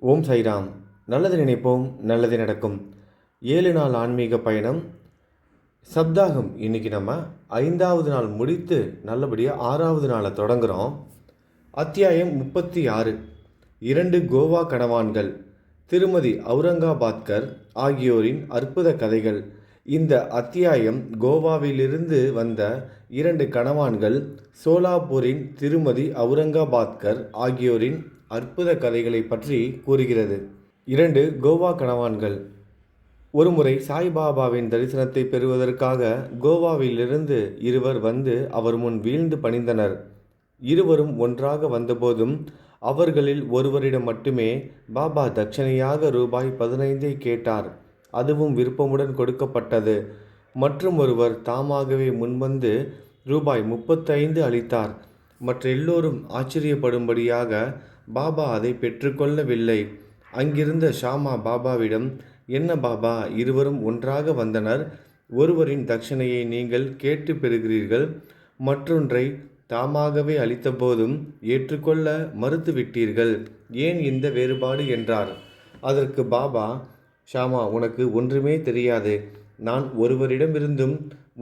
ஓம் சைராம். நல்லது நினைப்போம், நல்லது நடக்கும். 7 நாள் ஆன்மீக பயணம் சப்தாகம். இன்றைக்கி நம்ம 5வது நாள் முடித்து நல்லபடியாக 6வது நாளை தொடங்குகிறோம். அத்தியாயம் 36. 2 கோவா கணவான்கள். திருமதி அவுரங்காபாத்கர் ஆகியோரின் அற்புத கதைகள். இந்த அத்தியாயம் கோவாவிலிருந்து வந்த 2 கணவான்கள் சோலாப்பூரின் திருமதி அவுரங்காபாத்கர் ஆகியோரின் அற்புத கதைகளை பற்றி கூறுகிறது. 2 கோவா கணவான்கள். ஒருமுறை சாய்பாபாவின் தரிசனத்தை பெறுவதற்காக கோவாவிலிருந்து இருவர் வந்து அவர் முன் வீழ்ந்து பணிந்தனர். இருவரும் ஒன்றாக வந்தபோதும் அவர்களில் ஒருவரிடம் மட்டுமே பாபா தட்சணையாக ரூபாய் 15 கேட்டார். அதுவும் விருப்பமுடன் கொடுக்கப்பட்டது. மற்றும் ஒருவர் தாமாகவே முன்வந்து ரூபாய் 35 அளித்தார். மற்ற எல்லோரும் ஆச்சரியப்படும்படியாக பாபா அதை பெற்றுக்கொள்ளவில்லை. அங்கிருந்த ஷாமா பாபாவிடம், என்ன பாபா, இருவரும் ஒன்றாக வந்தனர். ஒருவரின் தட்சணையை நீங்கள் கேட்டு பெறுகிறீர்கள், மற்றொன்றை தாமாகவே அளித்தபோதும் ஏற்றுக்கொள்ள மறுத்துவிட்டீர்கள். ஏன் இந்த வேறுபாடு என்றார். அதற்கு பாபா, ஷாமா, உனக்கு ஒன்றுமே தெரியாது. நான் ஒருவரிடமிருந்தும்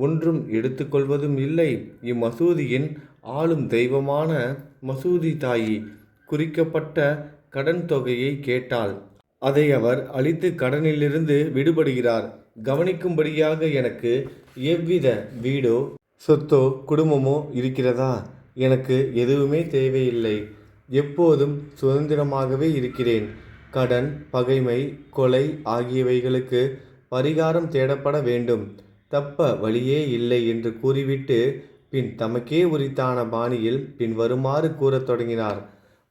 ஒன்றும் எடுத்துக்கொள்வதும் இல்லை. இம்மசூதியின் ஆளும் தெய்வமான மசூதி தாயி குறிக்கப்பட்ட கடன் தொகையை கேட்டால் அதை அவர் அளித்து கடனிலிருந்து விடுபடுகிறார். கவனிக்கும்படியாக எனக்கு எவ்வித வீடோ சொத்தோ குடும்பமோ இருக்கிறதா? எனக்கு எதுவுமே தேவையில்லை. எப்போதும் சுதந்திரமாகவே இருக்கிறேன். கடன், பகைமை, கொலை ஆகியவைகளுக்கு பரிகாரம் தேடப்பட வேண்டும். தப்ப வழியே இல்லை என்று கூறிவிட்டு பின் தமக்கே உரித்தான பாணியில் பின்வருமாறு கூறத் தொடங்கினார்.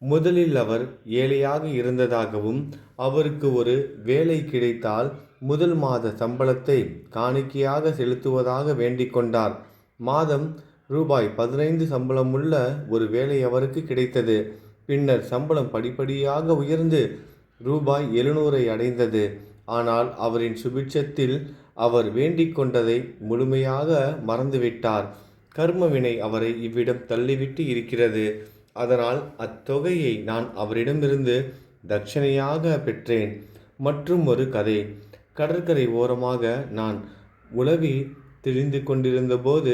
முதலில் அவர் ஏழையாக இருந்ததாகவும் அவருக்கு ஒரு வேலை கிடைத்தால் முதல் மாத சம்பளத்தை காணிக்கையாக செலுத்துவதாக வேண்டிக் கொண்டார். மாதம் ரூபாய் 15 சம்பளமுள்ள ஒரு வேலை அவருக்கு கிடைத்தது. பின்னர் சம்பளம் படிப்படியாக உயர்ந்து ரூபாய் 700 அடைந்தது. ஆனால் அவரின் சுபிட்சத்தில் அவர் வேண்டிக் கொண்டதை முழுமையாக மறந்துவிட்டார். கர்மவினை அவரை இவ்விடம் தள்ளிவிட்டு இருக்கிறது. அதனால் அத்தொகையை நான் அவரிடமிருந்து தட்சணையாக பெற்றேன். மற்றும் ஒரு கதை. கடற்கரை ஓரமாக நான் உலவி திரிந்து கொண்டிருந்த போது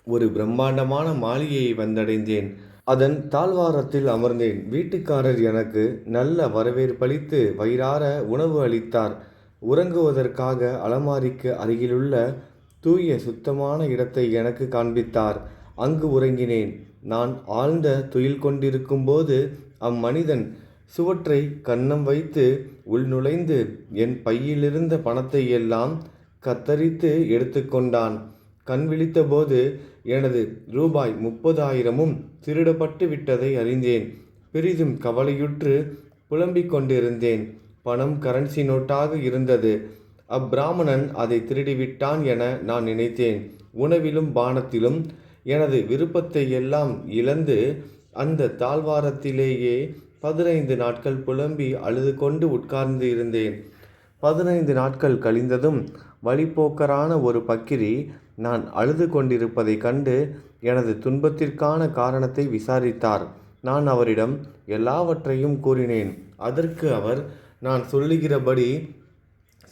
ஒரு பிரம்மாண்டமான மாளிகையை வந்தடைந்தேன். அதன் தாழ்வாரத்தில் அமர்ந்தேன். வீட்டுக்காரர் எனக்கு நல்ல வரவேற்பளித்து வயிறார உணவு அளித்தார். உறங்குவதற்காக அலமாரிக்கு அருகிலுள்ள தூய சுத்தமான இடத்தை எனக்கு காண்பித்தார். அங்கு உறங்கினேன். நான் ஆழ்ந்த துயில் கொண்டிருக்கும் போது அம்மனிதன் சுவற்றை கன்னம் வைத்து உள்நுழைந்து என் பையிலிருந்த பணத்தை எல்லாம் கத்தரித்து எடுத்துக்கொண்டான். கண் விழித்தபோது எனது ரூபாய் 30,000 திருடப்பட்டு விட்டதை அறிந்தேன். பெரிதும் கவலையுற்று புலம்பிக் கொண்டிருந்தேன். பணம் கரன்சி நோட்டாக இருந்தது. அப்பிராமணன் அதை திருடிவிட்டான் என நான் நினைத்தேன். உணவிலும் பானத்திலும் எனது விருப்பத்தை எல்லாம் இழந்து அந்த தாழ்வாரத்திலேயே 15 நாட்கள் புலம்பி அழுது கொண்டு உட்கார்ந்து இருந்தேன். 15 நாட்கள் கழிந்ததும் வழிப்போக்கரான ஒரு பக்கிரி நான் அழுது கொண்டிருப்பதை கண்டு எனது துன்பத்திற்கான காரணத்தை விசாரித்தார். நான் அவரிடம் எல்லாவற்றையும் கூறினேன். அதற்கு அவர், நான் சொல்லுகிறபடி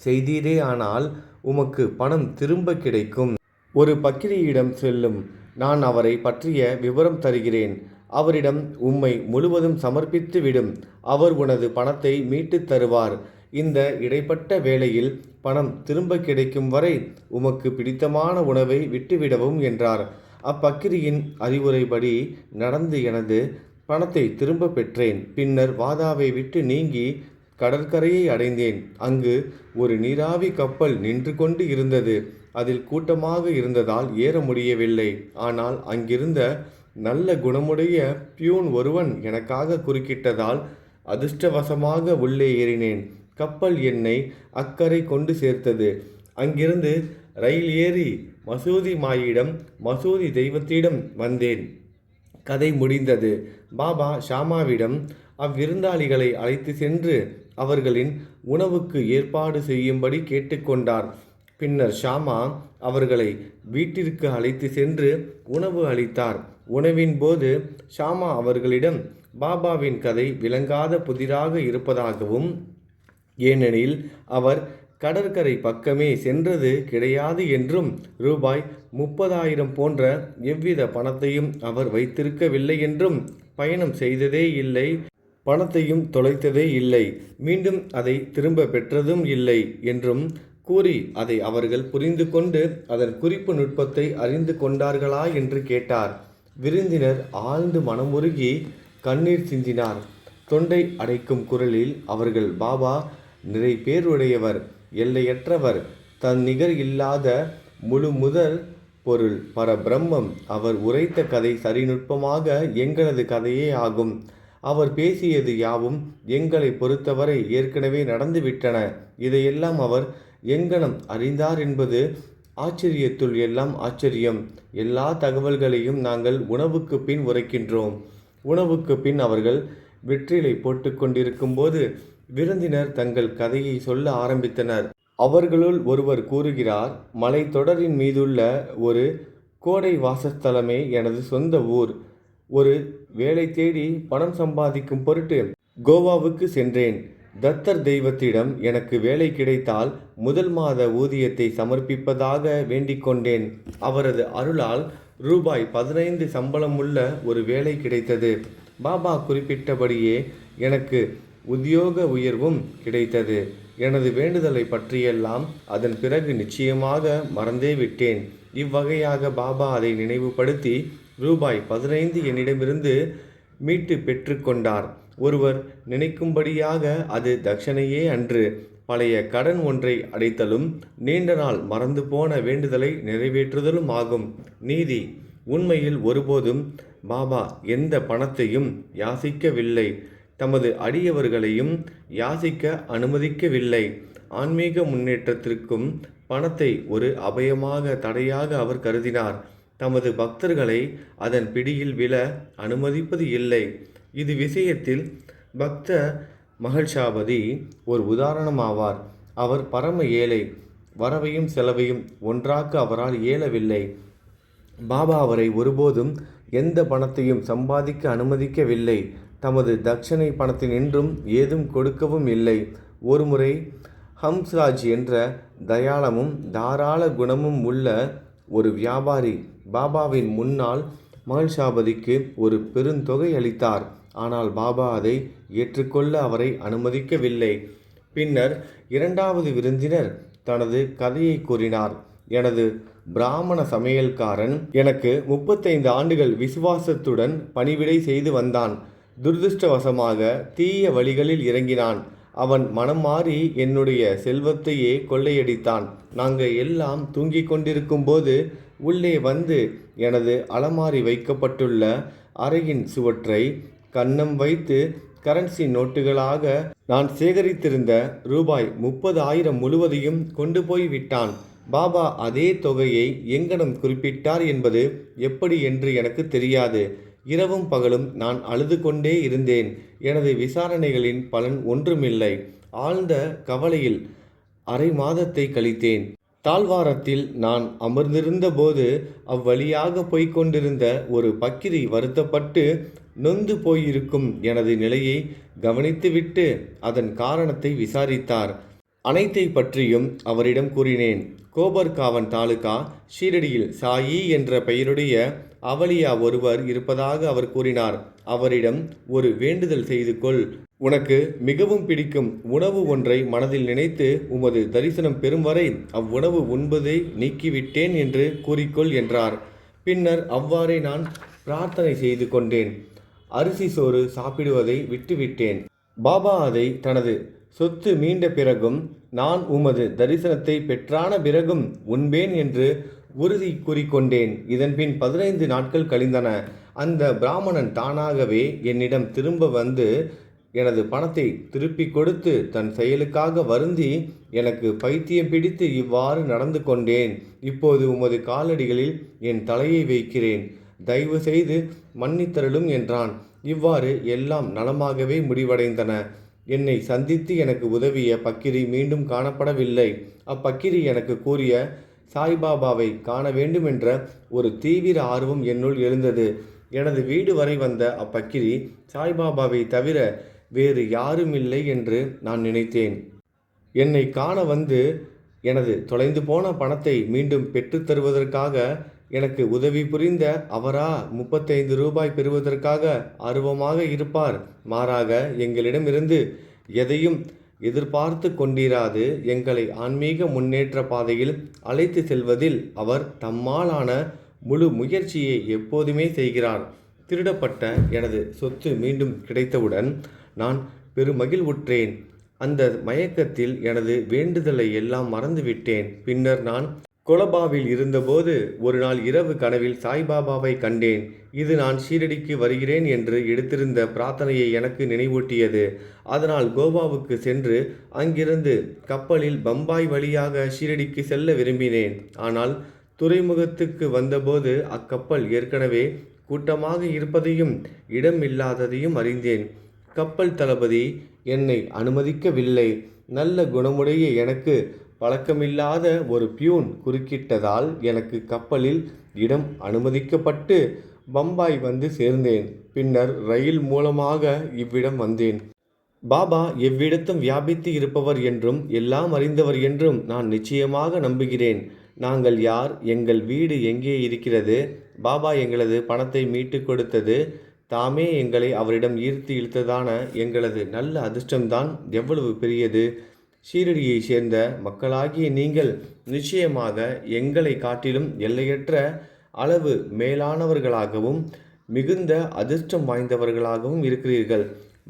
செய்தீரே ஆனால் உமக்கு பணம் திரும்ப கிடைக்கும். ஒரு பக்கிரியிடம் செல்லும். நான் அவரை பற்றிய விவரம் தருகிறேன். அவரிடம் உம்மை முழுவதும் சமர்ப்பித்து விடும். அவர் உனது பணத்தை மீட்டு தருவார். இந்த இடைப்பட்ட வேளையில் பணம் திரும்ப கிடைக்கும் வரை உமக்கு பிடித்தமான உணவை விட்டுவிடவும் என்றார். அப்பக்கிரியின் அறிவுரைப்படி நடந்து எனது பணத்தை திரும்ப பெற்றேன். பின்னர் வாதாவை விட்டு நீங்கி கடற்கரையை அடைந்தேன். அங்கு ஒரு நீராவி கப்பல் நின்று கொண்டு இருந்தது. அதில் கூட்டமாக இருந்ததால் ஏற முடியவில்லை. ஆனால் அங்கிருந்த நல்ல குணமுடைய பியூன் ஒருவன் எனக்காக குறுக்கிட்டதால் அதிர்ஷ்டவசமாக உள்ளே ஏறினேன். கப்பல் என்னை அக்கறை கொண்டு சேர்த்தது. அங்கிருந்து ரயில் ஏறி மசூதி மாயிடம், மசூதி தெய்வத்திடம் வந்தேன். கதை முடிந்தது. பாபா ஷாமாவிடம் அவ்விருந்தாளிகளை அழைத்து சென்று அவர்களின் உணவுக்கு ஏற்பாடு செய்யும்படி கேட்டுக்கொண்டார். பின்னர் ஷாமா அவர்களை வீட்டிற்கு அழைத்து சென்று உணவு அளித்தார். உணவின் போது ஷாமா அவர்களிடம், பாபாவின் கதை விளங்காத புதிராக இருப்பதாகவும், ஏனெனில் அவர் கடற்கரை பக்கமே சென்றது கிடையாது என்றும், ரூபாய் 30,000 போன்ற எவ்வித பணத்தையும் அவர் வைத்திருக்கவில்லை என்றும், பயணம் செய்ததே இல்லை, பணத்தையும் தொலைத்ததே இல்லை, மீண்டும் அதை திரும்ப பெற்றதும் இல்லை என்றும் கூறி அதை அவர்கள் புரிந்து கொண்டு அதன் குறிப்பு நுட்பத்தை அறிந்து கொண்டார்களா என்று கேட்டார். விருந்தினர் ஆழ்ந்து மனமுருகி கண்ணீர் சிந்தினார். தொண்டை அடைக்கும் குரலில் அவர்கள், பாபா நிறை பேருடையவர், எல்லையற்றவர், தன் நிகர் இல்லாத முழு முதல் பொருள் பரபிரம்மம். அவர் உரைத்த கதை சரிநுட்பமாக எங்களது கதையே ஆகும். அவர் பேசியது யாவும் எங்களை பொறுத்தவரை ஏற்கனவே நடந்துவிட்டன. இதையெல்லாம் அவர் எங்கனம் அறிந்தார் என்பது ஆச்சரியத்துள் எல்லாம் ஆச்சரியம். எல்லா தகவல்களையும் நாங்கள் உணவுக்கு பின் உரைக்கின்றோம். உணவுக்கு பின் அவர்கள் வெற்றிலை போட்டுக்கொண்டிருக்கும் போது விருந்தினர் தங்கள் கதையை சொல்ல ஆரம்பித்தனர். அவர்களுள் ஒருவர் கூறுகிறார், மலைத்தொடரின் மீதுள்ள ஒரு கோடை வாசஸ்தலமே எனது சொந்த ஊர். ஒரு வேலை தேடி பணம் சம்பாதிக்கும் பொருட்டு கோவாவுக்கு சென்றேன். தத்தர் தெய்வத்திடம் எனக்கு வேலை கிடைத்தால் முதல் மாத ஊதியத்தை சமர்ப்பிப்பதாக வேண்டிக் கொண்டேன். அவரது அருளால் ரூபாய் 15 சம்பளமுள்ள ஒரு வேலை கிடைத்தது. பாபா குறிப்பிட்டபடியே எனக்கு உத்தியோக உயர்வும் கிடைத்தது. எனது வேண்டுதலை பற்றியெல்லாம் அதன் பிறகு நிச்சயமாக மறந்தே விட்டேன். இவ்வகையாக பாபா அதை நினைவுபடுத்தி ரூபாய் 15 என்னிடமிருந்து மீட்டு பெற்றுக்கொண்டார். ஒருவர் நினைக்கும்படியாக அது தட்சணையே அன்று, பழைய கடன் ஒன்றை அடைத்தலும் நீண்ட நாள் மறந்து போன வேண்டுதலை நிறைவேற்றுதலும் ஆகும். நீதி. உண்மையில் ஒருபோதும் பாபா எந்த பணத்தையும் யாசிக்கவில்லை, தமது அடியவர்களையும் யாசிக்க அனுமதிக்கவில்லை. ஆன்மீக முன்னேற்றத்திற்கும் பணத்தை ஒரு அபயமாக தடையாக அவர் கருதினார். தமது பக்தர்களை அதன் பிடியில் விழ அனுமதிப்பது இல்லை. இது விஷயத்தில் பக்த மகள்ஷாபதி ஒரு உதாரணமாவார். அவர் பரம ஏழை. வரவையும் செலவையும் ஒன்றாக்க அவரால் இயலவில்லை. பாபா அவரை ஒருபோதும் எந்த பணத்தையும் சம்பாதிக்க அனுமதிக்கவில்லை. தமது தட்சணை பணத்தினின்றும் ஏதும் கொடுக்கவும் இல்லை. ஒருமுறை ஹம்ஸ்ராஜ் என்ற தயாளமும் தாராள குணமும் உள்ள ஒரு வியாபாரி பாபாவின் முன்னால் மகள்ஷாபதிக்கு ஒரு பெருந்தொகை அளித்தார். ஆனால் பாபா அதை ஏற்றுக்கொள்ள அவரை அனுமதிக்கவில்லை. பின்னர் இரண்டாவது விருந்தினர் தனது கதையை கூறினார். எனது பிராமண சமையல்காரன் எனக்கு 35 ஆண்டுகள் விசுவாசத்துடன் பணிவிடை செய்து வந்தான். துரதிருஷ்டவசமாக தீய வழிகளில் இறங்கினான். அவன் மனம் மாறி என்னுடைய செல்வத்தையே கொள்ளையடித்தான். நாங்கள் எல்லாம் தூங்கிக் கொண்டிருக்கும் போது உள்ளே வந்து எனது அலமாரி வைக்கப்பட்டுள்ள அறையின் சுவற்றை கன்னம் வைத்து கரன்சி நோட்டுகளாக நான் சேகரித்திருந்த ரூபாய் 30,000 முழுவதையும் கொண்டு போய் விட்டான். பாபா அதே தொகையை எங்கனம் குறிப்பிட்டார் என்பது எப்படி என்று எனக்கு தெரியாது. இரவும் பகலும் நான் அழுது கொண்டே இருந்தேன். எனது விசாரணைகளின் பலன் ஒன்றுமில்லை. ஆழ்ந்த கவலையில் அரை மாதத்தை கழித்தேன். தாழ்வாரத்தில் நான் அமர்ந்திருந்த போது அவ்வழியாக போய்கொண்டிருந்த ஒரு பக்கிரி வருத்தப்பட்டு நொந்து போயிருக்கும் எனது நிலையை கவனித்துவிட்டு அதன் காரணத்தை விசாரித்தார். அனைத்தை பற்றியும் அவரிடம் கூறினேன். கோபர்காவன் தாலுகா ஷீரடியில் சாயி என்ற பெயருடைய அவலியா ஒருவர் இருப்பதாக அவர் கூறினார். அவரிடம் ஒரு வேண்டுதல் செய்து கொள். உனக்கு மிகவும் பிடிக்கும் உணவு ஒன்றை மனதில் நினைத்து உமது தரிசனம் பெறும் வரை அவ்வுணவு உண்பதை நீக்கிவிட்டேன் என்று கூறிக்கொள் என்றார். பின்னர் அவ்வாறே நான் பிரார்த்தனை செய்து கொண்டேன். அரிசி சோறு சாப்பிடுவதை விட்டுவிட்டேன். பாபா அதை தனது சொத்து மீண்ட பிறகும் நான் உமது தரிசனத்தை பெற்றான பிறகும் உண்பேன் என்று உறுதி கூறிக்கொண்டேன். இதன்பின் 15 நாட்கள் கழிந்தன. அந்த பிராமணன் தானாகவே என்னிடம் திரும்ப வந்து எனது பணத்தை திருப்பி கொடுத்து தன் செயலுக்காக வருந்தி, எனக்கு பைத்தியம் பிடித்து இவ்வாறு நடந்து கொண்டேன். இப்போது உமது காலடிகளில் என் தலையை வைக்கிறேன். தயவு செய்து மன்னித்தருளும் என்றான். இவ்வாறு எல்லாம் நலமாகவே முடிவடைந்தன. என்னை சந்தித்து எனக்கு உதவிய பக்கிரி மீண்டும் காணப்படவில்லை. அப்பக்கிரி எனக்கு கூறிய சாய்பாபாவை காண வேண்டுமென்ற ஒரு தீவிர ஆர்வம் என்னுள் எழுந்தது. எனது வீடு வரை வந்த அப்பக்கிரி சாய்பாபாவை தவிர வேறு யாருமில்லை என்று நான் நினைத்தேன். என்னை காண வந்து எனது தொலைந்து போன பணத்தை மீண்டும் பெற்றுத் தருவதற்காக எனக்கு உதவி புரிந்த அவரா 35 ரூபாய் பெறுவதற்காக ஆர்வமாக இருப்பார். மாறாக எங்களிடமிருந்து எதையும் எதிர்பார்த்து கொண்டிராது எங்களை ஆன்மீக முன்னேற்ற பாதையில் அழைத்து செல்வதில் அவர் தம்மாலான முழு முயற்சியை எப்போதுமே செய்கிறார். திருடப்பட்ட எனது சொத்து மீண்டும் கிடைத்தவுடன் நான் பெருமகிழ்வுற்றேன். அந்த மயக்கத்தில் எனது வேண்டுதலை எல்லாம் மறந்துவிட்டேன். பின்னர் நான் கொலபாவில் இருந்தபோது ஒரு நாள் இரவு கனவில் சாய்பாபாவை கண்டேன். இது நான் ஷீரடிக்கு வருகிறேன் என்று எடுத்திருந்த பிரார்த்தனையை எனக்கு நினைவூட்டியது. அதனால் கோவாவுக்கு சென்று அங்கிருந்து கப்பலில் பம்பாய் வழியாக ஷீரடிக்கு செல்ல விரும்பினேன். ஆனால் துறைமுகத்துக்கு வந்தபோது அக்கப்பல் ஏற்கனவே கூட்டமாக இருப்பதையும் இடம் இல்லாததையும் அறிந்தேன். கப்பல் தளபதி என்னை அனுமதிக்கவில்லை. நல்ல குணமுடைய எனக்கு பழக்கமில்லாத ஒரு பியூன் குறுக்கிட்டதால் எனக்கு கப்பலில் இடம் அனுமதிக்கப்பட்டு பம்பாய் வந்து சேர்ந்தேன். பின்னர் ரயில் மூலமாக இவ்விடம் வந்தேன். பாபா எவ்விடத்தும் வியாபித்து இருப்பவர் என்றும் எல்லாம் அறிந்தவர் என்றும் நான் நிச்சயமாக நம்புகிறேன். நாங்கள் யார், எங்கள் வீடு எங்கே இருக்கிறது, பாபா எங்களது பணத்தை மீட்டு கொடுத்தது, தாமே எங்களை அவரிடம் ஈர்த்து இழுத்ததான எங்களது நல்ல அதிர்ஷ்டம்தான் எவ்வளவு பெரியது. ஷீரடியை சேர்ந்த மக்களாகிய நீங்கள் நிச்சயமாக எங்களை காட்டிலும் எல்லையற்ற அளவு மேலானவர்களாகவும் மிகுந்த அதிர்ஷ்டம் வாய்ந்தவர்களாகவும் இருக்கிறீர்கள்.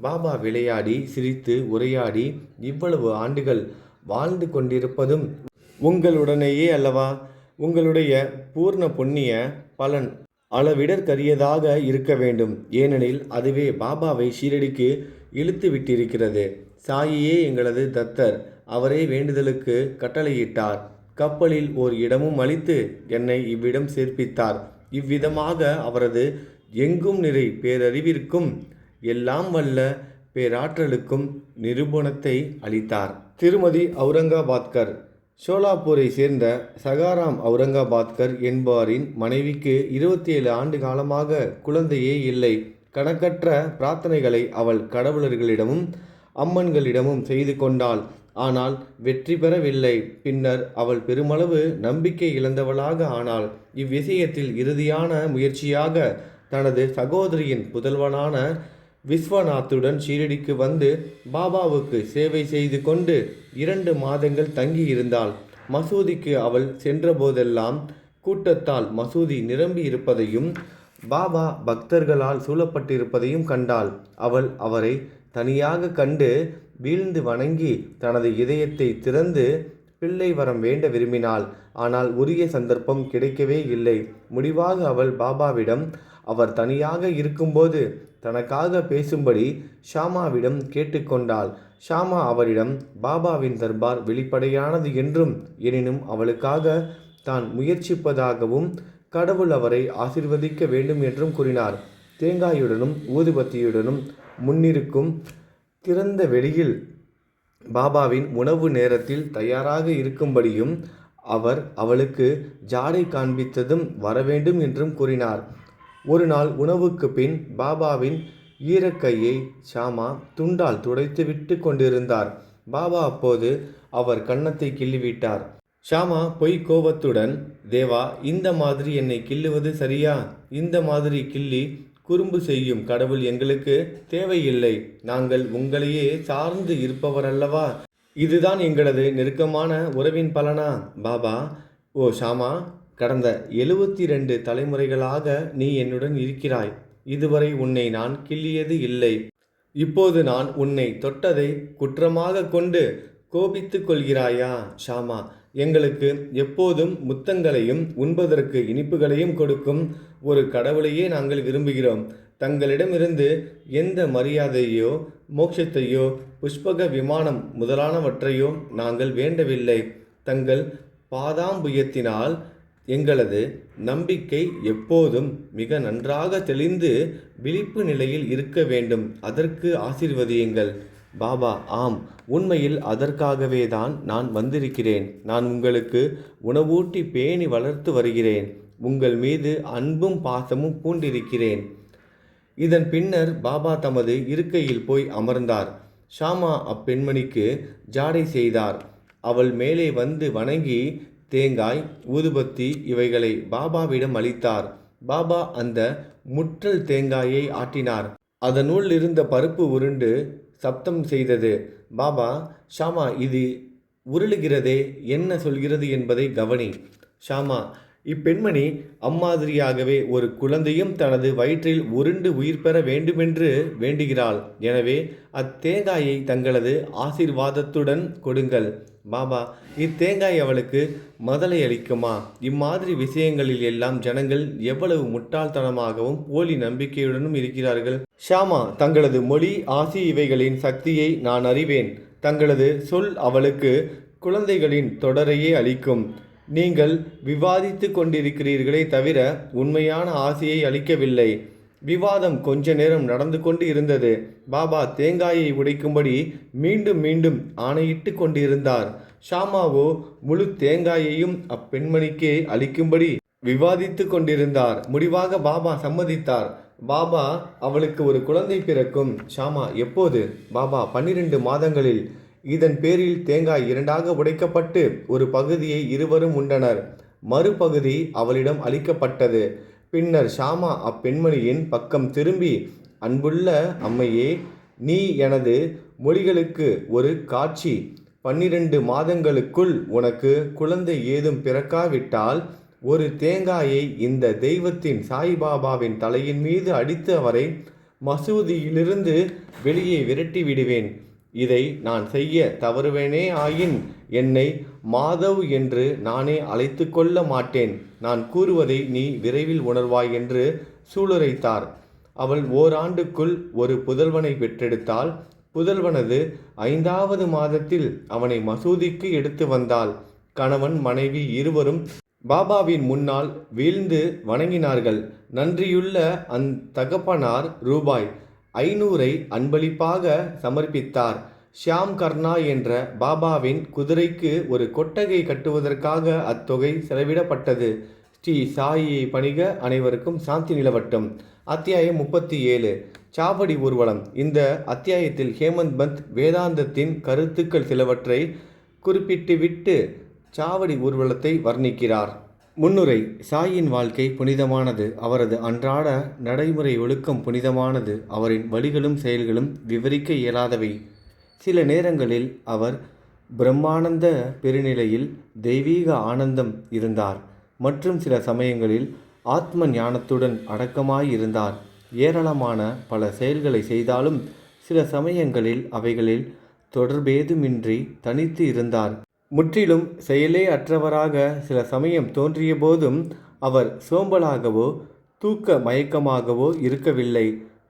பாபா விளையாடி சிரித்து உரையாடி இவ்வளவு ஆண்டுகள் வாழ்ந்து கொண்டிருப்பதும் உங்களுடனேயே அல்லவா? உங்களுடைய பூர்ண புண்ணிய பலன் அளவிடற்கரியதாக இருக்க வேண்டும். ஏனெனில் அதுவே பாபாவை ஷீரடிக்கு இழுத்து விட்டிருக்கிறது. சாயியே எங்களது தத்தர். அவரே வேண்டுதலுக்கு கட்டளையிட்டார். கப்பலில் ஓர் இடமும் அளித்து என்னை இவ்விடம் சேர்ப்பித்தார். இவ்விதமாக அவரது எங்கும் நிறை பேரறிவிற்கும் எல்லாம் வல்ல பேராற்றலுக்கும் நிரூபணத்தை அளித்தார். திருமதி அவுரங்காபாத்கர். ஷோலாப்பூரை சேர்ந்த சகாராம் அவுரங்காபாத்கர் என்பவரின் மனைவிக்கு 27 ஆண்டு காலமாக குழந்தையே இல்லை. கணக்கற்ற பிரார்த்தனைகளை அவள் கடவுளர்களிடமும் அம்மன்களிடமும் செய்து கொண்டாள். ஆனால் வெற்றி பெறவில்லை. பின்னர் அவள் பெருமளவு நம்பிக்கை இழந்தவளாக ஆனாள். இவ்விஷயத்தில் இறுதியான முயற்சியாக தனது சகோதரியின் புதல்வனான விஸ்வநாத்துடன் ஷீரடிக்கு வந்து பாபாவுக்கு சேவை செய்து கொண்டு 2 மாதங்கள் தங்கி இருந்தாள். மசூதிக்கு அவள் சென்றபோதெல்லாம் கூட்டத்தால் மசூதி நிரம்பி இருப்பதையும் பாபா பக்தர்களால் சூழப்பட்டிருப்பதையும் கண்டாள். அவள் அவரை தனியாக கண்டு வீழ்ந்து வணங்கி தனது இதயத்தை திறந்து பிள்ளை வரம் வேண்ட விரும்பினாள். ஆனால் உரிய சந்தர்ப்பம் கிடைக்கவே இல்லை. முடிவாக அவள் பாபாவிடம் அவர் தனியாக இருக்கும்போது தனக்காக பேசும்படி ஷாமாவிடம் கேட்டுக்கொண்டாள். ஷாமா அவரிடம் பாபாவின் தர்பார் வெளிப்படையானது என்றும் எனினும் அவளுக்காக தான் முயற்சிப்பதாகவும் கடவுள் அவரை ஆசீர்வதிக்க வேண்டும் என்றும் கூறினார். தேங்காயுடனும் ஊதுபத்தியுடனும் முன்னிருக்கும் திறந்த வெளியில் பாபாவின் உணவு நேரத்தில் தயாராக இருக்கும்படியும் அவர் அவளுக்கு ஜாடை காண்பித்ததும் வரவேண்டும் என்றும் கூறினார். ஒரு நாள் உணவுக்கு பின் பாபாவின் ஈரக்கையை ஷாமா துண்டால் துடைத்து விட்டு கொண்டிருந்தார். பாபா அப்போது அவர் கன்னத்தை கிள்ளிவிட்டார். ஷாமா பொய் கோபத்துடன், தேவா, இந்த மாதிரி என்னை கிள்ளுவது சரியா? இந்த மாதிரி கிள்ளி குறும்பு செய்யும் கடவுள் எங்களுக்கு தேவையில்லை. நாங்கள் உங்களையே சார்ந்து இருப்பவரல்லவா? இதுதான் எங்களது நெருக்கமான உறவின் பலனா? பாபா, ஓ ஷாமா, கடந்த 72 தலைமுறைகளாக நீ என்னுடன் இருக்கிறாய். இதுவரை உன்னை நான் கிள்ளியது இல்லை. இப்போது நான் உன்னை தொட்டதை குற்றமாக கொண்டு கோபித்து கொள்கிறாயா? ஷாமா, எங்களுக்கு எப்போதும் முத்தங்களையும் உண்பதற்கு இனிப்புகளையும் கொடுக்கும் ஒரு கடவுளையே நாங்கள் விரும்புகிறோம். தங்களிடமிருந்து எந்த மரியாதையோ மோட்சத்தையோ புஷ்பக விமானம் முதலானவற்றையோ நாங்கள் வேண்டவில்லை. தங்கள் பாதாம்புயத்தினால் எங்களது நம்பிக்கை எப்போதும் மிக நன்றாக தெளிந்து விழிப்பு நிலையில் இருக்க வேண்டும். அதற்கு ஆசீர்வதியுங்கள். பாபா, ஆம், உண்மையில் அதற்காகவே தான் நான் வந்திருக்கிறேன். நான் உங்களுக்கு உணவூட்டி பேணி வளர்த்து வருகிறேன். உங்கள் மீது அன்பும் பாசமும் பூண்டிருக்கிறேன். இதன் பின்னர் பாபா தமது இருக்கையில் போய் அமர்ந்தார். ஷாமா அப்பெண்மணிக்கு ஜாடை செய்தார். அவள் மேலே வந்து வணங்கி தேங்காய், ஊதுபத்தி இவைகளை பாபாவிடம் அளித்தார். பாபா அந்த முற்றல் தேங்காயை ஆட்டினார். அதனுள் இருந்த பருப்பு உருண்டு சப்தம் செய்தது. பாபா, ஷாமா, இது உருளுகிறதே, என்ன சொல்கிறது என்பதை கவனி. ஷாமா, இப்பெண்மணி அம்மாதிரியாகவே ஒரு குழந்தையும் தனது வயிற்றில் உருண்டு உயிர் பெற வேண்டுமென்று வேண்டுகிறாள். எனவே அத்தேங்காயை தங்களது ஆசீர்வாதத்துடன் கொடுங்கள். பாபா, இத்தேங்காய் அவளுக்கு மதலை அளிக்குமா? இம்மாதிரி விஷயங்களில் எல்லாம் ஜனங்கள் எவ்வளவு முட்டாள்தனமாகவும் போலி நம்பிக்கையுடனும் இருக்கிறார்கள். ஷாமா, தங்களது மொழி, ஆசி இவைகளின் சக்தியை நான் அறிவேன். தங்களது சொல் அவளுக்கு குழந்தைகளின் தொடரையே அளிக்கும். நீங்கள் விவாதித்து கொண்டிருக்கிறீர்களே தவிர உண்மையான ஆசையை அளிக்கவில்லை. விவாதம் கொஞ்ச நேரம் நடந்து கொண்டு இருந்தது. பாபா தேங்காயை உடைக்கும்படி மீண்டும் மீண்டும் ஆணையிட்டு கொண்டிருந்தார். ஷாமாவோ முழு தேங்காயையும் அப்பெண்மணிக்கே அளிக்கும்படி விவாதித்து கொண்டிருந்தார். முடிவாக பாபா சம்மதித்தார். பாபா, அவளுக்கு ஒரு குழந்தை பிறக்கும். ஷாமா, எப்போது? பாபா, 12 மாதங்களில். இதன் பேரில் தேங்காய் 2ஆக உடைக்கப்பட்டு ஒரு பகுதியை இருவரும் உண்டனர். மறுபகுதி அவளிடம் அளிக்கப்பட்டது. பின்னர் ஷாமா அப்பெண்மணியின் பக்கம் திரும்பி, அன்புள்ள அம்மையே, நீ எனது மொழிகளுக்கு ஒரு காட்சி. 12 மாதங்களுக்குள் உனக்கு குழந்தை ஏதும் பிறக்காவிட்டால் ஒரு தேங்காயை இந்த தெய்வத்தின் சாய்பாபாவின் தலையின் மீது அடித்து அவரை மசூதியிலிருந்து வெளியே விரட்டி விடுவேன். இதை நான் செய்ய தவறுவேனே ஆயின் என்னை மாதவ் என்று நானே அழைத்து கொள்ள மாட்டேன். நான் கூறுவதை நீ விரைவில் உணர்வாய் என்று சூளுரைத்தார். அவள் ஓராண்டுக்குள் ஒரு புதல்வனை பெற்றெடுத்தாள். புதல்வனது 5வது மாதத்தில் அவனை மசூதிக்கு எடுத்து வந்தாள். கணவன் மனைவி இருவரும் பாபாவின் முன்னால் வீழ்ந்து வணங்கினார்கள். நன்றியுள்ள தகப்பனார் ரூபாய் 500 அன்பளிப்பாக சமர்ப்பித்தார். ஷியாம் கர்னா என்ற பாபாவின் குதிரைக்கு ஒரு கொட்டகை கட்டுவதற்காக அத்தொகை செலவிடப்பட்டது. ஸ்ரீ சாயியை பணிக. அனைவருக்கும் சாந்தி நிலவட்டும். அத்தியாயம் 37. சாவடி ஊர்வலம். இந்த அத்தியாயத்தில் ஹேமந்த் பந்த் வேதாந்தத்தின் கருத்துக்கள் சிலவற்றை குறிப்பிட்டுவிட்டு சாவடி ஊர்வலத்தை வர்ணிக்கிறார். முன்னுரை. சாயின் வாழ்க்கை புனிதமானது. அவரது அன்றாட நடைமுறை ஒழுக்கம் புனிதமானது. அவரின் வழிகளும் செயல்களும் விவரிக்க இயலாதவை. சில நேரங்களில் அவர் பிரம்மானந்த பெருநிலையில் தெய்வீக ஆனந்தம் இருந்தார். மற்றும் சில சமயங்களில் ஆத்ம ஞானத்துடன் அடக்கமாயிருந்தார். ஏராளமான பல செயல்களை செய்தாலும் சில சமயங்களில் அவைகளில் தொடர்பேதுமின்றி தனித்து இருந்தார். முற்றிலும் செயலே அற்றவராக சில சமயம் தோன்றிய போதும் அவர் சோம்பலாகவோ தூக்க மயக்கமாகவோ இருக்கவில்லை.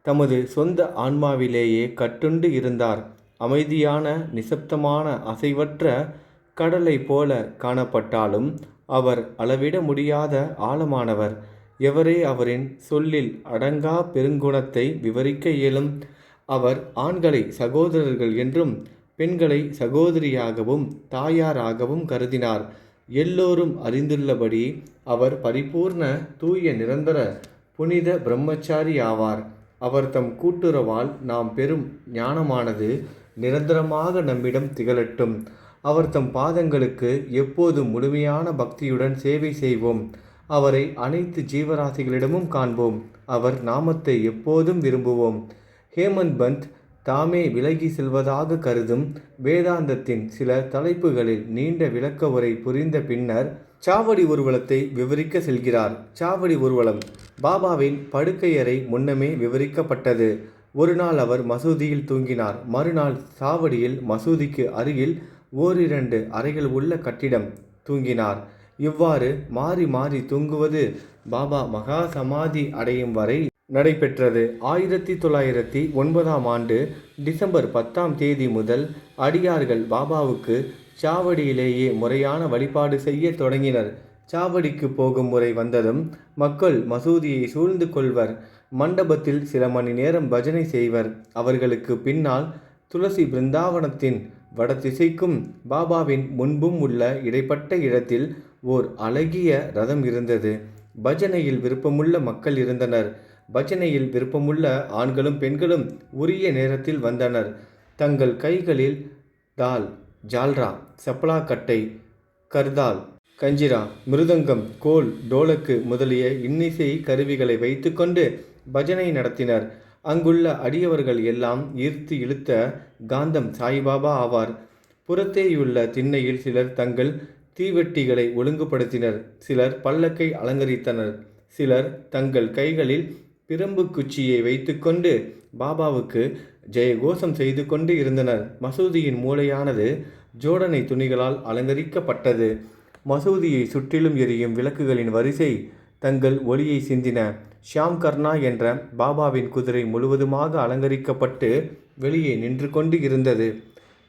தமது சொந்த ஆன்மாவிலேயே கட்டுண்டு இருந்தார். அமைதியான நிசப்தமான அசைவற்ற கடலை போல காணப்பட்டாலும் அவர் அளவிட முடியாத ஆழமானவர். எவரே அவரின் சொல்லில் அடங்கா பெருங்குணத்தை விவரிக்க இயலும். அவர் ஆண்களை சகோதரர்கள் என்றும் பெண்களை சகோதரியாகவும் தாயாராகவும் கருதினார். எல்லோரும் அறிந்துள்ளபடி அவர் பரிபூர்ண தூய நிரந்தர புனித பிரம்மச்சாரி ஆவார். அவர் தம் கூட்டுறவால் நாம் பெறும் ஞானமானது நிரந்தரமாக நம்மிடம் திகழட்டும். அவர் தம் பாதங்களுக்கு எப்போதும் முழுமையான பக்தியுடன் சேவை செய்வோம். அவரை அனைத்து ஜீவராசிகளிடமும் காண்போம். அவர் நாமத்தை எப்போதும் விரும்புவோம். ஹேமந்த் பந்த் தாமே விலகி செல்வதாக கருதும் வேதாந்தத்தின் சில தலைப்புகளில் நீண்ட விளக்க உரை புரிந்த பின்னர் சாவடி ஊர்வலத்தை விவரிக்க செல்கிறார். சாவடி ஊர்வலம். பாபாவின் படுக்கையறை முன்னமே விவரிக்கப்பட்டது. ஒரு நாள் அவர் மசூதியில் தூங்கினார். மறுநாள் சாவடியில் மசூதிக்கு அருகில் 1-2 அறைகள் உள்ள கட்டிடம் தூங்கினார். இவ்வாறு மாறி மாறி தூங்குவது பாபா மகா சமாதி அடையும் வரை நடைபெற்றது. 1909ஆம் ஆண்டு டிசம்பர் 10ஆம் தேதி முதல் அடியார்கள் பாபாவுக்கு சாவடியிலேயே முறையான வழிபாடு செய்ய தொடங்கினர். சாவடிக்கு போகும் முறை வந்ததும் மக்கள் மசூதியை சூழ்ந்து கொள்வர். மண்டபத்தில் சில மணி நேரம் பஜனை செய்வர். அவர்களுக்கு பின்னால் துளசி பிருந்தாவனத்தின் வடதிசைக்கும் பாபாவின் முன்பும் உள்ள இடைப்பட்ட இடத்தில் ஓர் அழகிய ரதம் இருந்தது. பஜனையில் விருப்பமுள்ள மக்கள் இருந்தனர். பஜனையில் விருப்பமுள்ள ஆண்களும் பெண்களும் உரிய நேரத்தில் வந்தனர். தங்கள் கைகளில் தால், ஜால்ரா, சப்லா கட்டை, கர்தால், கஞ்சிரா, மிருதங்கம், கோல், டோலக்கு முதலிய இன்னிசை கருவிகளை வைத்துக்கொண்டு பஜனை நடத்தினர். அங்குள்ள அடியவர்கள் எல்லாம் ஈர்த்து இழுத்த காந்தம் சாய்பாபா ஆவார். புறத்தேயுள்ள திண்ணையில் சிலர் தங்கள் தீவெட்டிகளை ஒழுங்குபடுத்தினர். சிலர் பல்லக்கை அலங்கரித்தனர். சிலர் தங்கள் கைகளில் பிரம்பு குச்சியை வைத்துக்கொண்டு பாபாவுக்கு ஜெயகோஷம் செய்து கொண்டு இருந்தனர். மசூதியின் மூலையானது ஜோடனை துணிகளால் அலங்கரிக்கப்பட்டது. மசூதியை சுற்றிலும் எரியும் விளக்குகளின் வரிசை தங்கள் ஒளியை சிந்தின. ஷியாம் கர்னா என்ற பாபாவின் குதிரை முழுவதுமாக அலங்கரிக்கப்பட்டு வெளியே நின்று கொண்டு இருந்தது.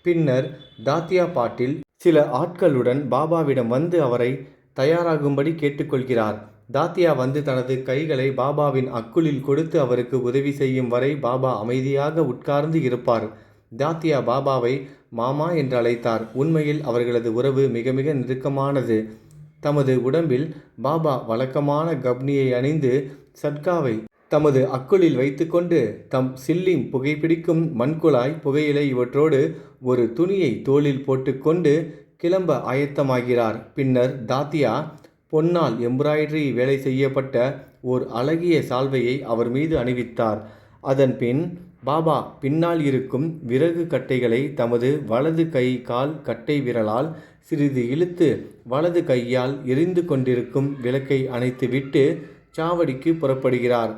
பின்னர் தாத்தியா பாட்டில் சில ஆட்களுடன் பாபாவிடம் வந்து அவரை தயாராகும்படி கேட்டுக்கொள்கிறார். தாத்தியா வந்து தனது கைகளை பாபாவின் அக்குளில் கொடுத்து அவருக்கு உதவி செய்யும் வரை பாபா அமைதியாக உட்கார்ந்து இருப்பார். தாத்தியா பாபாவை மாமா என்று அழைத்தார். உண்மையில் அவர்களது உறவு மிக மிக நெருக்கமானது. தமது உடம்பில் பாபா வழக்கமான கப்னியை அணிந்து சட்காவை தமது அக்குளில் வைத்துக்கொண்டு தம் சில்லிம் புகைப்பிடிக்கும் மண்குழாய் புகையிலை இவற்றோடு ஒரு துணியை தோளில் போட்டுக்கொண்டு கிளம்ப ஆயத்தமாகிறார். பின்னர் தாத்தியா பொன்னால் எம்ப்ராய்டரி வேலை செய்யப்பட்ட ஓர் அழகிய சால்வையை அவர் மீது அணிவித்தார். அதன் பின் பாபா பின்னால் இருக்கும் விறகு கட்டைகளை தமது வலது கை கால் கட்டை விரலால் சிறிது இழுத்து வலது கையால் எரிந்து கொண்டிருக்கும் விளக்கை அணைத்துவிட்டு சாவடிக்கு புறப்படுகிறார்.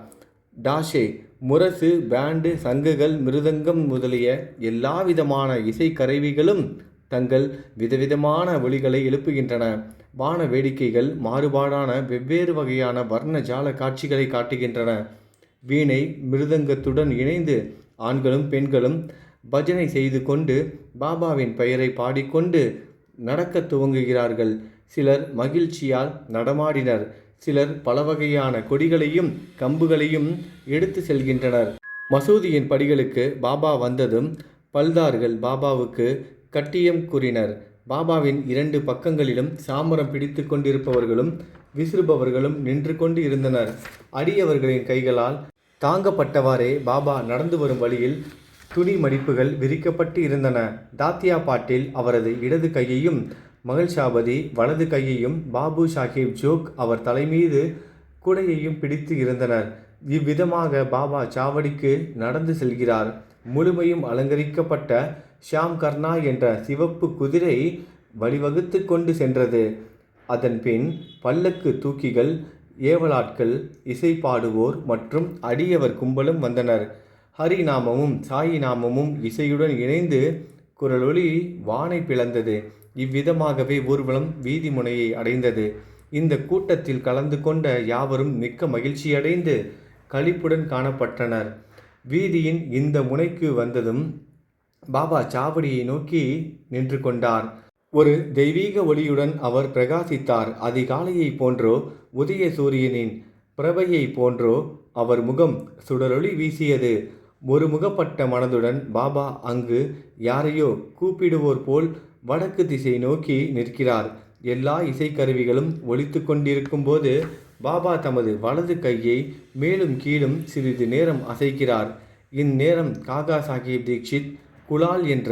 டாஷே, முரசு, பேண்டு, சங்குகள், மிருதங்கம் முதலிய எல்லாவிதமான இசைக்கருவிகளும் தங்கள் விதவிதமான ஒலிகளை எழுப்புகின்றன. வான வேடிக்கைகள் மாறுபாடான வெவ்வேறு வகையான வர்ண ஜால காட்சிகளை காட்டுகின்றன. வீணை மிருதங்கத்துடன் இணைந்து ஆண்களும் பெண்களும் பஜனை செய்து கொண்டு பாபாவின் பெயரை பாடிக்கொண்டு நடக்க துவங்குகிறார்கள். சிலர் மகிழ்ச்சியால் நடமாடினர். சிலர் பல வகையான கொடிகளையும் கம்புகளையும் எடுத்து செல்கின்றனர். மசூதியின் படிகளுக்கு பாபா வந்ததும் பல்தார்கள் பாபாவுக்கு கட்டியம் கூறினர். பாபாவின் 2 பக்கங்களிலும் சாமரம் பிடித்து கொண்டிருப்பவர்களும் விசிறுபவர்களும் நின்று கொண்டு இருந்தனர். அடியவர்களின் கைகளால் தாங்கப்பட்டவாறே பாபா நடந்து வரும் வழியில் துணி மடிப்புகள் விரிக்கப்பட்டு இருந்தன. தாத்தியா பாட்டில் அவரது இடது கையையும் மகள்ஷாபதி வலது கையையும் பாபு சாஹிப் ஜோக் அவர் தலைமீது குடையையும் பிடித்து இருந்தனர். இவ்விதமாக பாபா சாவடிக்கு நடந்து செல்கிறார். முழுமையும் அலங்கரிக்கப்பட்ட ஷியாம் கர்னா என்ற சிவப்பு குதிரை வழிவகுத்து கொண்டு சென்றது. அதன் பின் பல்லக்கு தூக்கிகள், ஏவலாட்கள், இசை பாடுவோர் மற்றும் அடியவர் கும்பலும் வந்தனர். ஹரி நாமமும் சாயி நாமமும் இசையுடன் இணைந்து குரலொலி வானை பிளந்தது. இவ்விதமாகவே ஊர்வலம் வீதி முனையை அடைந்தது. இந்த கூட்டத்தில் கலந்து கொண்ட யாவரும் மிக்க மகிழ்ச்சியடைந்து களிப்புடன் காணப்பட்டனர். வீதியின் இந்த முனைக்கு வந்ததும் பாபா சாவடியை நோக்கி நின்று கொண்டார். ஒரு தெய்வீக ஒளியுடன் அவர் பிரகாசித்தார். அதிகாலையை போன்றோ உதய சூரியனின் பிரபையை போன்றோ அவர் முகம் சுடரொளி வீசியது. ஒருமுகப்பட்ட மனதுடன் பாபா அங்கு யாரையோ கூப்பிடுவோர் போல் வடக்கு திசை நோக்கி நிற்கிறார். எல்லா இசைக்கருவிகளும் ஒலித்து கொண்டிருக்கும் போது பாபா தமது வலது கையை மேலும் கீழும் சிறிது நேரம் அசைக்கிறார். இந்நேரம் காகா சாஹிப் தீக்ஷித் குலால் என்ற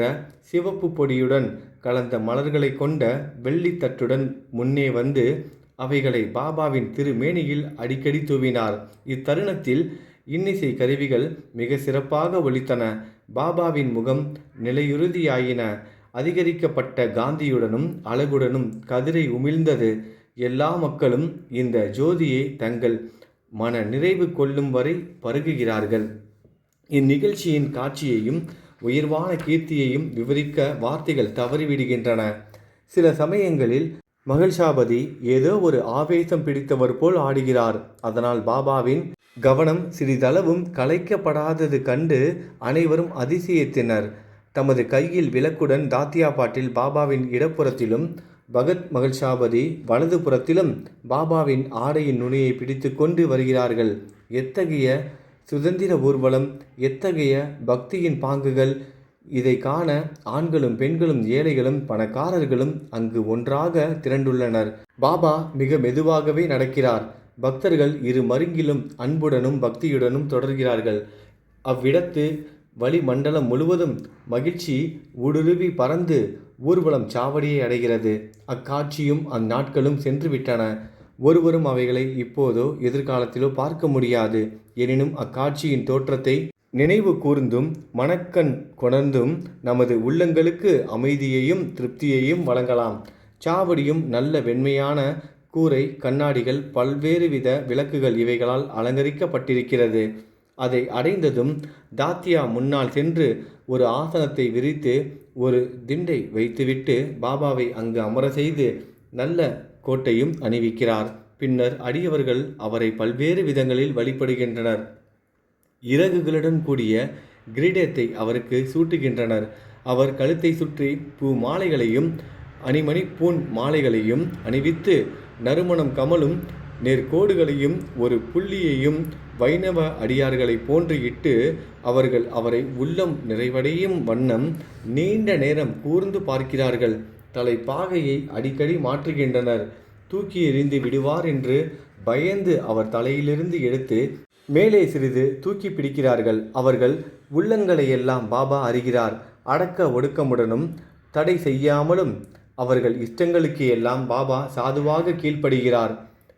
சிவப்பு பொடியுடன் கலந்த மலர்களை கொண்ட வெள்ளித்தட்டுடன் முன்னே வந்து அவைகளை பாபாவின் திருமேனியில் அடிக்கடி தூவினார். இத்தருணத்தில் இன்னிசை கருவிகள் மிக சிறப்பாக ஒலித்தன. பாபாவின் முகம் நிலையுறுதியாயின. அதிகரிக்கப்பட்ட காந்தியுடனும் அழகுடனும் கதிரை உமிழ்ந்தது. எல்லா மக்களும் இந்த ஜோதியை தங்கள் மன நிறைவு கொள்ளும் வரை பருகுகிறார்கள். இந்நிகழ்ச்சியின் காட்சியையும் உயர்வான கீர்த்தியையும் விவரிக்க வார்த்தைகள் தவறிவிடுகின்றன. சில சமயங்களில் மகள்ஷாபதி ஏதோ ஒரு ஆவேசம் பிடித்தவர் போல் ஆடுகிறார். அதனால் பாபாவின் கவனம் சிறிதளவும் கலைக்கப்படாதது கண்டு அனைவரும் அதிசயித்தனர். தமது கையில் விளக்குடன் தாத்தியா பாட்டில் பாபாவின் இடப்புறத்திலும் பகத் மகள்ஷாபதி வலது புறத்திலும் பாபாவின் ஆடையின் நுனியை பிடித்து கொண்டு வருகிறார்கள். எத்தகைய சுதந்திர ஊர்வலம், எத்தகைய பக்தியின் பாங்குகள்! இதை காண ஆண்களும் பெண்களும் ஏழைகளும் பணக்காரர்களும் அங்கு ஒன்றாக திரண்டுள்ளனர். பாபா மிக மெதுவாகவே நடக்கிறார். பக்தர்கள் இரு மருங்கிலும் அன்புடனும் பக்தியுடனும் தொடர்கிறார்கள். அவ்விடத்து வளிமண்டலம் முழுவதும் மகிழ்ச்சி ஊடுருவி பறந்து ஊர்வலம் சாவடியை அடைகிறது. அக்காட்சியும் அந்நாட்களும் சென்று விட்டன. ஒருவரும் அவைகளை இப்போதோ எதிர்காலத்திலோ பார்க்க முடியாது. எனினும் அக்காட்சியின் தோற்றத்தை நினைவு கூர்ந்தும் மனக்கண் கொணர்ந்தும் நமது உள்ளங்களுக்கு அமைதியையும் திருப்தியையும் வழங்கலாம். சாவடியும் நல்ல வெண்மையான கூரை, கண்ணாடிகள், பல்வேறு வித விளக்குகள் இவைகளால் அலங்கரிக்கப்பட்டிருக்கிறது. அதை அடைந்ததும் தாத்தியா முன்னால் சென்று ஒரு ஆசனத்தை விரித்து ஒரு திண்டை வைத்துவிட்டு பாபாவை அங்கு அமர செய்து நல்ல கோட்டையும் அணிவிக்கிறார். பின்னர் அடியவர்கள் அவரை பல்வேறு விதங்களில் வழிபடுகின்றனர். இறகுகளுடன் கூடிய கிரீடத்தை அவருக்கு சூட்டுகின்றனர். அவர் கழுத்தை சுற்றி பூ மாலைகளையும் அணிமணி பூன் மாலைகளையும் அணிவித்து நறுமணம் கமலும் நேர்கோடுகளையும் ஒரு புள்ளியையும் வைணவ அடியார்களை போன்று இட்டு அவர்கள் அவரை உள்ளம் நிறைவடையும் வண்ணம் நீண்ட நேரம் கூர்ந்து பார்க்கிறார்கள். தலைப்பாகையை அடிக்கடி மாற்றுகின்றனர். தூக்கி எறிந்து விடுவார் என்று பயந்து அவர் தலையிலிருந்து எடுத்து மேலே சிறிது தூக்கி பிடிக்கிறார்கள். அவர்கள் உள்ளங்களையெல்லாம் பாபா அறிகிறார். அடக்க ஒடுக்கமுடனும் தடை செய்யாமலும் அவர்கள் இஷ்டங்களுக்கு எல்லாம் பாபா சாதுவாக கீழ்ப்படுகிறார்.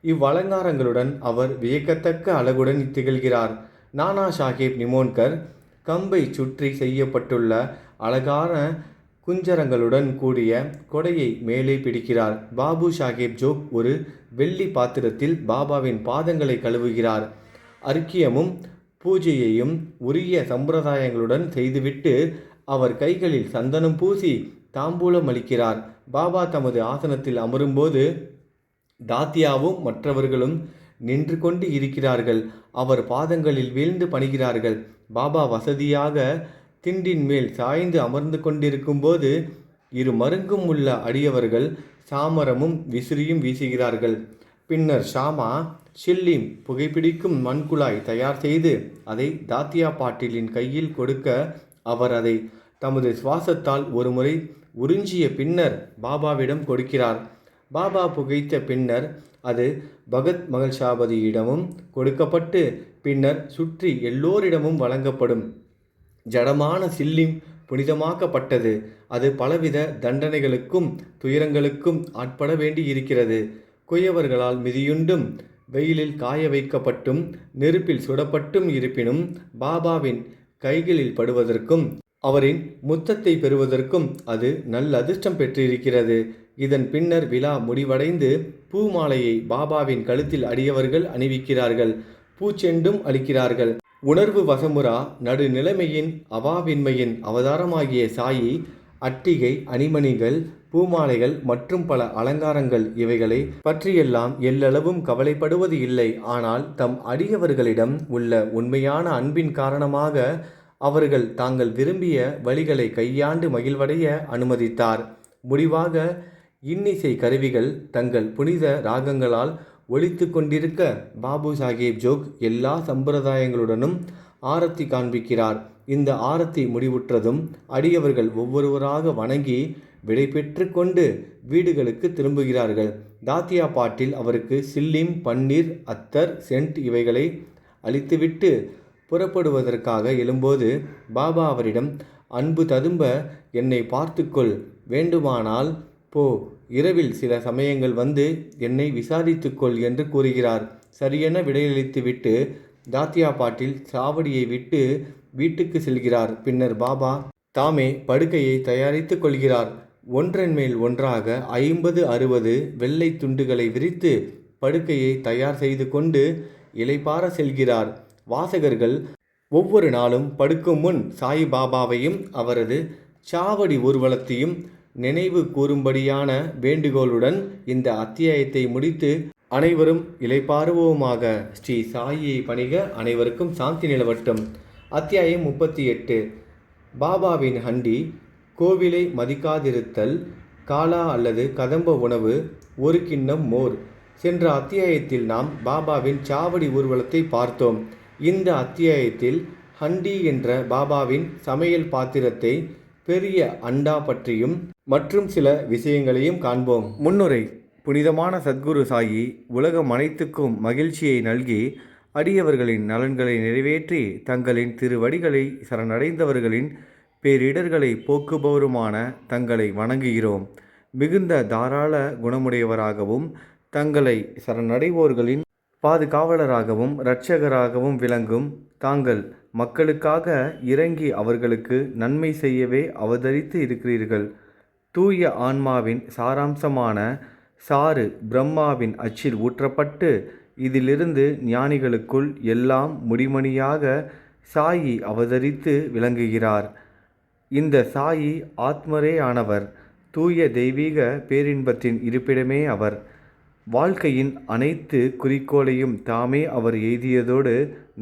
இவ்வலங்காரங்களுடன் அவர் வியக்கத்தக்க அழகுடன் திகழ்கிறார். நானா சாஹேப் நிமோன்கர் கம்பை சுற்றி செய்யப்பட்டுள்ள அழகான குஞ்சரங்களுடன் கூடிய கொடையை மேலே பிடிக்கிறார். பாபு சாஹேப் ஜோக் ஒரு வெள்ளி பாத்திரத்தில் பாபாவின் பாதங்களை கழுவுகிறார். அர்க்கியமும் பூஜையையும் உரிய சம்பிரதாயங்களுடன் செய்துவிட்டு அவர் கைகளில் சந்தனம் பூசி தாம்பூலம் அளிக்கிறார். பாபா தமது ஆசனத்தில் அமரும்போது தாத்தியாவும் மற்றவர்களும் நின்று கொண்டு இருக்கிறார்கள். அவர் பாதங்களில் வீழ்ந்து பணிகிறார்கள். பாபா வசதியாக திண்டின் மேல் சாய்ந்து அமர்ந்து கொண்டிருக்கும் போது இரு மருங்கும் உள்ள அடியவர்கள் சாமரமும் விசிறியும் வீசுகிறார்கள். பின்னர் ஷாமா ஷில்லீம் புகைப்பிடிக்கும் மண்குழாய் தயார் செய்து அதை தாத்தியா பாட்டிலின் கையில் கொடுக்க அவர் அதை தமது சுவாசத்தால் ஒருமுறை உறிஞ்சிய பின்னர் பாபாவிடம் கொடுக்கிறார். பாபா புகைத்த பின்னர் அது பகத் மகள்ஷாபதியிடமும் கொடுக்கப்பட்டு பின்னர் சுற்றி எல்லோரிடமும் வழங்கப்படும். ஜடமான சில்லிம் புனிதமாக்கப்பட்டது. அது பலவித தண்டனைகளுக்கும் துயரங்களுக்கும் ஆட்பட வேண்டி இருக்கிறது. குயவர்களால் மிதியுண்டும் வெயிலில் காய வைக்கப்பட்டும் நெருப்பில் சுடப்பட்டும் இருப்பினும் பாபாவின் கைகளில் படுவதற்கும் அவரின் முத்தத்தை பெறுவதற்கும் அது நல்ல அதிர்ஷ்டம் பெற்றிருக்கிறது. இதன் பின்னர் விழா முடிவடைந்து பூ மாலையை பாபாவின் கழுத்தில் அடியவர்கள் அணிவிக்கிறார்கள். பூச்செண்டும் அளிக்கிறார்கள். உணர்வு வசமுறா நடுநிலைமையின் அவாவின்மையின் அவதாரமாகிய சாயி அட்டிகை, அணிமணிகள், பூமாலைகள் மற்றும் பல அலங்காரங்கள் இவைகளை பற்றியெல்லாம் எல்லளவும் கவலைப்படுவது இல்லை. ஆனால் தம் அடியவர்களிடம் உள்ள உண்மையான அன்பின் காரணமாக அவர்கள் தாங்கள் விரும்பிய வழிகளை கையாண்டு மகிழ்வடைய அனுமதித்தார். முடிவாக இன்னிசை கருவிகள் தங்கள் புனித ராகங்களால் ஒலித்து கொண்டிருக்க பாபு சாஹேப் ஜோக் எல்லா சம்பிரதாயங்களுடனும் ஆரத்தி காண்பிக்கிறார். இந்த ஆரத்தி முடிவுற்றதும் அடியவர்கள் ஒவ்வொருவராக வணங்கி விடை பெற்று கொண்டு வீடுகளுக்கு திரும்புகிறார்கள். தாத்தியா பாட்டில் அவருக்கு சில்லிம், பன்னீர், அத்தர், சென்ட் இவைகளை அளித்துவிட்டு புறப்படுவதற்காக எழும்போது பாபா அவரிடம், அன்பு ததும்ப என்னை பார்த்துக்கொள், வேண்டுமானால் போ, இரவில் சில சமயங்கள் வந்து என்னை விசாரித்துக்கொள் என்று கூறுகிறார். சரியென விடையளித்துவிட்டு தாத்தியா பாட்டில் சாவடியை விட்டு வீட்டுக்கு செல்கிறார். பின்னர் பாபா தாமே படுக்கையை தயாரித்து கொள்கிறார். ஒன்றன் மேல் ஒன்றாக 50-60 வெள்ளை துண்டுகளை விரித்து படுக்கையை தயார் செய்து கொண்டு இளைப்பாற செல்கிறார். வாசகர்கள் ஒவ்வொரு நாளும் படுக்கும் முன் சாய் பாபாவையும் அவரது சாவடி ஊர்வலத்தையும் நினைவு கூறும்படியான வேண்டுகோளுடன் இந்த அத்தியாயத்தை முடித்து அனைவரும் இளைப்பாறுவோமாக. ஸ்ரீ சாயியை பணிக. அனைவருக்கும் சாந்தி நிலவட்டும். அத்தியாயம் 38. பாபாவின் ஹண்டி, கோவிலை மதிக்காதிருத்தல், காலா அல்லது கதம்ப உணவு, ஒரு கிண்ணம் மோர். சென்ற அத்தியாயத்தில் நாம் பாபாவின் சாவடி ஊர்வலத்தை பார்த்தோம். இந்த அத்தியாயத்தில் ஹண்டி என்ற பாபாவின் சமையல் பாத்திரத்தை, பெரிய அண்டா பற்றியும் மற்றும் சில விஷயங்களையும் காண்போம். முன்னுரை. புனிதமான சத்குரு சாயி உலகம் அனைத்துக்கும் மகிழ்ச்சியை நல்கி அடியவர்களின் நலன்களை நிறைவேற்றி தங்களின் திருவடிகளை சரணடைந்தவர்களின் பேரிடர்களை போக்குபவருமான தங்களை வணங்குகிறோம். மிகுந்த தாராள குணமுடையவராகவும் தங்களை சரணடைவோர்களின் பாதுகாவலராகவும் இரட்சகராகவும் விளங்கும் தாங்கள் மக்களுக்காக இறங்கி அவர்களுக்கு நன்மை செய்யவே அவதரித்து இருக்கிறீர்கள். தூய ஆன்மாவின் சாராம்சமான சாறு பிரம்மாவின் அச்சில் ஊற்றப்பட்டு இதிலிருந்து ஞானிகளுக்குள் எல்லாம் முடிமணியாக சாயி அவதரித்து விளங்குகிறார். இந்த சாயி ஆத்மரே ஆனவர். தூய தெய்வீக பேரின்பத்தின் இருப்பிடமே அவர். வாழ்க்கையின் அனைத்து குறிக்கோளையும் தாமே அவர் எய்தியதோடு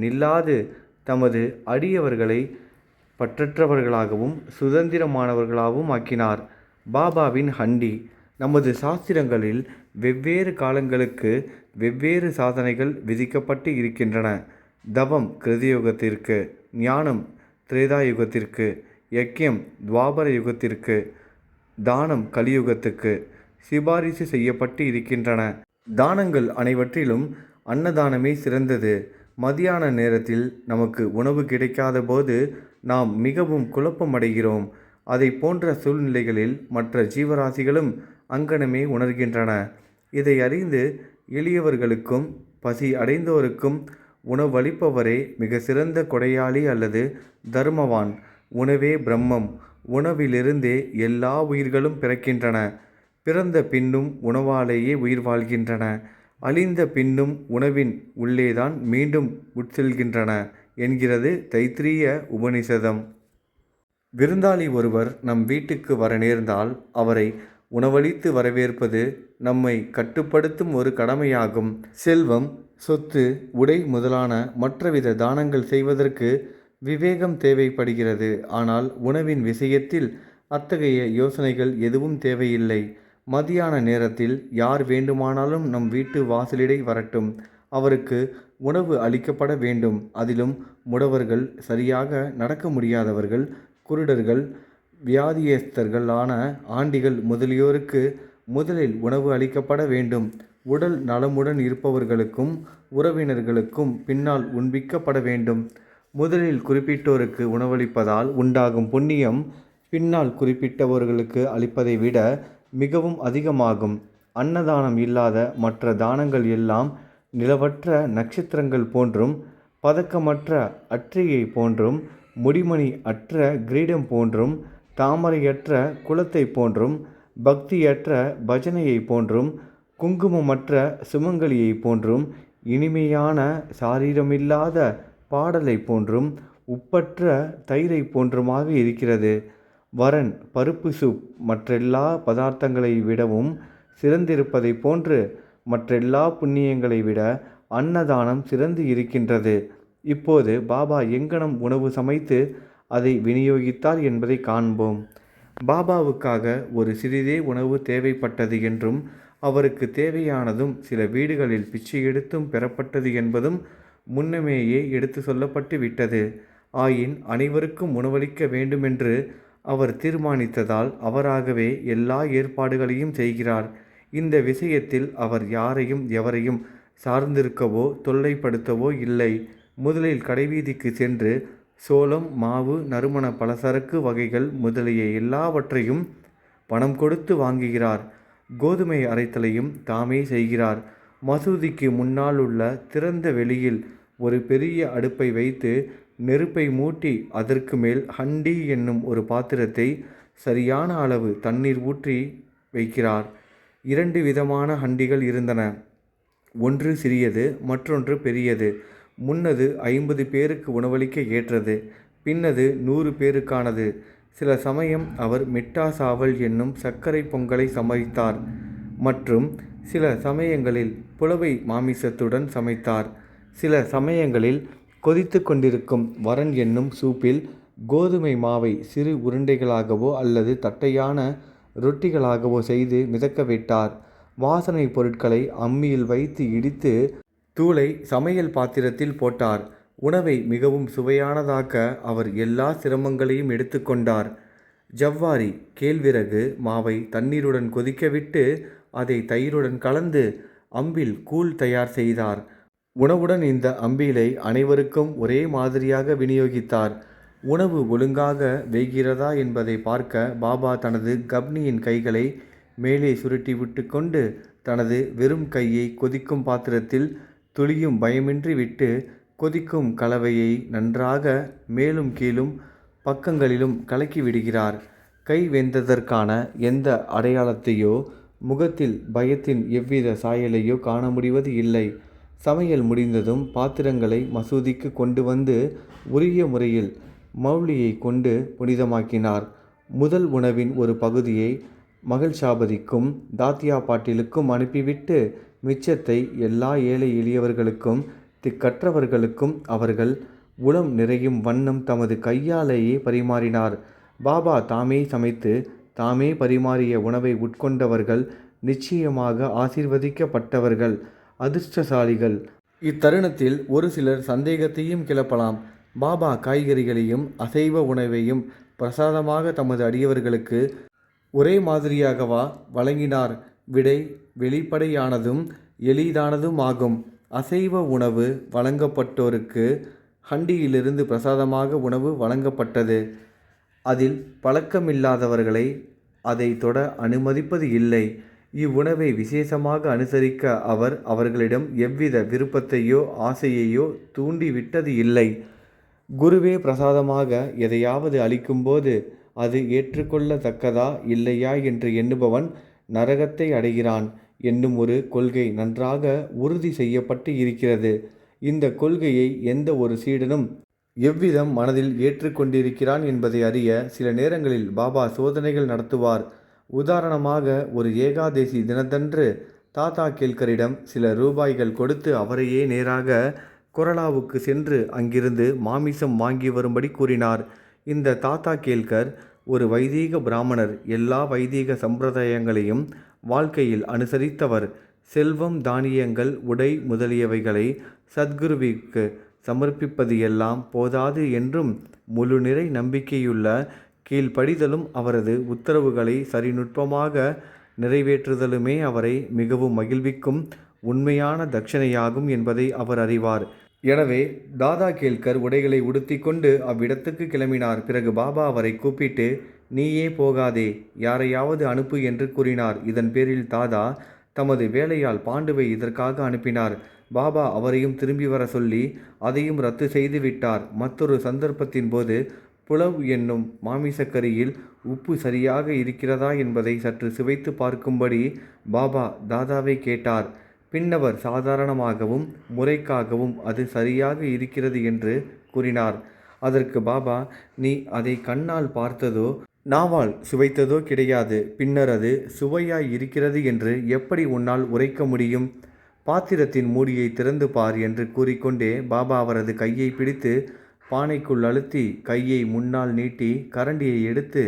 நில்லாது தமது அடியவர்களை பற்றற்றவர்களாகவும் சுதந்திரமானவர்களாகவும் ஆக்கினார். பாபாவின் ஹண்டி. நமது சாஸ்திரங்களில் வெவ்வேறு காலங்களுக்கு வெவ்வேறு சாதனைகள் விதிக்கப்பட்டு இருக்கின்றன. தவம் கிருதயுகத்திற்கு, ஞானம் திரேதாயுகத்திற்கு, யக்ஞம் துவாபர யுகத்திற்கு, தானம் கலியுகத்துக்கு சிபாரிசு செய்யப்பட்டு இருக்கின்றன. தானங்கள் அனைவற்றிலும் அன்னதானமே சிறந்தது. மதியான நேரத்தில் நமக்கு உணவு கிடைக்காத போது நாம் மிகவும் குழப்பமடைகிறோம். அதை போன்ற சூழ்நிலைகளில் மற்ற ஜீவராசிகளும் அங்கனமே உணர்கின்றன. இதை அறிந்து எளியவர்களுக்கும் பசி அடைந்தோருக்கும் உணவளிப்பவரே மிக சிறந்த கொடையாளி அல்லது தர்மவான். உணவே பிரம்மம். உணவிலிருந்தே எல்லா உயிர்களும் பிறக்கின்றன. பிறந்த பின்னும் உணவாலேயே உயிர் வாழ்கின்றன. அழிந்த பின்னும் உணவின் உள்ளேதான் மீண்டும் உட்செல்கின்றன என்கிறது தைத்திரிய உபனிஷதம். விருந்தாளி ஒருவர் நம் வீட்டுக்கு வர நேர்ந்தால் அவரை உணவளித்து வரவேற்பது நம்மை கட்டுப்படுத்தும் ஒரு கடமையாகும். செல்வம், சொத்து, உடை முதலான மற்றவித தானங்கள் செய்வதற்கு விவேகம் தேவைப்படுகிறது. ஆனால் உணவின் விஷயத்தில் அத்தகைய யோசனைகள் எதுவும் தேவையில்லை. மதியான நேரத்தில் யார் வேண்டுமானாலும் நம் வீட்டு வாசலிடை வரட்டும். அவருக்கு உணவு அளிக்கப்பட வேண்டும். அதிலும் முடவர்கள், சரியாக நடக்க முடியாதவர்கள், குருடர்கள், வியாதியஸ்தர்களான ஆண்டிகள் முதலியோருக்கு முதலில் உணவு அளிக்கப்பட வேண்டும். உடல் நலமுடன் இருப்பவர்களுக்கும் உறவினர்களுக்கும் பின்னால் உண்பிக்கப்பட வேண்டும். முதலில் குறிப்பிட்டோருக்கு உணவளிப்பதால் உண்டாகும் புண்ணியம் பின்னால் குறிப்பிட்டவர்களுக்கு அளிப்பதை விட மிகவும் அதிகமாகும். அன்னதானம் இல்லாத மற்ற தானங்கள் எல்லாம் நிலவற்ற நட்சத்திரங்கள் போன்றும், பதக்கமற்ற அற்றிகை போன்றும், முடிமணி அற்ற கிரீடம் போன்றும், தாமரையற்ற குலத்தை போன்றும், பக்தியற்ற பஜனையை போன்றும், குங்குமமற்ற சுமங்கலியை போன்றும், இனிமையான சாரீரமில்லாத பாடலை போன்றும், உப்பற்ற தயிரை போன்றுமாக இருக்கிறது. வரன் பருப்பு சூப் மற்றெல்லா பதார்த்தங்களை விடவும் சிறந்திருப்பதை போன்று மற்றெல்லா புண்ணியங்களை விட அன்னதானம் சிறந்து இருக்கின்றது. இப்போது பாபா எங்கனம் உணவு சமைத்து அதை விநியோகித்தார் என்பதை காண்போம். பாபாவுக்காக ஒரு சிறிதே உணவு தேவைப்பட்டது என்றும் அவருக்கு தேவையானதும் சில வீடுகளில் பிச்சை எடுத்தும் பெறப்பட்டது என்பதும் முன்னமேயே எடுத்து சொல்லப்பட்டு விட்டது. ஆயின் அனைவருக்கும் உணவளிக்க வேண்டுமென்று அவர் தீர்மானித்ததால் அவராகவே எல்லா ஏற்பாடுகளையும் செய்கிறார். இந்த விஷயத்தில் அவர் யாரையும் எவரையும் சார்ந்திருக்கவோ தொல்லைப்படுத்தவோ இல்லை. முதலில் கடைவீதிக்கு சென்று சோளம், மாவு, நறுமண பலசரக்கு வகைகள் முதலிய எல்லாவற்றையும் பணம் கொடுத்து வாங்குகிறார். கோதுமை அரைத்தலையும் தாமே செய்கிறார். மசூதிக்கு முன்னால் உள்ள திறந்த வெளியில் ஒரு பெரிய அடுப்பை வைத்து நெருப்பை மூட்டி அதற்கு மேல் ஹண்டி என்னும் ஒரு பாத்திரத்தை சரியான அளவு தண்ணீர் ஊற்றி வைக்கிறார். 2 விதமான ஹண்டிகள் இருந்தன. ஒன்று சிறியது, மற்றொன்று பெரியது. முன்னது 50 பேருக்கு உணவளிக்க ஏற்றது. பின்னது 100 பேருக்கானது. சில சமயம் அவர் மிட்டா சாவல் என்னும் சர்க்கரை பொங்கலை சமைத்தார். மற்றும் சில சமயங்களில் புலவை மாமிசத்துடன் சமைத்தார். சில சமயங்களில் கொதித்து கொண்டிருக்கும் வரன் என்னும் சூப்பில் கோதுமை மாவை சிறு உருண்டைகளாகவோ அல்லது தட்டையான ரொட்டிகளாகவோ செய்து மிதக்க விட்டார். வாசனை பொருட்களை அம்மியில் வைத்து இடித்து தூளை சமையல் பாத்திரத்தில் போட்டார். உணவை மிகவும் சுவையானதாக்க அவர் எல்லா சிரமங்களையும் எடுத்துக்கொண்டார். ஜவ்வாரி, கேழ்விறகு மாவை தண்ணீருடன் கொதிக்கவிட்டு அதை தயிருடன் கலந்து அம்பில் கூழ் தயார் செய்தார். உணவுடன் இந்த அம்பிலை அனைவருக்கும் ஒரே மாதிரியாக விநியோகித்தார். உணவு ஒழுங்காக வேகிறதா என்பதை பார்க்க பாபா தனது கப்னியின் கைகளை மேலே சுருட்டி விட்டு கொண்டு தனது வெறும் கையை கொதிக்கும் பாத்திரத்தில் துளியும் பயமின்றி விட்டு கொதிக்கும் கலவையை நன்றாக மேலும் கீழும் பக்கங்களிலும் கலக்கி விடுகிறார். கை வெந்ததற்கான எந்த அடையாளத்தையோ முகத்தில் பயத்தின் எவ்வித சாயலையோ காண முடிவது இல்லை. சமையல் முடிந்ததும் பாத்திரங்களை மசூதிக்கு கொண்டு வந்து உரிய முறையில் மௌலியை கொண்டு புனிதமாக்கினார். முதல் உணவின் ஒரு பகுதியை மகள்ஷாபதிக்கும் தாத்தியா பாட்டிலுக்கும் அனுப்பிவிட்டு மிச்சத்தை எல்லா ஏழை எளியவர்களுக்கும் திக்கற்றவர்களுக்கும் அவர்கள் உளம் நிறையும் வண்ணம் தமது கையாலேயே பரிமாறினார். பாபா தாமே சமைத்து தாமே பரிமாறிய உணவை உட்கொண்டவர்கள் நிச்சயமாக ஆசீர்வதிக்கப்பட்டவர்கள், அதிர்ஷ்டசாலிகள். இத்தருணத்தில் ஒரு சிலர் சந்தேகத்தையும் கிளப்பலாம். பாபா காய்கறிகளையும் அசைவ உணவையும் பிரசாதமாக தமது அடியவர்களுக்கு ஒரே மாதிரியாகவா வழங்கினார்? விடை வெளிப்படையானதும் எளிதானதும் ஆகும். அசைவ உணவு வழங்கப்பட்டோருக்கு ஹண்டியிலிருந்து பிரசாதமாக உணவு வழங்கப்பட்டது. அதில் பழக்கமில்லாதவர்களை அதை தொட அனுமதிப்பது இல்லை. இவ்வுணவை விசேஷமாக அனுசரிக்க அவர் அவர்களிடம் எவ்வித விருப்பத்தையோ ஆசையையோ தூண்டிவிட்டது இல்லை. குருவே பிரசாதமாக எதையாவது அளிக்கும்போது அது ஏற்றுக்கொள்ளத்தக்கதா இல்லையா என்று எண்ணுபவன் நரகத்தை அடைகிறான் என்னும் ஒரு கொள்கை நன்றாக உறுதி செய்யப்பட்டு இருக்கிறது. இந்த கொள்கையை எந்த ஒரு சீடனும் எவ்விதம் மனதில் ஏற்றுக்கொண்டிருக்கிறான் என்பதை அறிய சில நேரங்களில் பாபா சோதனைகள் நடத்துவார். உதாரணமாக, ஒரு ஏகாதேசி தினத்தன்று தாத்தா கேல்கரிடம் சில ரூபாய்கள் கொடுத்து அவரையே நேராக கொரலாவுக்கு சென்று அங்கிருந்து மாமிசம் வாங்கி வரும்படி கூறினார். இந்த தாத்தா கேல்கர் ஒரு வைதீக பிராமணர். எல்லா வைதீக சம்பிரதாயங்களையும் வாழ்க்கையில் அனுசரித்தவர். செல்வம், தானியங்கள், உடை முதலியவைகளை சத்குருவிற்கு சமர்ப்பிப்பது எல்லாம் போதாது என்றும் முழு நிறை நம்பிக்கையுள்ள கீழ்ப்படிதலும் அவரது உத்தரவுகளை சரிநுட்பமாக நிறைவேற்றுதலுமே அவரை மிகவும் மகிழ்விக்கும் உண்மையான தட்சணையாகும் என்பதை அவர் அறிவார். எனவே தாதா கேல்கர் உடைகளை உடுத்தி கொண்டு அவ்விடத்துக்கு கிளம்பினார். பிறகு பாபா அவரை கூப்பிட்டு, நீயே போகாதே, யாரையாவது அனுப்பு என்று கூறினார். இதன் பேரில் தாதா தமது வேலையால் பாண்டுவை இதற்காக அனுப்பினார். பாபா அவரையும் திரும்பி வர சொல்லி அதையும் ரத்து செய்து விட்டார். மற்றொரு சந்தர்ப்பத்தின் போது புலவ் என்னும் மாமிசக்கரியில் உப்பு சரியாக இருக்கிறதா என்பதை சற்று சுவைத்து பார்க்கும்படி பாபா தாதாவை கேட்டார். பின்னவர் சாதாரணமாகவும் முறைக்காகவும் அது சரியாக இருக்கிறது என்று கூறினார். அதற்கு பாபா, நீ அதை கண்ணால் பார்த்ததோ நாவால் சுவைத்ததோ கிடையாது. பின்னர் அது சுவையாய் இருக்கிறது என்று எப்படி உன்னால் உரைக்க முடியும்? பாத்திரத்தின் மூடியை திறந்து பார் என்று கூறிக்கொண்டே பாபா அவரது கையை பிடித்து பானைக்குள் அழுத்தி கையை முன்னால் நீட்டி கரண்டியை எடுத்து,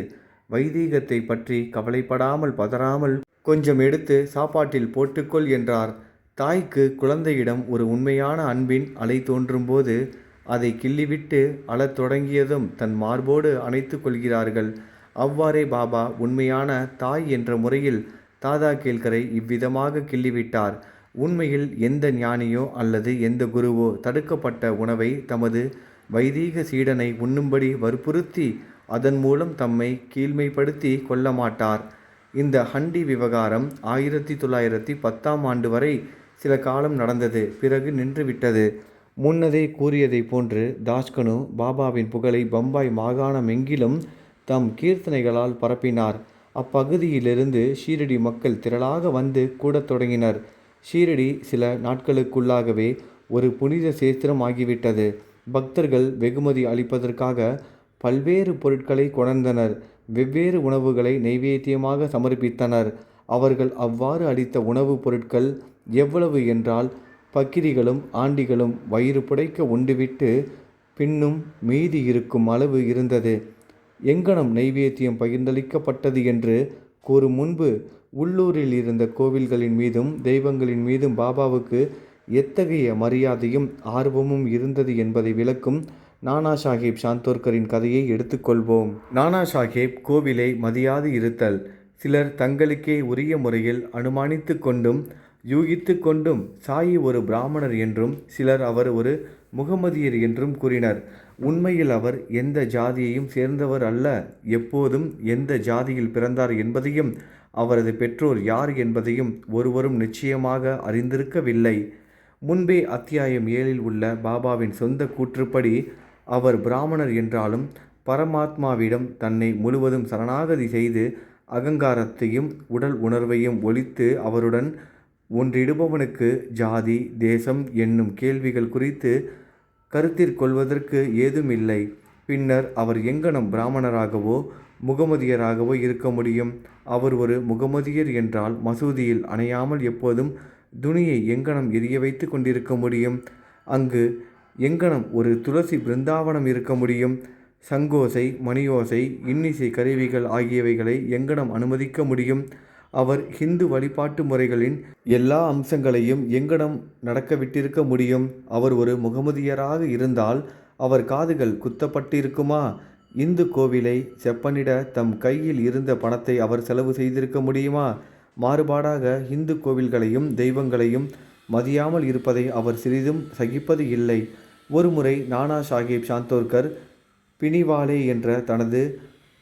வைதீகத்தை பற்றி கவலைப்படாமல் பதறாமல் கொஞ்சம் எடுத்து சாப்பாட்டில் போட்டுக்கொள் என்றார். தாய்க்கு குழந்தையிடம் ஒரு உண்மையான அன்பின் அலை தோன்றும்போது அதை கிள்ளிவிட்டு அழத் தொடங்கியதும் தன் மார்போடு அணைத்து கொள்கிறார்கள். அவ்வாறே பாபா உண்மையான தாய் என்ற முறையில் தாதா கேல்கரை இவ்விதமாக கிள்ளிவிட்டார். உண்மையில் எந்த ஞானியோ அல்லது எந்த குருவோ தடுக்கப்பட்ட உணவை தமது வைதீக சீடனை உண்ணும்படி வற்புறுத்தி அதன் மூலம் தம்மை கீழ்மைப்படுத்தி கொள்ள மாட்டார். இந்த ஹண்டி விவகாரம் 1910ஆம் ஆண்டு வரை சில காலம் நடந்தது. பிறகு நின்றுவிட்டது. முன்னதே கூறியதை போன்று தாஸ்கனு பாபாவின் புகழை பம்பாய் மாகாணமெங்கிலும் தம் கீர்த்தனைகளால் பரப்பினார். அப்பகுதியிலிருந்து ஷீரடி மக்கள் திரளாக வந்து கூடத் தொடங்கினர். ஷீரடி சில நாட்களுக்குள்ளாகவே ஒரு புனித சேத்திரம் ஆகிவிட்டது. பக்தர்கள் வெகுமதி அளிப்பதற்காக பல்வேறு பொருட்களை கொணர்ந்தனர். வெவ்வேறு உணவுகளை நைவேத்தியமாக சமர்ப்பித்தனர். அவர்கள் அவ்வாறு அளித்த உணவுப் பொருட்கள் எவ்வளவு என்றால், பக்கிரிகளும் ஆண்டிகளும் வயிறு புடைக்க உண்டுவிட்டு பின்னும் மீதி இருக்கும் அளவு இருந்தது. எங்கனம் நைவேத்தியம் பகிர்ந்தளிக்கப்பட்டது என்று கூறும் முன்பு உள்ளூரில் இருந்த கோவில்களின் மீதும் தெய்வங்களின் மீதும் பாபாவுக்கு எத்தகைய மரியாதையும் ஆர்வமும் இருந்தது என்பதை விளக்கும் நானா சாஹேப் சாந்தோர்கரின் கதையை எடுத்துக்கொள்வோம். நானா சாஹேப் கோவிலை மதியாது இருத்தல். சிலர் தங்களுக்கே உரிய முறையில் அனுமானித்து கொண்டும் யூகித்து கொண்டும் சாயி ஒரு பிராமணர் என்றும் சிலர் அவர் ஒரு முகமதியர் என்றும் கூறினர். உண்மையில் அவர் எந்த ஜாதியையும் சேர்ந்தவர் அல்ல. எப்போதும் எந்த ஜாதியில் பிறந்தார் என்பதையும் அவரது பெற்றோர் யார் என்பதையும் ஒருவரும் நிச்சயமாக அறிந்திருக்கவில்லை. முன்பே அத்தியாயம் 7 உள்ள பாபாவின் சொந்த கூற்றுப்படி அவர் பிராமணர் என்றாலும் பரமாத்மாவிடம் தன்னை முழுவதும் சரணாகதி செய்து அகங்காரத்தையும் உடல் உணர்வையும் ஒழித்து அவருடன் ஒன்றிடுபவனுக்கு ஜாதி தேசம் என்னும் கேள்விகள் குறித்து கருத்திற்கொள்வதற்கு ஏதுமில்லை. பின்னர் அவர் எங்கனம் பிராமணராகவோ முகமதியராகவோ இருக்க முடியும்? அவர் ஒரு முகமதியர் என்றால் மசூதியில் அணையாமல் எப்போதும் துணியை எங்கனம் எரிய வைத்து கொண்டிருக்க முடியும்? அங்கு எங்கனம் ஒரு துளசி பிருந்தாவனம் இருக்க முடியும்? சங்கோசை மணியோசை இன்னிசை கருவிகள் ஆகியவைகளை எங்கனம் அனுமதிக்க முடியும்? அவர் ஹிந்து வழிபாட்டு முறைகளின் எல்லா அம்சங்களையும் எங்கனம் நடக்கவிட்டிருக்க முடியும்? அவர் ஒரு முகமதியராக இருந்தால் அவர் காதுகள் குத்தப்பட்டிருக்குமா? இந்து கோவிலை செப்பனிட தம் கையில் இருந்த பணத்தை அவர் செலவு செய்திருக்க முடியுமா? மாறுபாடாக இந்து கோவில்களையும் தெய்வங்களையும் மதியாமல் இருப்பதை அவர் சிறிதும் சகிப்பது இல்லை. ஒருமுறை நானா சாஹேப் சாந்தோர்கர் பினிவாலே என்ற தனது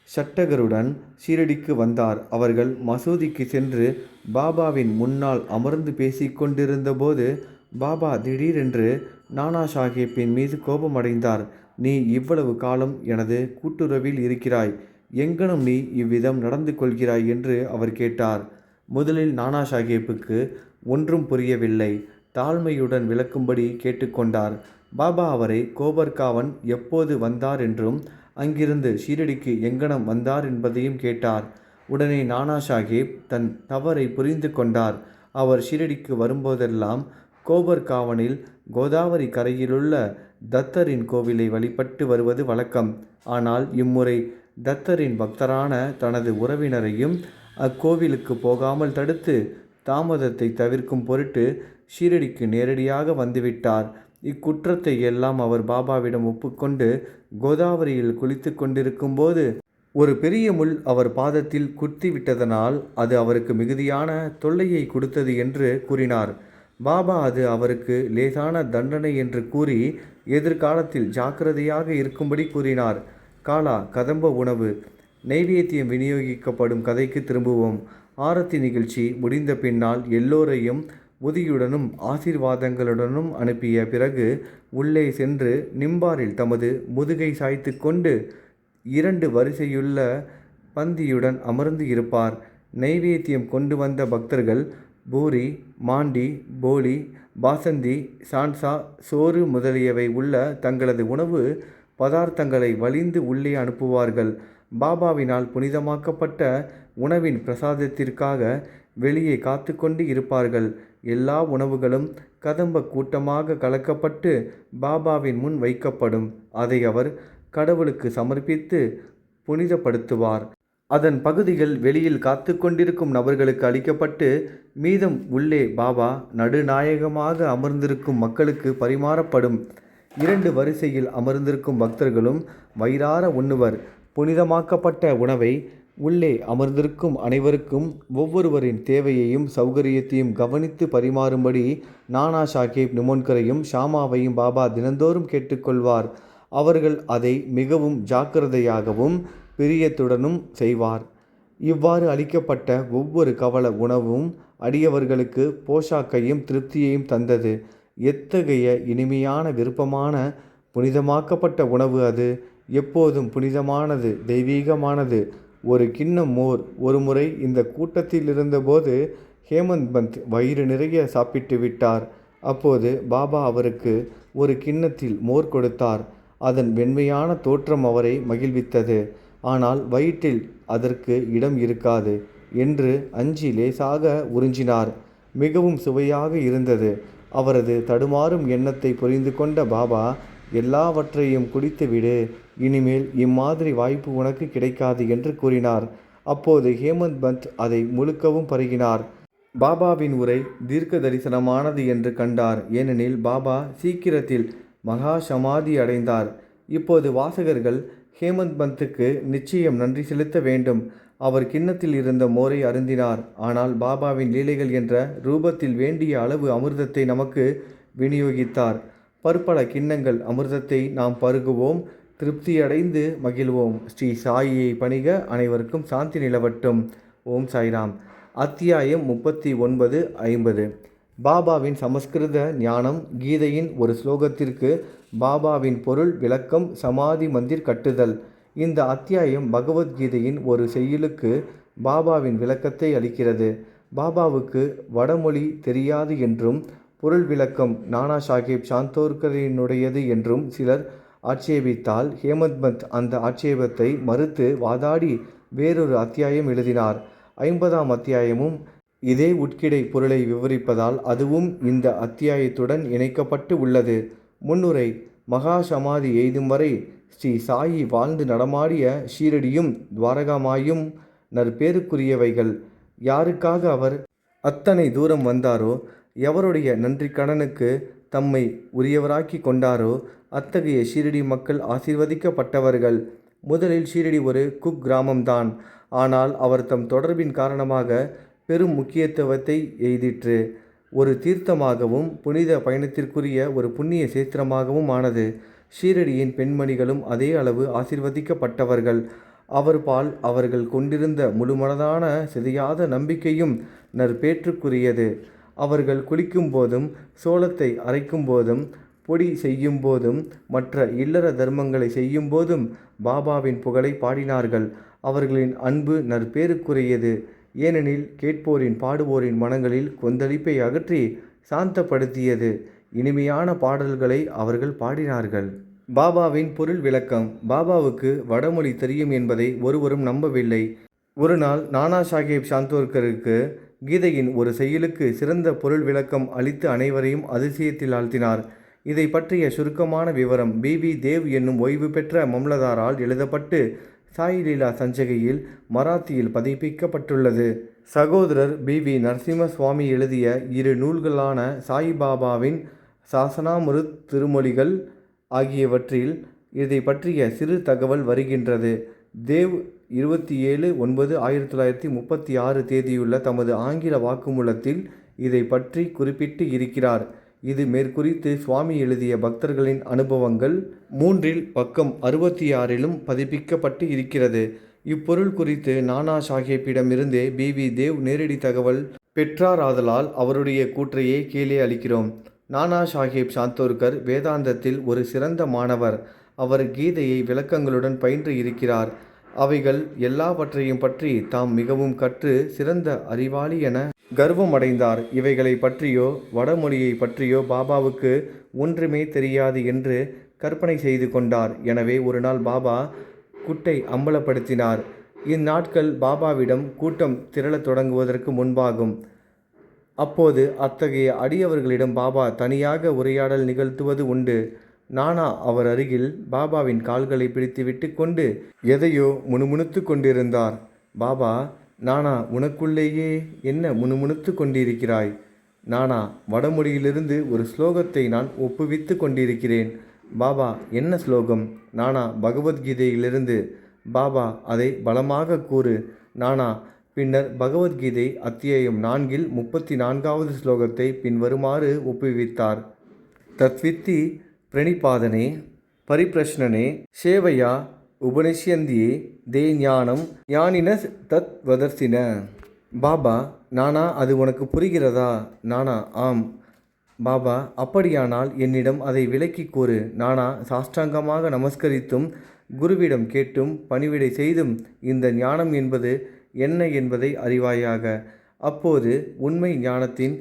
சட்டகருடன் ஷீரடிக்கு வந்தார். அவர்கள் மசூதிக்கு சென்று பாபாவின் முன்னால் அமர்ந்து பேசிக்கொண்டிருந்த போது பாபா திடீரென்று நானா சாஹேப்பின் மீது கோபமடைந்தார். நீ இவ்வளவு காலம் எனது கூட்டுறவில் இருக்கிறாய், எங்கனும் நீ இவ்விதம் நடந்து கொள்கிறாய் என்று அவர் கேட்டார். முதலில் நானா சாஹேப்புக்கு ஒன்றும் புரியவில்லை. தாழ்மையுடன் விளக்கும்படி கேட்டுக்கொண்டார். பாபா அவரை கோபர்காவன் எப்போது வந்தார் என்றும் அங்கிருந்து ஷீரடிக்கு எங்கனம் வந்தார் என்பதையும் கேட்டார். உடனே நானா சாஹேப் தன் தவறை புரிந்து கொண்டார். அவர் ஷீரடிக்கு வரும்போதெல்லாம் கோபர்காவனில் கோதாவரி கரையிலுள்ள தத்தரின் கோவிலை வழிபட்டு வருவது வழக்கம். ஆனால் இம்முறை தத்தரின் பக்தரான தனது உறவினரையும் அக்கோவிலுக்கு போகாமல் தடுத்து தாமதத்தை தவிர்க்கும் பொருட்டு ஷீரடிக்கு நேரடியாக வந்துவிட்டார். இக்குற்றத்தை எல்லாம் அவர் பாபாவிடம் ஒப்புக்கொண்டு கோதாவரியில் குளித்து கொண்டிருக்கும் போது ஒரு பெரிய முள் அவர் பாதத்தில் குத்திவிட்டதனால் அது அவருக்கு மிகுதியான தொல்லையை கொடுத்தது என்று கூறினார். பாபா அது அவருக்கு லேசான தண்டனை என்று கூறி எதிர்காலத்தில் ஜாக்கிரதையாக இருக்கும்படி கூறினார். காலா கதம்ப உணவு நைவேத்தியம் விநியோகிக்கப்படும் கதைக்கு திரும்புவோம். ஆரத்தி நிகழ்ச்சி முடிந்த பின்னால் எல்லோரையும் உதியுடனும் ஆசீர்வாதங்களுடனும் அனுப்பிய பிறகு உள்ளே சென்று நிம்பாரில் தமது முதுகை சாய்த்து கொண்டு 2 வரிசையுள்ள பந்தியுடன் அமர்ந்து இருப்பார். நைவேத்தியம் கொண்டு வந்த பக்தர்கள் பூரி மாண்டி போலி பாசந்தி சான்சா சோறு முதலியவை உள்ள தங்களது உணவு பதார்த்தங்களை வலிந்து உள்ளே அனுப்புவார்கள். பாபாவினால் புனிதமாக்கப்பட்ட உணவின் பிரசாதத்திற்காக வெளியே காத்து கொண்டு இருப்பார்கள். எல்லா உணவுகளும் கதம்ப கூட்டமாக கலக்கப்பட்டு பாபாவின் முன் வைக்கப்படும். அதை அவர் கடவுளுக்கு சமர்ப்பித்து புனிதப்படுத்துவார். அதன் பகுதிகள் வெளியில் காத்து கொண்டிருக்கும் நபர்களுக்கு அளிக்கப்பட்டு மீதம் உள்ளே பாபா நடுநாயகமாக அமர்ந்திருக்கும் மக்களுக்கு பரிமாறப்படும். 2 வரிசையில் அமர்ந்திருக்கும் பக்தர்களும் வயிறார உண்ணுவர். புனிதமாக்கப்பட்ட உணவை உள்ளே அமர்ந்திருக்கும் அனைவருக்கும் ஒவ்வொருவரின் தேவையையும் சௌகரியத்தையும் கவனித்து பரிமாறும்படி நானா சாஹேப் நிமோன்கரையும் ஷாமாவையும் பாபா தினந்தோறும் கேட்டுக்கொள்வார். அவர்கள் அதை மிகவும் ஜாக்கிரதையாகவும் பிரியத்துடனும் செய்வார். இவ்வாறு அளிக்கப்பட்ட ஒவ்வொரு கவல உணவும் அடியவர்களுக்கு போஷாக்கையும் திருப்தியையும் தந்தது. எத்தகைய இனிமையான விருப்பமான புனிதமாக்கப்பட்ட உணவு அது! எப்போதும் புனிதமானது, தெய்வீகமானது. ஒரு கிண்ணம் மோர். ஒரு முறை இந்த கூட்டத்தில் இருந்தபோது ஹேமந்த் பந்த் வயிறு நிறைய சாப்பிட்டு விட்டார். அப்போது பாபா அவருக்கு ஒரு கிண்ணத்தில் மோர் கொடுத்தார். அதன் வெண்மையான தோற்றம் அவரை மகிழ்வித்தது. ஆனால் வயிற்றில் அதற்கு இடம் இருக்காது என்று அஞ்சி லேசாக உறிஞ்சினார். மிகவும் சுவையாக இருந்தது. அவரது தடுமாறும் எண்ணத்தை புரிந்து கொண்ட பாபா, எல்லாவற்றையும் குடித்துவிடு, இனிமேல் இம்மாதிரி வாய்ப்பு உனக்கு கிடைக்காது என்று கூறினார். அப்போது ஹேமந்த் பந்த் அதை முழுக்கவும் பருகினார். பாபாவின் உரை தீர்க்க தரிசனமானது என்று கண்டார். ஏனெனில் பாபா சீக்கிரத்தில் மகா சமாதி அடைந்தார். இப்போது வாசகர்கள் ஹேமந்த் பந்துக்கு நிச்சயம் நன்றி செலுத்த வேண்டும். அவர் கிண்ணத்தில் இருந்த மோரை அருந்தினார். ஆனால் பாபாவின் லீலைகள் என்ற ரூபத்தில் வேண்டிய அளவு அமிர்தத்தை நமக்கு விநியோகித்தார். பற்பல கிண்ணங்கள் அமிர்தத்தை நாம் பருகுவோம், திருப்தியடைந்து மகிழ்வோம். ஸ்ரீ சாயியை பணிக. அனைவருக்கும் சாந்தி நிலவட்டும். ஓம் சாய்ராம். அத்தியாயம் 39-50. பாபாவின் சமஸ்கிருத ஞானம். கீதையின் ஒரு ஸ்லோகத்திற்கு பாபாவின் பொருள் விளக்கம். சமாதி மந்திர் கட்டுதல். இந்த அத்தியாயம் பகவத்கீதையின் ஒரு செய்யுளுக்கு பாபாவின் விளக்கத்தை அளிக்கிறது. பாபாவுக்கு வடமொழி தெரியாது என்றும் பொருள் விளக்கம் நானா சாஹேப் சாந்தோர்கரினுடையது என்றும் சிலர் ஆட்சேபித்தால் ஹேமந்த் பந்த் அந்த ஆட்சேபத்தை மறுத்து வாதாடி வேறொரு அத்தியாயம் எழுதினார். 50ஆம் அத்தியாயமும் இதே உட்கிடை பொருளை விவரிப்பதால் அதுவும் இந்த அத்தியாயத்துடன் இணைக்கப்பட்டு உள்ளது. முன்னுரை. மகா சமாதி எய்தும் வரை ஸ்ரீ சாயி வாழ்ந்து நடமாடிய ஷீரடியும் துவாரகாமாயும் நற்பேருக்குரியவைகள். யாருக்காக அவர் அத்தனை தூரம் வந்தாரோ, எவருடைய நன்றி கடனுக்கு தம்மை உரியவராக்கி கொண்டாரோ அத்தகைய ஷீரடி மக்கள் ஆசீர்வதிக்கப்பட்டவர்கள். முதலில் ஷீரடி ஒரு குக்கிராமம்தான். ஆனால் அவர் தம் தொடர்பின் காரணமாக பெரும் முக்கியத்துவத்தை எய்திற்று. ஒரு தீர்த்தமாகவும் புனித பயணத்திற்குரிய ஒரு புண்ணிய சேத்திரமாகவும் ஆனது. ஷீரடியின் பெண்மணிகளும் அதே அளவு ஆசீர்வதிக்கப்பட்டவர்கள். அவர்பால் அவர்கள் கொண்டிருந்த முழுமனதான சிதையாத நம்பிக்கையும் நற்பேற்றுக்குரியது. அவர்கள் குளிக்கும் போதும், சோளத்தை அரைக்கும் போதும், பொடி செய்யும் போதும், மற்ற இல்லற தர்மங்களை செய்யும் போதும் பாபாவின் புகழை பாடினார்கள். அவர்களின் அன்பு நற்பேருக்குரியது. ஏனெனில் கேட்போரின் பாடுவோரின் மனங்களில் கொந்தளிப்பை அகற்றி சாந்தப்படுத்தியது. இனிமையான பாடல்களை அவர்கள் பாடினார்கள். பாபாவின் பொருள் விளக்கம். பாபாவுக்கு வடமொழி தெரியும் என்பதை ஒருவரும் நம்பவில்லை. ஒரு நாள் நானா சாஹேப் சாந்தோர்கருக்கு கீதையின் ஒரு செய்யுளுக்கு சிறந்த பொருள் விளக்கம் அளித்து அனைவரையும் அதிசயத்தில் ஆழ்த்தினார். இதை பற்றிய சுருக்கமான விவரம் பி.வி. தேவ் என்னும் ஓய்வு பெற்ற மம்லதாரால் எழுதப்பட்டு சாய் லீலா சஞ்சிகையில் மராத்தியில் பதிப்பிக்கப்பட்டுள்ளது. சகோதரர் பி.வி. நரசிம்ம சுவாமி எழுதிய 2 நூல்களான சாய்பாபாவின் சாசனாமிருத் திருமொழிகள் ஆகியவற்றில் இதை பற்றிய சிறு தகவல் வருகின்றது. தேவ் 27/9/1936 தேதியுள்ள தமது ஆங்கில வாக்குமூலத்தில் இதை பற்றி குறிப்பிட்டு இருக்கிறார். இது மேற்குறித்து சுவாமி எழுதிய பக்தர்களின் அனுபவங்கள் 3 பக்கம் 66 பதிப்பிக்கப்பட்டு இருக்கிறது. இப்பொருள் குறித்து நானா சாஹேப்பிடமிருந்தே பி.வி. தேவ் நேரடி தகவல் பெற்றாராதலால் அவருடைய கூற்றையே கீழே அளிக்கிறோம். நானா சாஹேப் சாந்தோர்கர் வேதாந்தத்தில் ஒரு சிறந்த மாணவர். அவர் கீதையை விளக்கங்களுடன் பயின்று இருக்கிறார். அவைகள் எல்லாவற்றையும் பற்றி தாம் மிகவும் கற்று சிறந்த அறிவாளி என கர்வம் அடைந்தார். இவைகளை பற்றியோ வடமொழியை பற்றியோ பாபாவுக்கு ஒன்றுமே தெரியாது என்று கற்பனை செய்து கொண்டார். எனவே ஒரு நாள் பாபா குட்டை அம்பலப்படுத்தினார். இந்நாட்கள் பாபாவிடம் கூட்டம் திரளத் தொடங்குவதற்கு முன்பாகும். அப்போது அத்தகைய அடியவர்களிடம் பாபா தனியாக உரையாடல் நிகழ்த்துவது உண்டு. நானா அவர் அருகில் பாபாவின் கால்களை பிடித்து விட்டு கொண்டு எதையோ முணுமுணுத்து கொண்டிருந்தார். பாபா, நானா, உனக்குள்ளேயே என்ன முணுமுணுத்து கொண்டிருக்கிறாய்? நானா, வடமொழியிலிருந்து ஒரு ஸ்லோகத்தை நான் ஒப்புவித்து கொண்டிருக்கிறேன். பாபா, என்ன ஸ்லோகம்? நானா, பகவத்கீதையிலிருந்து. பாபா, அதை பலமாக கூறு. நானா, பின்னர் பகவத்கீதை அத்தியாயம் 4 34வது ஸ்லோகத்தை பின்வருமாறு ஒப்புவித்தார். தத்வித்தி பிரணிபாதனே பரிப்ரஷ்னனே சேவையா உபனிஷ்யந்தியே தே ஞானம் ஞானினஸ் தத் வதர்சின. பாபா, நானா, அது உனக்கு புரிகிறதா? நானா, ஆம். பாபா, அப்படியானால் என்னிடம் அதை விளக்கி கூறு. நானா, சாஷ்டாங்கமாக நமஸ்கரித்தும் குருவிடம் கேட்டும் பணிவிடை செய்தும் இந்த ஞானம் என்பது என்ன என்பதை அறிவாயாக. அப்போது உண்மை ஞானத்தின்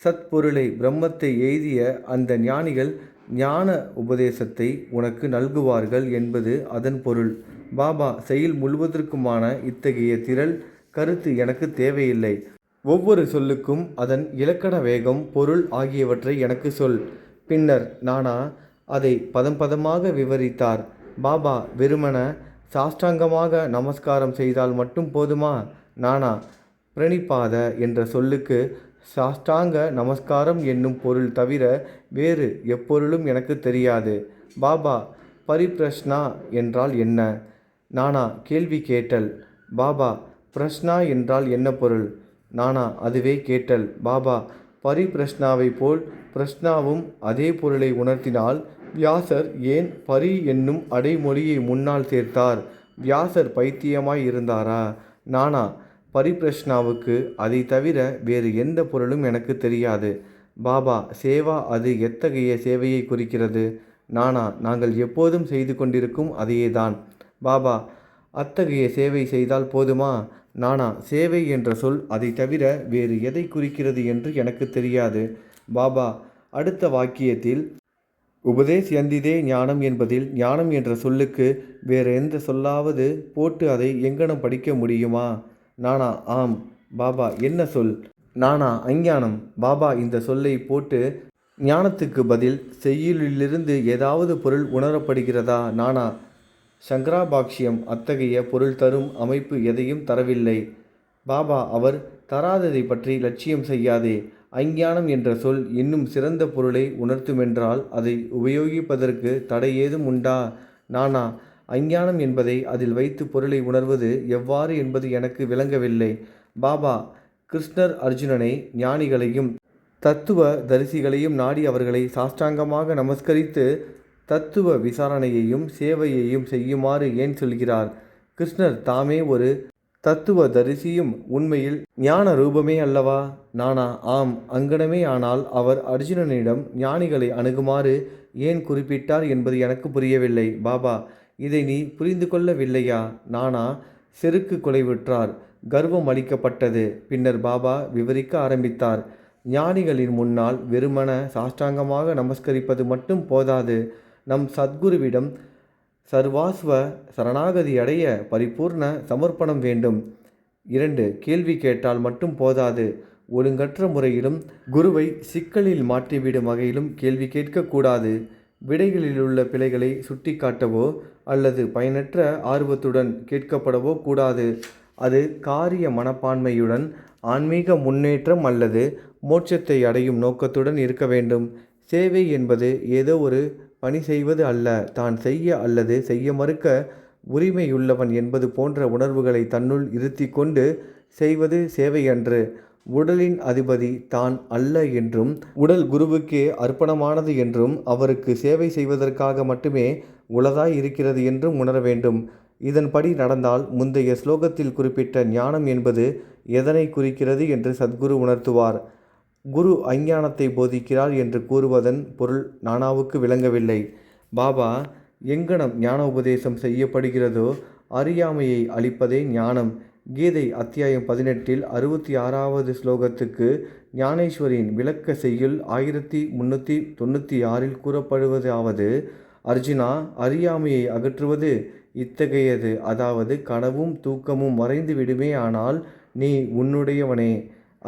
சத்பொருளை பிரம்மத்தை எய்திய அந்த ஞானிகள் ஞான உபதேசத்தை உனக்கு நல்குவார்கள் என்பது அதன் பொருள். பாபா, செயல் முழுவதற்குமான இத்தகைய திரள் கருத்து எனக்கு தேவையில்லை. ஒவ்வொரு சொல்லுக்கும் அதன் இலக்கண வேகம், பொருள் ஆகியவற்றை எனக்கு சொல். பின்னர் நானா அதை பதம் பதமாக விவரித்தார். பாபா, வெறுமன சாஷ்டாங்கமாக நமஸ்காரம் செய்தால் மட்டும் போதுமா? நானா, பிரணிபாத என்ற சொல்லுக்கு சாஷ்டாங்க நமஸ்காரம் என்னும் பொருள் தவிர வேறு எப்பொருளும் எனக்கு தெரியாது. பாபா, பரிப்ரஷ்னா என்றால் என்ன? நானா, கேள்வி கேட்டல். பாபா, பிரஷ்னா என்றால் என்ன பொருள்? நானா: அதுவே கேட்டல். பாபா: பரிபிரஷ்னாவை போல் பிரஷ்னாவும் அதே பொருளை உணர்த்தினால் வியாசர் ஏன் பரி என்னும் அடைமொழியை முன்னால் சேர்த்தார்? வியாசர் பைத்தியமாய் இருந்தாரா? நானா: பரிபிரஷ்னாவுக்கு அதை தவிர வேறு எந்த பொருளும் எனக்கு தெரியாது. பாபா: சேவா அது எத்தகைய சேவையை குறிக்கிறது? நானா: நாங்கள் எப்போதும் செய்து கொண்டிருக்கும் அதையேதான். பாபா: அத்தகைய சேவை செய்தால் போதுமா? நானா: சேவை என்ற சொல் அதை தவிர வேறு எதை குறிக்கிறது என்று எனக்கு தெரியாது. பாபா: அடுத்த வாக்கியத்தில் உபதேசயந்திதே ஞானம் என்பதில் ஞானம் என்ற சொல்லுக்கு வேறு எந்த சொல்லாவது போட்டு அதை எங்கனம் படிக்க முடியுமா? நானா: ஆம். பாபா: என்ன சொல்? நானா: அஞ்ஞானம். பாபா: இந்த சொல்லை போட்டு ஞானத்துக்கு பதில் செய்யுளிலிருந்து ஏதாவது பொருள் உணரப்படுகிறதா? நானா: சங்கராபாஷ்யம் அத்தகைய பொருள் தரும் அமைப்பு எதையும் தரவில்லை. பாபா: அவர் தராததை பற்றி லட்சியம் செய்யாதே. அஞ்ஞானம் என்ற சொல் இன்னும் சிறந்த பொருளை உணர்த்துமென்றால் அதை உபயோகிப்பதற்கு தடை ஏதும் உண்டா? நானா: அஞ்ஞானம் என்பதை அதில் வைத்து பொருளை உணர்வது எவ்வாறு என்பது எனக்கு விளங்கவில்லை. பாபா: கிருஷ்ணர் அர்ஜுனனை ஞானிகளையும் தத்துவ தரிசிகளையும் நாடி அவர்களை சாஷ்டாங்கமாக நமஸ்கரித்து தத்துவ விசாரணையையும் சேவையையும் செய்யுமாறு ஏன் சொல்கிறார்? கிருஷ்ணர் தாமே ஒரு தத்துவ தரிசியும் உண்மையில் ஞான ரூபமே அல்லவா? நானா: ஆம். அங்கனமே ஆனால் அவர் அர்ஜுனனிடம் ஞானிகளை அணுகுமாறு ஏன் குறிப்பிட்டார் என்பது எனக்கு புரியவில்லை. பாபா: இதை நீ புரிந்து கொள்ளவில்லையா? நானா: செருக்கு குலைவுற்றார். கர்வம் அளிக்கப்பட்டது. பின்னர் பாபா விவரிக்க ஆரம்பித்தார். ஞானிகளின் முன்னால் வெறுமன சாஷ்டாங்கமாக நமஸ்கரிப்பது மட்டும் போதாது. நம் சத்குருவிடம் சர்வாஸ்வ சரணாகதி அடைய பரிபூர்ண சமர்ப்பணம் வேண்டும். 2. கேள்வி கேட்டால் மட்டும் போதாது. ஒழுங்கற்ற முறையிலும் குருவை சிக்கலில் மாற்றிவிடும் வகையிலும் கேள்வி கேட்கக்கூடாது. விடைகளிலுள்ள பிழைகளை சுட்டிக்காட்டவோ அல்லது பயனற்ற ஆர்வத்துடன் கேட்கப்படவோ கூடாது. அது காரிய மனப்பான்மையுடன் ஆன்மீக முன்னேற்றம் அல்லது மோட்சத்தை அடையும் நோக்கத்துடன் இருக்க வேண்டும். சேவை என்பது ஏதோ ஒரு பணி செய்வது அல்ல, தான் செய்ய அல்லது செய்ய மறுக்க உரிமையுள்ளவன் என்பது போன்ற உணர்வுகளை தன்னுள் இருத்தி கொண்டு செய்வது சேவையன்று. உடலின் அதிபதி தான் அல்ல என்றும் உடல் குருவுக்கே அர்ப்பணமானது என்றும் அவருக்கு சேவை செய்வதற்காக மட்டுமே உளதாய் இருக்கிறது என்றும் உணர வேண்டும். இதன்படி நடந்தால் முந்தைய ஸ்லோகத்தில் குறிப்பிட்ட ஞானம் என்பது எதனை குறிக்கிறது என்று சத்குரு உணர்த்துவார். குரு அஞ்ஞானத்தை போதிக்கிறார் என்று கூறுவதன் பொருள் நானாவுக்கு விளங்கவில்லை. பாபா: எங்கனம் ஞான உபதேசம் செய்யப்படுகிறதோ அறியாமையை அளிப்பதே ஞானம். கீதை அத்தியாயம் 18 66வது ஸ்லோகத்துக்கு ஞானேஸ்வரின் விளக்க செய்யுள் 1396 கூறப்படுவதாவது: அர்ஜுனா, அறியாமையை அகற்றுவது இத்தகையது, அதாவது கனவும் தூக்கமும் மறைந்து விடுமே ஆனால் நீ உன்னுடையவனே,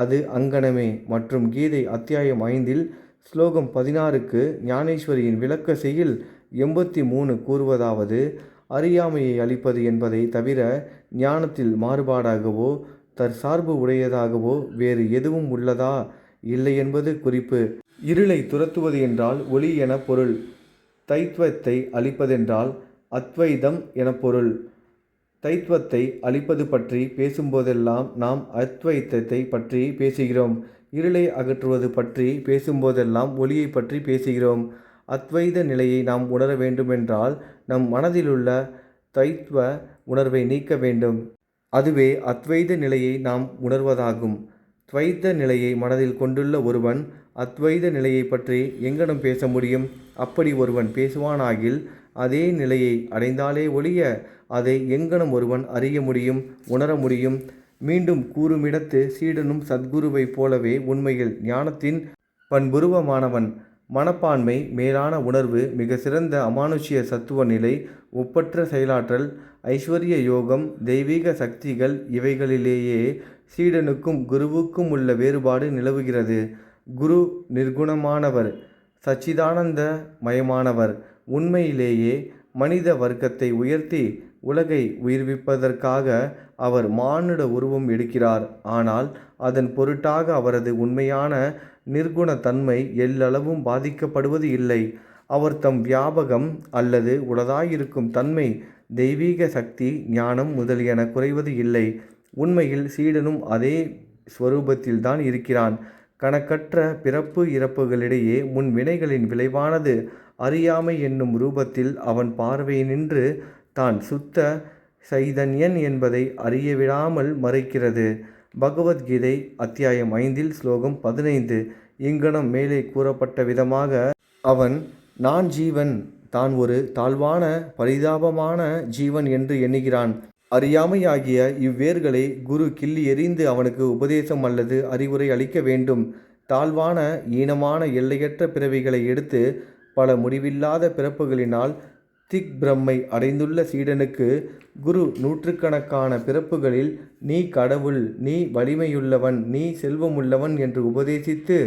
அது அங்கனமே. மற்றும் கீதை அத்தியாயம் 5 ஸ்லோகம் 16க்கு ஞானேஸ்வரியின் விளக்க செய்யுள் 83 கூறுவதாவது: அறியாமையை அளிப்பது என்பதை தவிர ஞானத்தில் மாறுபாடாகவோ தற்சார்பு உடையதாகவோ வேறு எதுவும் உள்ளதா இல்லை என்பது குறிப்பு. இருளை துரத்துவது என்றால் ஒளி என பொருள். தைத்வத்தை அளிப்பதென்றால் அத்வைதம் என பொருள். தைத்வத்தை அளிப்பது பற்றி பேசும்போதெல்லாம் நாம் அத்வைத்தத்தை பற்றி பேசுகிறோம். இருளை அகற்றுவது பற்றி பேசும்போதெல்லாம் ஒளியை பற்றி பேசுகிறோம். அத்வைத நிலையை நாம் உணர வேண்டுமென்றால் நம் மனதிலுள்ள தைத்வ உணர்வை நீக்க வேண்டும். அதுவே அத்வைத நிலையை நாம் உணர்வதாகும். துவைத்த நிலையை மனதில் கொண்டுள்ள ஒருவன் அத்வைத நிலையை பற்றி எங்கனம் பேச முடியும்? அப்படி ஒருவன் பேசுவானாகில் அதே நிலையை அடைந்தாலே ஒழிய அதை எங்கனம் ஒருவன் அறிய முடியும், உணர முடியும்? மீண்டும் கூறுமிடத்து சீடனும் சத்குருவைப் போலவே உண்மையில் ஞானத்தின் பண்புருவமானவன். மனப்பான்மை, மேலான உணர்வு, மிக சிறந்த அமானுஷ்ய சத்துவ நிலை, ஒப்பற்ற செயலாற்றல், ஐஸ்வர்ய யோகம், தெய்வீக சக்திகள் இவைகளிலேயே சீடனுக்கும் குருவுக்கும் உள்ள வேறுபாடு நிலவுகிறது. குரு நிர்குணமானவர், சச்சிதானந்த மயமானவர். உண்மையிலேயே மனித வர்க்கத்தை உயர்த்தி உலகை உயிர்விப்பதற்காக அவர் மானுட உருவம் எடுக்கிறார். ஆனால் அதன் பொருட்டாக அவரது உண்மையான நிர்குண தன்மை எல்லளவும் பாதிக்கப்படுவது இல்லை. அவர் தம் வியாபகம் அல்லது உளதாயிருக்கும் தன்மை, தெய்வீக சக்தி, ஞானம் முதலியன குறைவது இல்லை. உண்மையில் சீடனும் அதே ஸ்வரூபத்தில்தான் இருக்கிறான். கணக்கற்ற பிறப்பு இறப்புகளிடையே முன் வினைகளின் விளைவானது அறியாமை என்னும் ரூபத்தில் அவன் பார்வையினின்று தான் சுத்த சைதன்யன் என்பதை அறியவிடாமல் மறைக்கிறது. பகவத்கீதை அத்தியாயம் 5 ஸ்லோகம் 15. இங்கனம் மேலே கூறப்பட்ட விதமாக அவன் நான் ஜீவன், தான் ஒரு தாழ்வான பரிதாபமான ஜீவன் என்று எண்ணுகிறான். அறியாமையாகிய இவ்வேர்களை குரு கிள்ளி எறிந்து அவனுக்கு உபதேசம் அல்லது அறிவுரை அளிக்க வேண்டும். தாழ்வான ஈனமான எல்லையற்ற பிறவிகளை எடுத்து பல முடிவில்லாத பிறப்புகளினால் திக்பிரம்மை அடைந்துள்ள சீடனுக்கு குரு நூற்றுக்கணக்கான பிறப்புகளில் நீ கடவுள், நீ வலிமையுள்ளவன், நீ செல்வமுள்ளவன் என்று உபதேசித்து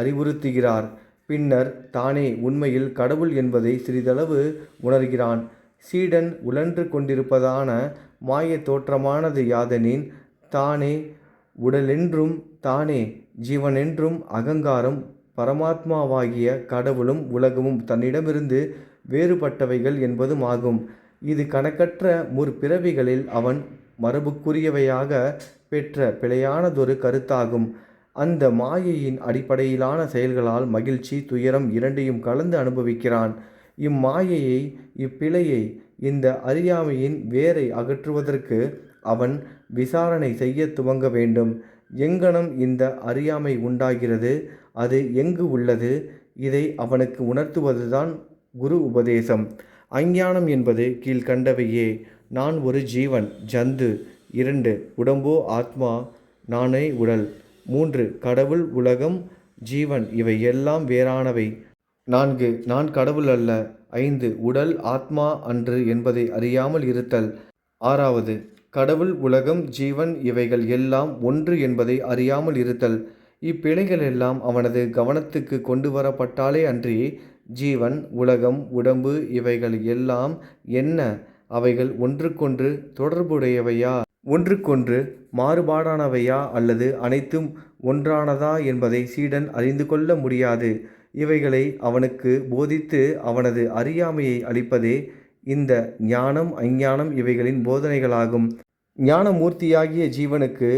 அறிவுறுத்துகிறார். பின்னர் தானே உண்மையில் கடவுள் என்பதை சிறிதளவு உணர்கிறான். சீடன் உழன்று கொண்டிருப்பதான மாய தோற்றமானது யாதெனின் தானே உடலென்றும் தானே ஜீவனென்றும் அகங்காரம் பரமாத்மாவாகிய கடவுளும் உலகமும் தன்னிடமிருந்து வேறுபட்டவைகள் என்பதும் ஆகும். இது கணக்கற்ற முற்பிறவிகளில் அவன் மரபுக்குரியவையாக பெற்ற பிழையானதொரு கருத்தாகும். அந்த மாயையின் அடிப்படையிலான செயல்களால் மகிழ்ச்சி துயரம் இரண்டையும் கலந்து அனுபவிக்கிறான். இம்மாயையை இப்பிழையை இந்த அறியாமையின் வேரை அகற்றுவதற்கு அவன் விசாரணை செய்ய துவங்க வேண்டும். எங்கனம் இந்த அறியாமை உண்டாகிறது, அது எங்கு உள்ளது, இதை அவனுக்கு உணர்த்துவதுதான் குரு உபதேசம். அஞ்ஞானம் என்பது கீழ்கண்டவையே: நான் ஒரு ஜீவன் ஜந்து. 2 உடம்போ ஆத்மா, நானே உடல். 3 கடவுள் உலகம் ஜீவன் இவை எல்லாம் வேறானவை. 4 நான் கடவுள் அல்ல. 5 உடல் ஆத்மா அன்று என்பதை அறியாமல் இருத்தல். 6 கடவுள் உலகம் ஜீவன் இவைகள் எல்லாம் ஒன்று என்பதை அறியாமல் இருத்தல். இப்பிழைகள் எல்லாம் அவனது கவனத்துக்கு கொண்டு வரப்பட்டாலே அன்றி ஜீவன் உலகம் உடம்பு இவைகள் எல்லாம் என்ன, அவைகள் ஒன்றுக்கொன்று தொடர்புடையவையா, ஒன்றுக்கொன்று மாறுபாடானவையா அல்லது அனைத்தும் ஒன்றானதா என்பதை சீடன் அறிந்து கொள்ள முடியாது. இவைகளை அவனுக்கு போதித்து அவனது அறியாமையை அளிப்பதே இந்த ஞானம் அஞ்ஞானம் இவைகளின் போதனைகளாகும். ஞானமூர்த்தியாகிய ஜீவனுக்கு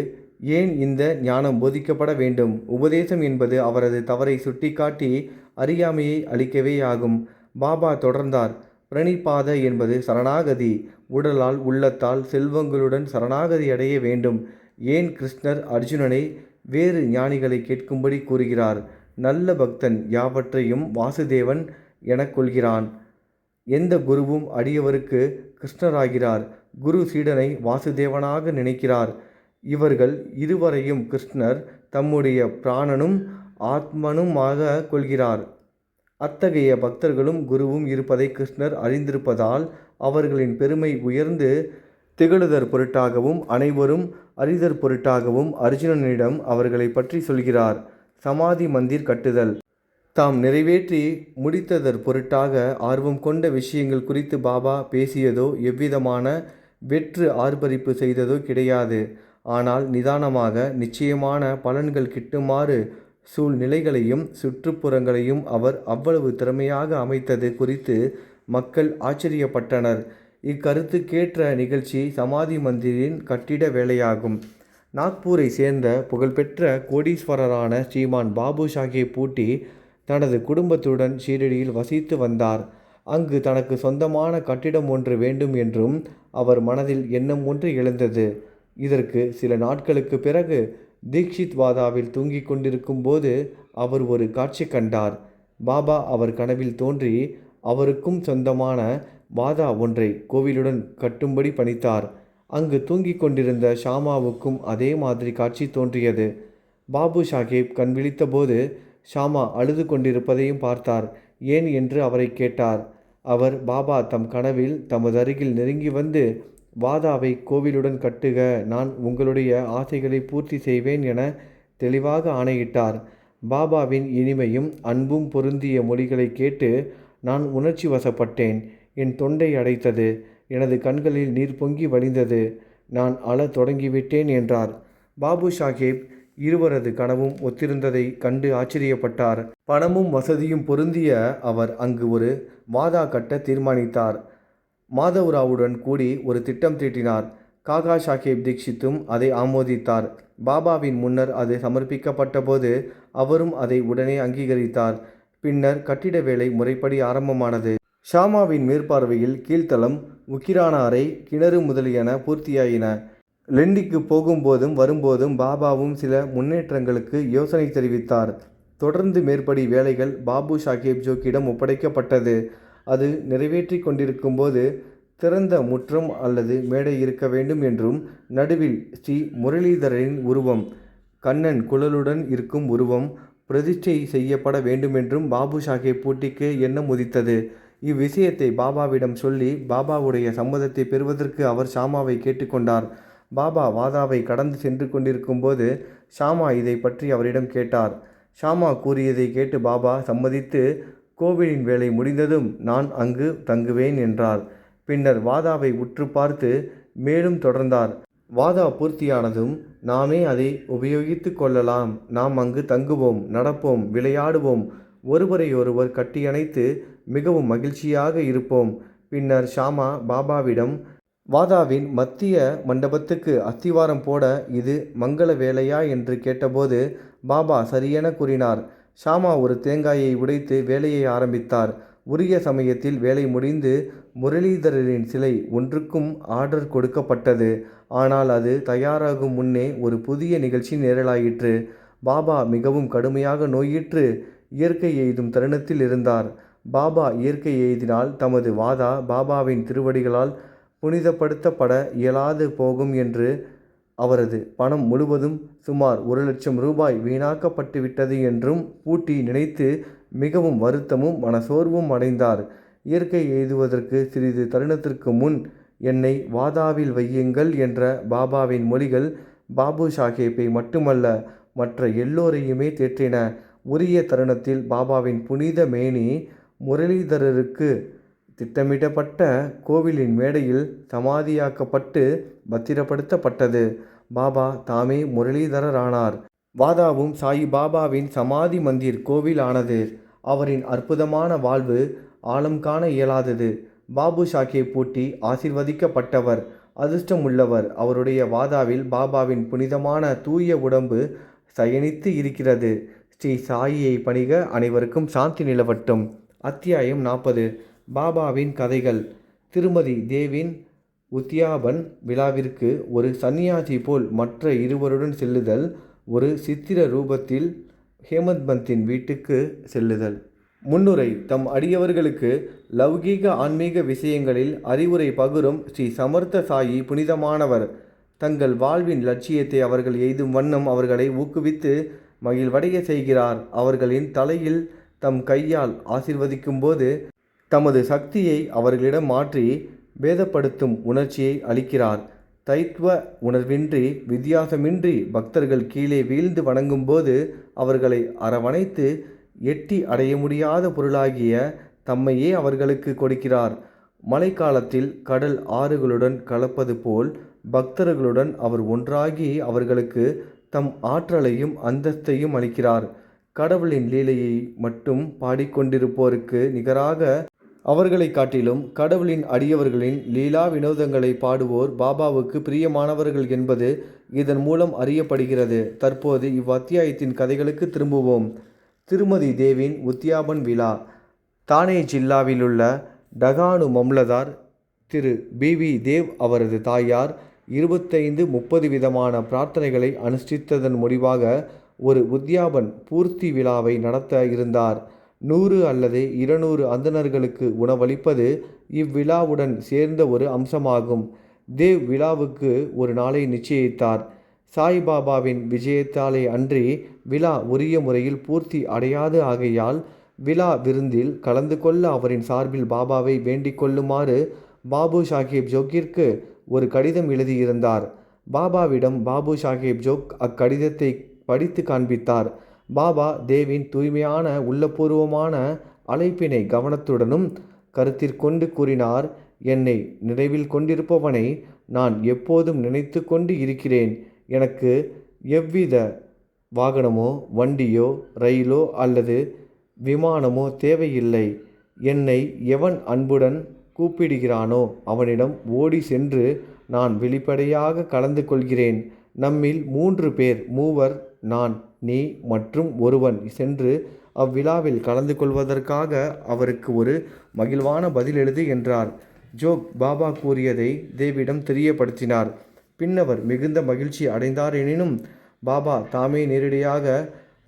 ஏன் இந்த ஞானம் போதிக்கப்பட வேண்டும்? உபதேசம் என்பது அவரது தவறை சுட்டிக்காட்டி அறியாமையை அளிக்கவேயாகும். பாபா தொடர்ந்தார். பிரணிபாத என்பது சரணாகதி. உடலால் உள்ளத்தால் செல்வங்களுடன் சரணாகதி அடைய வேண்டும். ஏன் கிருஷ்ணர் அர்ஜுனனை வேறு ஞானிகளை கேட்கும்படி கூறுகிறார்? நல்ல பக்தன் யாவற்றையும் வாசுதேவன் எனக் கொள்கிறான். எந்த குருவும் அடியவருக்கு கிருஷ்ணராகிறார். குரு சீடனை வாசுதேவனாக நினைக்கிறார். இவர்கள் இருவரையும் கிருஷ்ணர் தம்முடைய பிராணனும் ஆத்மனுமாக கொள்கிறார். அத்தகைய பக்தர்களும் குருவும் இருப்பதை கிருஷ்ணர் அறிந்திருப்பதால் அவர்களின் பெருமை உயர்ந்து திகழுதற் பொருட்டாகவும் அனைவரும் அறிதற் பொருட்டாகவும் அர்ஜுனனிடம் அவர்களை பற்றி சொல்கிறார். சமாதி மந்திர் கட்டுதல். தாம் நிறைவேற்றி முடித்ததற் பொருட்டாக ஆர்வம் கொண்ட விஷயங்கள் குறித்து பாபா பேசியதோ எவ்விதமான வெற்று ஆர்ப்பரிப்பு செய்ததோ கிடையாது. ஆனால் நிதானமாக நிச்சயமான பலன்கள் கிட்டுமாறு சூழ்நிலைகளையும் சுற்றுப்புறங்களையும் அவர் அவ்வளவு திறமையாக அமைத்தது குறித்து மக்கள் ஆச்சரியப்பட்டனர். இக்கருத்துக்கேற்ற நிகழ்ச்சி சமாதி மந்திரின் கட்டிட வேலையாகும். நாக்பூரை சேர்ந்த புகழ்பெற்ற கோடீஸ்வரரான ஸ்ரீமான் பாபு சாஹேப் பூட்டி தனது குடும்பத்துடன் ஷீரடியில் வசித்து வந்தார். அங்கு தனக்கு சொந்தமான கட்டிடம் ஒன்று வேண்டும் என்றும் அவர் மனதில் எண்ணம் ஒன்று எழுந்தது. இதற்கு சில நாட்களுக்கு பிறகு தீக்ஷித் வாதாவில் தூங்கிக் கொண்டிருக்கும் போது அவர் ஒரு காட்சி கண்டார். பாபா அவர் கனவில் தோன்றி அவருக்கும் சொந்தமான வாதா ஒன்றை கோவிலுடன் கட்டும்படி பணித்தார். அங்கு தூங்கிக் கொண்டிருந்த ஷாமாவுக்கும் அதே மாதிரி காட்சி தோன்றியது. பாபு சாஹேப் கண் விழித்தபோது ஷாமா அழுது கொண்டிருப்பதையும் பார்த்தார். ஏன் என்று அவரை கேட்டார். அவர் பாபா தம் கனவில் தமது அருகில் நெருங்கி வந்து, வாதாவை கோவிலுடன் கட்டுக, நான் உங்களுடைய ஆசைகளை பூர்த்தி செய்வேன் என தெளிவாக ஆணையிட்டார். பாபாவின் இனிமையும் அன்பும் பொருந்திய மொழிகளை கேட்டு நான் உணர்ச்சி வசப்பட்டேன். என் தொண்டை அடைத்தது. எனது கண்களில் நீர் பொங்கி வழிந்தது. நான் அழத் தொடங்கிவிட்டேன் என்றார். பாபு சாஹேப் இருவரது கனவும் ஒத்திருந்ததை கண்டு ஆச்சரியப்பட்டார். பணமும் வசதியும் பொருந்திய அவர் அங்கு ஒரு வாதா கட்ட தீர்மானித்தார். மாதவ்ராவுடன் கூடி ஒரு திட்டம் தீட்டினார். காகா சாஹேப் தீக்ஷித்தும் அதை ஆமோதித்தார். பாபாவின் முன்னர் அது சமர்ப்பிக்கப்பட்ட போது அவரும் அதை உடனே அங்கீகரித்தார். பின்னர் கட்டிட வேலை முறைப்படி ஆரம்பமானது. ஷாமாவின் மேற்பார்வையில் கீழ்த்தளம், உக்கிரான அறை, கிணறு முதலியன பூர்த்தியாயின. லெண்டிக்கு போகும்போதும் வரும்போதும் பாபாவும் சில முன்னேற்றங்களுக்கு யோசனை தெரிவித்தார். தொடர்ந்து மேற்படி வேலைகள் பாபு சாஹேப் ஜோக்கிடம் ஒப்படைக்கப்பட்டது. அது நிறைவேற்றி கொண்டிருக்கும்போது திறந்த முற்றம் அல்லது மேடை இருக்க வேண்டும் என்றும், நடுவில் ஸ்ரீ முரளிதரரின் உருவம், கண்ணன் குழலுடன் இருக்கும் உருவம் பிரதிஷ்டை செய்யப்பட வேண்டுமென்றும் பாபு சாஹேப் பூட்டிக்கு எண்ணம் உதித்தது. இவ்விஷயத்தை பாபாவிடம் சொல்லி பாபாவுடைய சம்மதத்தை பெறுவதற்கு அவர் ஷாமாவை கேட்டுக்கொண்டார். பாபா வாதாவை கடந்து சென்று கொண்டிருக்கும்போது ஷாமா இதை பற்றி அவரிடம் கேட்டார். ஷாமா கூறியதை கேட்டு பாபா சம்மதித்து கோவிலின் வேலை முடிந்ததும் நான் அங்கு தங்குவேன் என்றார். பின்னர் வாதாவை உற்று பார்த்து மேலும் தொடர்ந்தார். வாதா பூர்த்தியானதும் நாமே அதை உபயோகித்து கொள்ளலாம். நாம் அங்கு தங்குவோம், நடப்போம், விளையாடுவோம், ஒருவரையொருவர் கட்டியணைத்து மிகவும் மகிழ்ச்சியாக இருப்போம். பின்னர் ஷாமா பாபாவிடம், வாதாவின் மத்திய மண்டபத்துக்கு அஸ்திவாரம் போட இது மங்கள வேலையா என்று கேட்டபோது பாபா சரியென கூறினார். ஷாமா ஒரு தேங்காயை உடைத்து வேலையை ஆரம்பித்தார். உரிய சமயத்தில் வேலை முடிந்து முரளிதரரின் சிலை ஒன்றுக்கும் ஆர்டர் கொடுக்கப்பட்டது. ஆனால் அது தயாராகும் முன்னே ஒரு புதிய நிகழ்ச்சி நேரலாயிற்று. பாபா மிகவும் கடுமையாக நோயுற்று இயற்கை எய்தும் தருணத்தில் இருந்தார். பாபா இயற்கை எய்தினால் தமது வாதா பாபாவின் திருவடிகளால் புனிதப்படுத்தப்பட இயலாது போகும் என்று அவரது பணம் முழுவதும் சுமார் 1,00,000 ரூபாய் வீணாக்கப்பட்டுவிட்டது என்றும் பூட்டி நினைத்து மிகவும் வருத்தமும் மனசோர்வும் அடைந்தார். இயற்கை எய்துவதற்கு சிறிது தருணத்திற்கு முன் என்னை வாதாவில் வையுங்கள் என்ற பாபாவின் மொழிகள் பாபு சாஹேப்பை மட்டுமல்ல மற்ற எல்லோரையுமே தேற்றின. உரிய தருணத்தில் பாபாவின் புனித மேனி முரளிதரருக்கு திட்டமிடப்பட்ட கோவிலின் மேடையில் சமாதியாக்கப்பட்டு பத்திரப்படுத்தப்பட்டது. பாபா தாமே முரளிதரரானார். வாதாவும் சாயி பாபாவின் சமாதி மந்திர் கோவில் ஆனது. அவரின் அற்புதமான வாழ்வு ஆழம் காண இயலாதது. பாபு சாஹேப் பூட்டி ஆசீர்வதிக்கப்பட்டவர், அதிர்ஷ்டம் உள்ளவர். அவருடைய வாதாவில் பாபாவின் புனிதமான தூய உடம்பு சயனித்து இருக்கிறது. ஸ்ரீ சாயியை பணிக. அனைவருக்கும் சாந்தி நிலவட்டும். அத்தியாயம் 40. பாபாவின் கதைகள். திருமதி தேவின் உத்யாபன் விழாவிற்கு ஒரு சன்னியாசி போல் மற்ற இருவருடன் செல்லுதல், ஒரு சித்திர ரூபத்தில் ஹேமந்த்பந்தின் வீட்டுக்கு செல்லுதல். முன்னுரை. தம் அடியவர்களுக்கு லௌகீக ஆன்மீக விஷயங்களில் அறிவுரை பகுரும் ஸ்ரீ சமர்த்த சாயி புனிதமானவர். தங்கள் வாழ்வின் லட்சியத்தை அவர்கள் எய்தும் வண்ணம் அவர்களை ஊக்குவித்து மகிழ்வடைய செய்கிறார். அவர்களின் தலையில் தம் கையால் ஆசீர்வதிக்கும்போது தமது சக்தியை அவர்களிடம் மாற்றி பேதப்படுத்தும் உணர்ச்சியை அளிக்கிறார். தைத்வ உணர்வின்றி வித்தியாசமின்றி பக்தர்கள் கீழே வீழ்ந்து வணங்கும்போது அவர்களை அரவணைத்து எட்டி அடைய முடியாத பொருளாகிய தம்மையே அவர்களுக்கு கொடுக்கிறார். மழைக்காலத்தில் கடல் ஆறுகளுடன் கலப்பது போல் பக்தர்களுடன் அவர் ஒன்றாகி அவர்களுக்கு தம் ஆற்றலையும் அந்தஸ்தையும் அளிக்கிறார். கடவுளின் லீலையை மட்டும் பாடிக்கொண்டிருப்போருக்கு நிகராக அவர்களை காட்டிலும் கடவுளின் அடியவர்களின் லீலா வினோதங்களை பாடுவோர் பாபாவுக்கு பிரியமானவர்கள் என்பது இதன் மூலம் அறியப்படுகிறது. தற்போது இவ்வத்தியாயத்தின் கதைகளுக்கு திரும்புவோம். திருமதி தேவின் உத்யாபன் விழா. தானே ஜில்லாவிலுள்ள டகானு மம்லதார் திரு பி.வி. தேவ் அவரது தாயார் 25-30 விதமான பிரார்த்தனைகளை அனுஷ்டித்ததன் முடிவாக ஒரு உத்யாபன் பூர்த்தி விழாவை நடத்த இருந்தார். 100 அல்லது 200 அந்தணர்களுக்கு உணவளிப்பது இவ்விழாவுடன் சேர்ந்த ஒரு அம்சமாகும். தேவ் விழாவுக்கு ஒரு நாளை நிச்சயித்தார். சாய்பாபாவின் விஜயத்தாலே அன்றி விழா உரிய முறையில் பூர்த்தி அடையாது ஆகையால் விழா விருந்தில் கலந்து கொள்ள அவரின் சார்பில் பாபாவை வேண்டிக் கொள்ளுமாறு பாபு சாஹேப் ஜோக்கிற்கு ஒரு கடிதம் எழுதியிருந்தார். பாபாவிடம் பாபு சாஹேப் ஜோக் அக்கடிதத்தை படித்து காண்பித்தார். பாபா தேவின் தூய்மையான உள்ளபூர்வமான அழைப்பினை கவனத்துடனும் கருத்திற்கொண்டு கூறினார். என்னை நினைவில் கொண்டிருப்பவனை நான் எப்போதும் நினைத்து கொண்டு இருக்கிறேன். எனக்கு எவ்வித வாகனமோ வண்டியோ ரயிலோ அல்லது விமானமோ தேவையில்லை. என்னை எவன் அன்புடன் கூப்பிடுகிறானோ அவனிடம் ஓடி சென்று நான் வெளிப்படையாக கலந்து கொள்கிறேன். நம்மில் 3 பேர், மூவர், நான், நீ மற்றும் ஒருவன் சென்று அவ்விழாவில் கலந்து கொள்வதற்காக அவருக்கு ஒரு மகிழ்வான பதில் எழுது என்றார். ஜோக் பாபா கூறியதை தேவிடம் தெரியப்படுத்தினார். பின்னவர் மிகுந்த மகிழ்ச்சி அடைந்தார். எனினும் பாபா தாமே நேரடியாக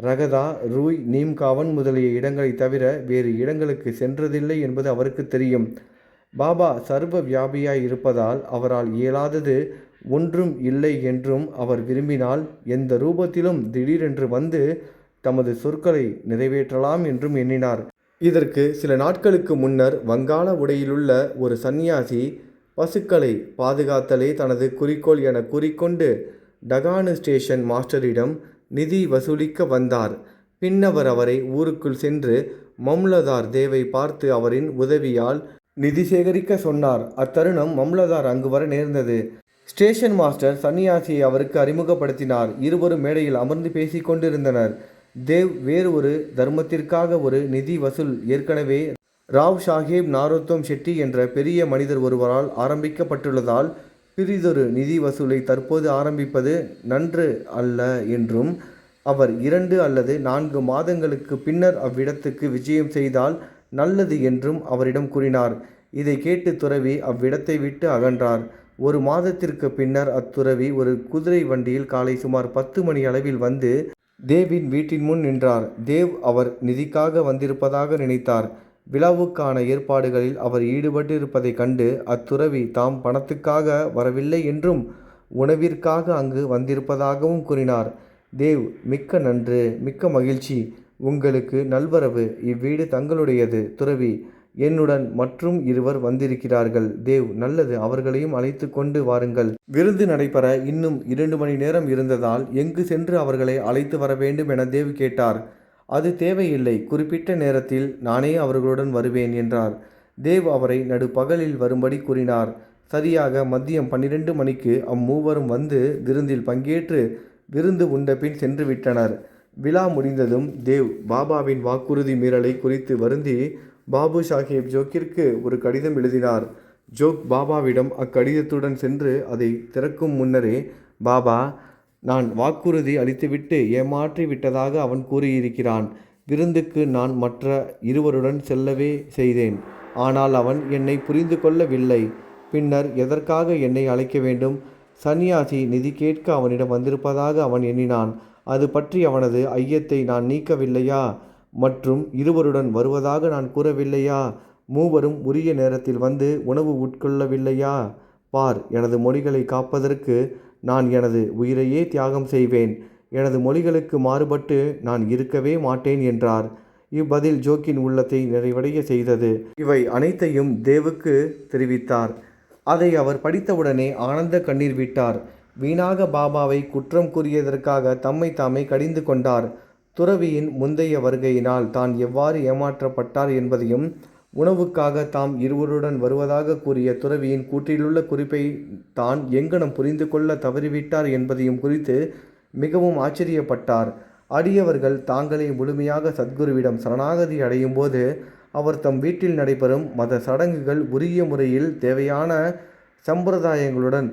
ரகதா, ரூய், நீம்காவன் முதலிய இடங்களை தவிர வேறு இடங்களுக்கு சென்றதில்லை என்பது அவருக்கு தெரியும். பாபா சர்வ வியாபியாய் இருப்பதால் அவரால் இயலாதது ஒன்றும் இல்லை என்றும் அவர் விரும்பினால் எந்த ரூபத்திலும் திடீரென்று வந்து தமது சொற்களை நிறைவேற்றலாம் என்றும் எண்ணினார். இதற்கு சில நாட்களுக்கு முன்னர் வங்காள உடையிலுள்ள ஒரு சந்நியாசி பசுக்களை பாதுகாத்தலே தனது குறிக்கோள் என கூறிக்கொண்டு டகானு ஸ்டேஷன் மாஸ்டரிடம் நிதி வசூலிக்க வந்தார். பின்னவர் அவரை ஊருக்குள் சென்று மம்லதார் தேவை பார்த்து அவரின் உதவியால் நிதி சேகரிக்க சொன்னார். அத்தருணம் மம்லதார் அங்கு வர நேர்ந்தது. ஸ்டேஷன் மாஸ்டர் சன்னியாசியை அவருக்கு அறிமுகப்படுத்தினார். இருவரும் மேடையில் அமர்ந்து பேசிக் கொண்டிருந்தனர். தேவ் வேறு ஒரு தர்மத்திற்காக ஒரு நிதி வசூல் ஏற்கனவே ராவ் சாஹேப் நாரோத்தம் ஷெட்டி என்ற பெரிய மனிதர் ஒருவரால் ஆரம்பிக்கப்பட்டுள்ளதால் பிறிதொரு நிதி வசூலை தற்போது ஆரம்பிப்பது நன்று அல்ல என்றும் அவர் 2 அல்லது 4 மாதங்களுக்கு பின்னர் அவ்விடத்துக்கு விஜயம் செய்தால் நல்லது என்றும் அவரிடம் கூறினார். இதை கேட்டு துறவி அவ்விடத்தை விட்டு அகன்றார். 1 மாதத்திற்கு பின்னர் அத்துறவி ஒரு குதிரை வண்டியில் காலை சுமார் 10 மணி அளவில் வந்து தேவின் வீட்டின் முன் நின்றார். தேவ் அவர் நிதிக்காக வந்திருப்பதாக நினைத்தார். விழாவுக்கான ஏற்பாடுகளில் அவர் ஈடுபட்டிருப்பதை கண்டு அத்துறவி தாம் பணத்துக்காக வரவில்லை என்றும் உணவிற்காக அங்கு வந்திருப்பதாகவும் கூறினார். தேவ் மிக்க நன்று, மிக்க மகிழ்ச்சி, உங்களுக்கு நல்வரவு, இவ்வீடு தங்களுடையது. துறவி என்னுடன் மற்றும் 2 வந்திருக்கிறார்கள். தேவ் நல்லது, அவர்களையும் அழைத்து கொண்டு வாருங்கள். விருந்து நடைபெற இன்னும் 2 மணி நேரம் இருந்ததால் எங்கு சென்று அவர்களை அழைத்து வர வேண்டும் என தேவ் கேட்டார். அது தேவையில்லை, குறிப்பிட்ட நேரத்தில் நானே அவர்களுடன் வருவேன் என்றார். தேவ் அவரை நடுப்பகலில் வரும்படி கூறினார். சரியாக மதியம் 12 மணிக்கு அம்மூவரும் வந்து விருந்தில் பங்கேற்று விருந்து உண்ட பின் சென்று விட்டனர். விழா முடிந்ததும் தேவ் பாபாவின் வாக்குறுதி மீறலை குறித்து வருந்தி பாபு சாஹேப் ஜோக்கிற்கு ஒரு கடிதம் எழுதினார். ஜோக் பாபாவிடம் அக்கடிதத்துடன் சென்று அதை திறக்கும் முன்னரே, பாபா, நான் வாக்குறுதி அளித்துவிட்டு ஏமாற்றி விட்டதாக அவன் கூறியிருக்கிறான். விருந்துக்கு நான் மற்ற 2 செல்லவே செய்தேன். ஆனால் அவன் என்னை புரிந்து கொள்ளவில்லை. பின்னர் எதற்காக என்னை அழைக்க வேண்டும்? சன்னியாசி நிதி கேட்க அவனிடம் வந்திருப்பதாக அவன் எண்ணினான். அது பற்றி அவனது ஐயத்தை நான் நீக்கவில்லையா? மற்றும் 2 வருவதாக நான் கூறவில்லையா? மூவரும் உரிய நேரத்தில் வந்து உணவு உட்கொள்ளவில்லையா? பார், எனது மொழிகளை காப்பதற்கு நான் எனது உயிரையே தியாகம் செய்வேன். எனது மொழிகளுக்கு மாறுபட்டு நான் இருக்கவே மாட்டேன் என்றார். இவ்வதில் ஜோக்கின் உள்ளத்தை நிறைவடைய செய்தது. இவை அனைத்தையும் தேவுக்கு தெரிவித்தார். அதை அவர் படித்தவுடனே ஆனந்த கண்ணீர் விட்டார். வீணாக பாபாவை குற்றம் கூறியதற்காக தம்மை தாமே கடிந்து கொண்டார். துறவியின் முந்தைய வருகையினால் தான் எவ்வாறு ஏமாற்றப்பட்டார் என்பதையும், உணவுக்காக தாம் 2 வருவதாக கூறிய துறவியின் கூற்றிலுள்ள குறிப்பை தான் எங்கனம் புரிந்து கொள்ள தவறிவிட்டார் என்பதையும் குறித்து மிகவும் ஆச்சரியப்பட்டார். அடியவர்கள் தாங்களே முழுமையாக சத்குருவிடம் சரணாகதி அடையும் போது அவர் தம் வீட்டில் நடைபெறும் மத சடங்குகள் உரிய முறையில் தேவையான சம்பிரதாயங்களுடன்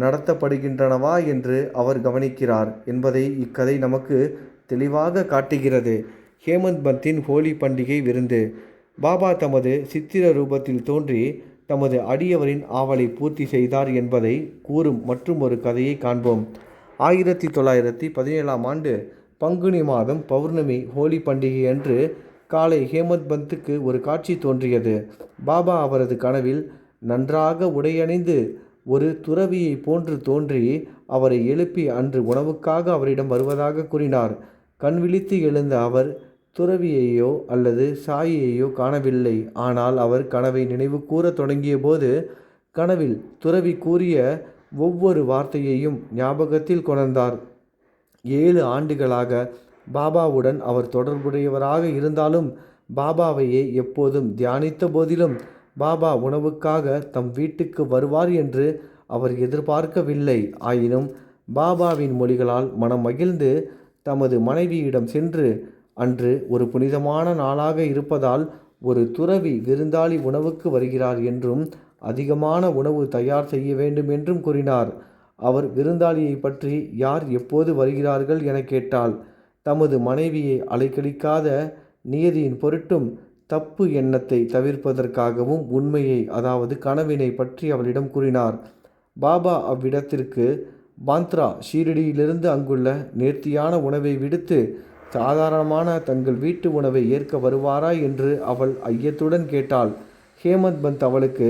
நடத்தப்படுகின்றனவா என்று அவர் கவனிக்கிறார் என்பதை இக்கதை நமக்கு தெளிவாக காட்டுகிறது. ஹேமந்த் பந்தின் ஹோலி பண்டிகை விருந்து. பாபா தமது சித்திர ரூபத்தில் தோன்றி தமது அடியவரின் ஆவலை பூர்த்தி செய்தார் என்பதை கூறும் மற்றும் ஒரு கதையை காண்போம். 1917ஆம் ஆண்டு பங்குனி மாதம் பௌர்ணமி ஹோலி பண்டிகை அன்று காலை ஹேமந்த் பந்துக்கு ஒரு காட்சி தோன்றியது. பாபா அவரது கனவில் நன்றாக உடையணிந்து ஒரு துறவியை போன்று தோன்றி அவரை எழுப்பி அன்று உணவுக்காக அவரிடம் வருவதாக கூறினார். கண் விழித்து எழுந்த அவர் துறவியையோ அல்லது சாயியையோ காணவில்லை. ஆனால் அவர் கனவை நினைவு கூற தொடங்கிய போது கனவில் துறவி கூறிய ஒவ்வொரு வார்த்தையையும் ஞாபகத்தில் கொணர்ந்தார். 7 ஆண்டுகளாக பாபாவுடன் அவர் தொடர்புடையவராக இருந்தாலும் பாபாவையே எப்போதும் தியானித்த போதிலும் பாபா உணவுக்காக தம் வீட்டுக்கு வருவார் என்று அவர் எதிர்பார்க்கவில்லை. ஆயினும் பாபாவின் மொழிகளால் மனம் மகிழ்ந்து தமது மனைவியிடம் சென்று, அன்று ஒரு புனிதமான நாளாக இருப்பதால் ஒரு துறவி விருந்தாளி உணவுக்கு வருகிறார் என்றும் அதிகமான உணவு தயார் செய்ய வேண்டும் என்றும் கூறினார். அவர் விருந்தாளியை பற்றி யார் எப்போது வருகிறார்கள் என கேட்டால், தமது மனைவியை அலைக்கழிக்காத நியதியின் பொருட்டும் தப்பு எண்ணத்தை தவிர்ப்பதற்காகவும் உண்மையை, அதாவது கனவினை பற்றி அவளிடம் கூறினார். பாபா அவ்விடத்திற்கு பாந்த்ரா ஷீரடியிலிருந்து அங்குள்ள நேர்த்தியான உணவை விடுத்து சாதாரணமான தங்கள் வீட்டு உணவை ஏற்க வருவாரா என்று அவள் ஐயத்துடன் கேட்டாள். ஹேமந்த் பந்த் அவளுக்கு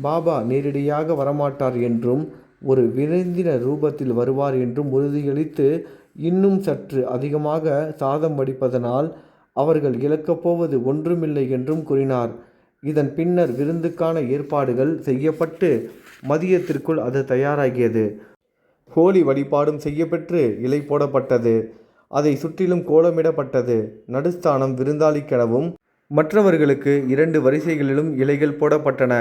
பாபா நேரடியாக வரமாட்டார் என்றும் ஒரு விருந்தினர் ரூபத்தில் வருவார் என்றும் உறுதியளித்து, இன்னும் சற்று அதிகமாக சாதம் வடிப்பதனால் அவர்கள் இழக்கப் போவது ஒன்றுமில்லை என்றும் கூறினார். இதன் பின்னர் விருந்துக்கான ஏற்பாடுகள் செய்யப்பட்டு மதியத்திற்குள் அது தயாராகியது. ஹோலி வழிபாடும் செய்யப்பெற்று இலை போடப்பட்டது. அதை சுற்றிலும் கோலமிடப்பட்டது. நடுஸ்தானம் விருந்தாளிக்கெனவும் மற்றவர்களுக்கு 2 வரிசைகளிலும் இலைகள் போடப்பட்டன.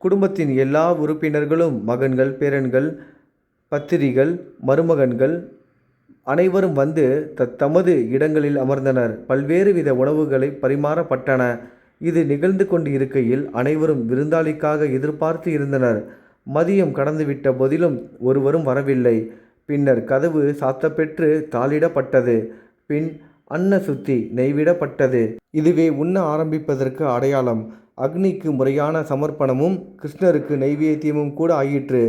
குடும்பத்தின் எல்லா உறுப்பினர்களும், மகன்கள், பேரன்கள், பத்திரிகள், மருமகன்கள் அனைவரும் வந்து தமது இடங்களில் அமர்ந்தனர். பல்வேறு வித உணவுகளை பரிமாறப்பட்டன. இது நிகழ்ந்து கொண்டு இருக்கையில் அனைவரும் விருந்தாளிக்காக எதிர்பார்த்து இருந்தனர். மதியம் கடந்துவிட்ட போதிலும் ஒருவரும் வரவில்லை. பின்னர் கதவு சாத்தப்பெற்று தாளிடப்பட்டது. பின் அன்ன சுத்தி நெய்விடப்பட்டது. இதுவே உண்ண ஆரம்பிப்பதற்கு அடையாளம். அக்னிக்கு முறையான சமர்ப்பணமும் கிருஷ்ணருக்கு நைவேத்தியமும் கூட ஆயிற்று.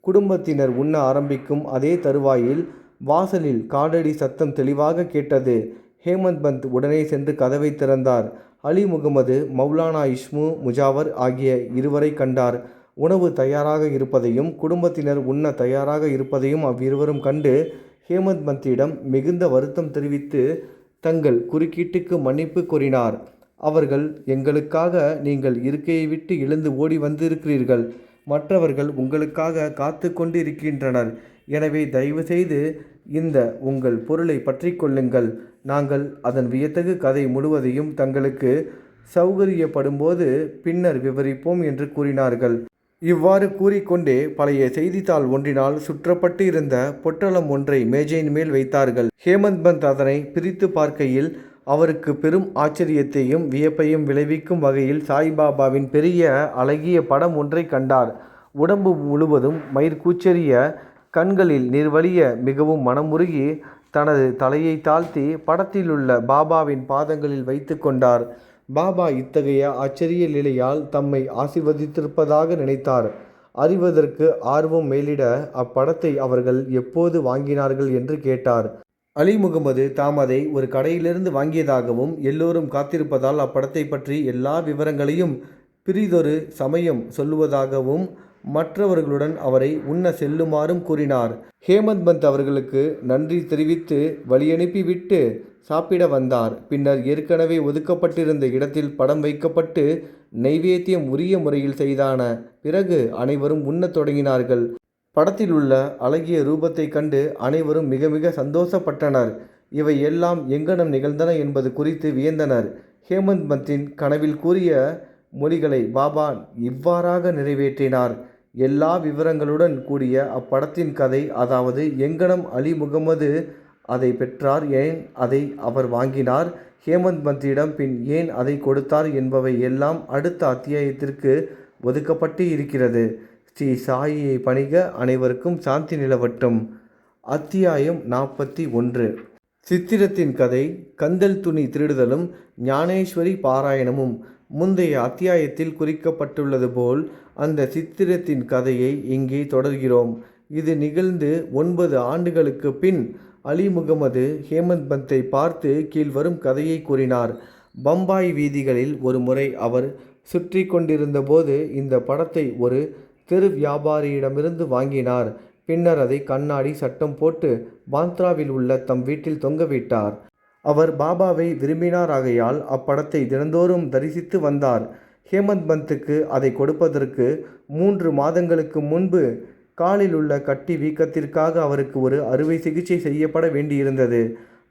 குடும்பத்தினர் உண்ண ஆரம்பிக்கும் அதே தருவாயில் வாசலில் காலடி சத்தம் தெளிவாக கேட்டது. ஹேமந்த் பந்த் உடனே சென்று கதவை திறந்தார். அலி முகமது, மௌலானா இஸ்மு முஜாவர் ஆகிய இருவரை கண்டார். உணவு தயாராக இருப்பதையும் குடும்பத்தினர் உண்ண தயாராக இருப்பதையும் அவ்விருவரும் கண்டு ஹேமந்த் பந்திடம் மிகுந்த வருத்தம் தெரிவித்து தங்கள் குறுக்கீட்டுக்கு மன்னிப்பு கோரினார். அவர்கள், எங்களுக்காக நீங்கள் இருக்கையை விட்டு எழுந்து ஓடி வந்திருக்கிறீர்கள். மற்றவர்கள் உங்களுக்காக காத்து கொண்டு இருக்கின்றனர். எனவே தயவு செய்து இந்த உங்கள் பொருளை பற்றி கொள்ளுங்கள். நாங்கள் அதன் வியத்தகு கதை முழுவதையும் தங்களுக்கு சௌகரியப்படும்போது பின்னர் விவரிப்போம் என்று கூறினார்கள். இவ்வாறு கூறிக்கொண்டே பழைய செய்தித்தாள் ஒன்றினால் சுற்றப்பட்டு இருந்த பொட்டலம் ஒன்றை மேஜையின் மேல் வைத்தார்கள். ஹேமந்த் பந்த் அதனை பிரித்து பார்க்கையில் அவருக்கு பெரும் ஆச்சரியத்தையும் வியப்பையும் விளைவிக்கும் வகையில் சாய்பாபாவின் பெரிய அழகிய படம் ஒன்றை கண்டார். உடம்பு முழுவதும் மயிர்கூச்செறிய, கண்களில் நீர்வழிய மிகவும் மனமுருகி தனது தலையை தாழ்த்தி படத்திலுள்ள பாபாவின் பாதங்களில் வைத்து கொண்டார். பாபா இத்தகைய ஆச்சரிய லீலையால் தம்மை ஆசீர்வதித்திருப்பதாக நினைத்தார். அறிவதற்கு ஆர்வம் மேலிட அப்படத்தை அவர்கள் எப்போது வாங்கினார்கள் என்று கேட்டார். அலி முகமது தாம் அதை ஒரு கடையிலிருந்து வாங்கியதாகவும் எல்லோரும் காத்திருப்பதால் அப்படத்தை பற்றி எல்லா விவரங்களையும் பிறிதொரு சமயம் சொல்லுவதாகவும் மற்றவர்களுடன் அவரை உண்ண செல்லுமாறும் கூறினார். ஹேமந்த் பந்த் அவர்களுக்கு நன்றி தெரிவித்து வழியனுப்பி விட்டு சாப்பிட வந்தார். பின்னர் ஏற்கனவே ஒதுக்கப்பட்டிருந்த இடத்தில் படம் வைக்கப்பட்டு நைவேத்தியம் உரிய முறையில் செய்தான பிறகு அனைவரும் உண்ணத் தொடங்கினார்கள். படத்தில் உள்ள அழகிய ரூபத்தை கண்டு அனைவரும் மிக மிக சந்தோஷப்பட்டனர். இவை எல்லாம் எங்கனம் நிகழ்ந்தன என்பது குறித்து வியந்தனர். ஹேமந்த் பந்தின் கனவில் கூறிய மொழிகளை பாபா இவ்வாறாக நிறைவேற்றினார். எல்லா விவரங்களுடன் கூடிய அப்படத்தின் கதை, அதாவது எங்கனம் அலி முகமது அதை பெற்றார், ஏன் அதை அவர் வாங்கினார், ஹேமந்த் பந்திடம் பின் ஏன் அதை கொடுத்தார் என்பவை எல்லாம் அடுத்த அத்தியாயத்திற்கு ஒதுக்கப்பட்டு இருக்கிறது. ஸ்ரீ சாயியை பணிக. அனைவருக்கும் சாந்தி நிலவட்டும். அத்தியாயம் 41. சித்திரத்தின் கதை, கந்தல் துணி திருடுதலும் ஞானேஸ்வரி பாராயணமும். முந்தைய அத்தியாயத்தில் குறிக்கப்பட்டுள்ளது போல் அந்த சித்திரத்தின் கதையை இங்கே தொடர்கிறோம். இது நிகழ்ந்து 9 ஆண்டுகளுக்கு பின் அலி முகமது ஹேமந்த் பந்தை பார்த்து கீழ்வரும் கதையை கூறினார். பம்பாய் வீதிகளில் ஒரு முறை அவர் சுற்றி கொண்டிருந்த போது இந்த படத்தை ஒரு தெரு வியாபாரியிடமிருந்து வாங்கினார். பின்னர் அதை கண்ணாடி சட்டம் போட்டு பாந்த்ராவில் உள்ள தம் வீட்டில் தொங்கவிட்டார். அவர் பாபாவை விரும்பினாராகையால் அப்படத்தை தினந்தோறும் தரிசித்து வந்தார். ஹேமந்த் பந்துக்கு அதை கொடுப்பதற்கு 3 மாதங்களுக்கு முன்பு காலில் உள்ள கட்டி வீக்கத்திற்காக அவருக்கு ஒரு அறுவை சிகிச்சை செய்யப்பட வேண்டியிருந்தது.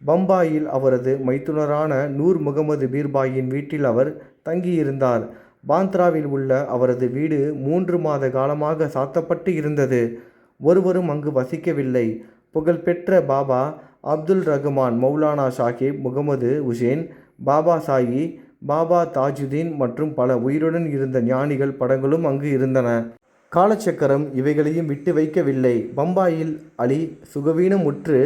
பம்பாயில் அவரது மைத்துனரான நூர் முகமது பீர்பாயின் வீட்டில் அவர் தங்கியிருந்தார். பாந்த்ராவில் உள்ள அவரது வீடு 3 மாத காலமாக சாத்தப்பட்டு இருந்தது. ஒருவரும் அங்கு வசிக்கவில்லை. புகழ்பெற்ற பாபா அப்துல் ரகுமான், மௌலானா சாஹிப், முகமது உசேன், பாபா சாயி, பாபா தாஜுதீன் மற்றும் பல உயிருடன் இருந்த ஞானிகள் படங்களும் அங்கு இருந்தன. காலச்சக்கரம் இவைகளையும் விட்டு வைக்கவில்லை. பம்பாயில் அலி சுகவீனமுற்று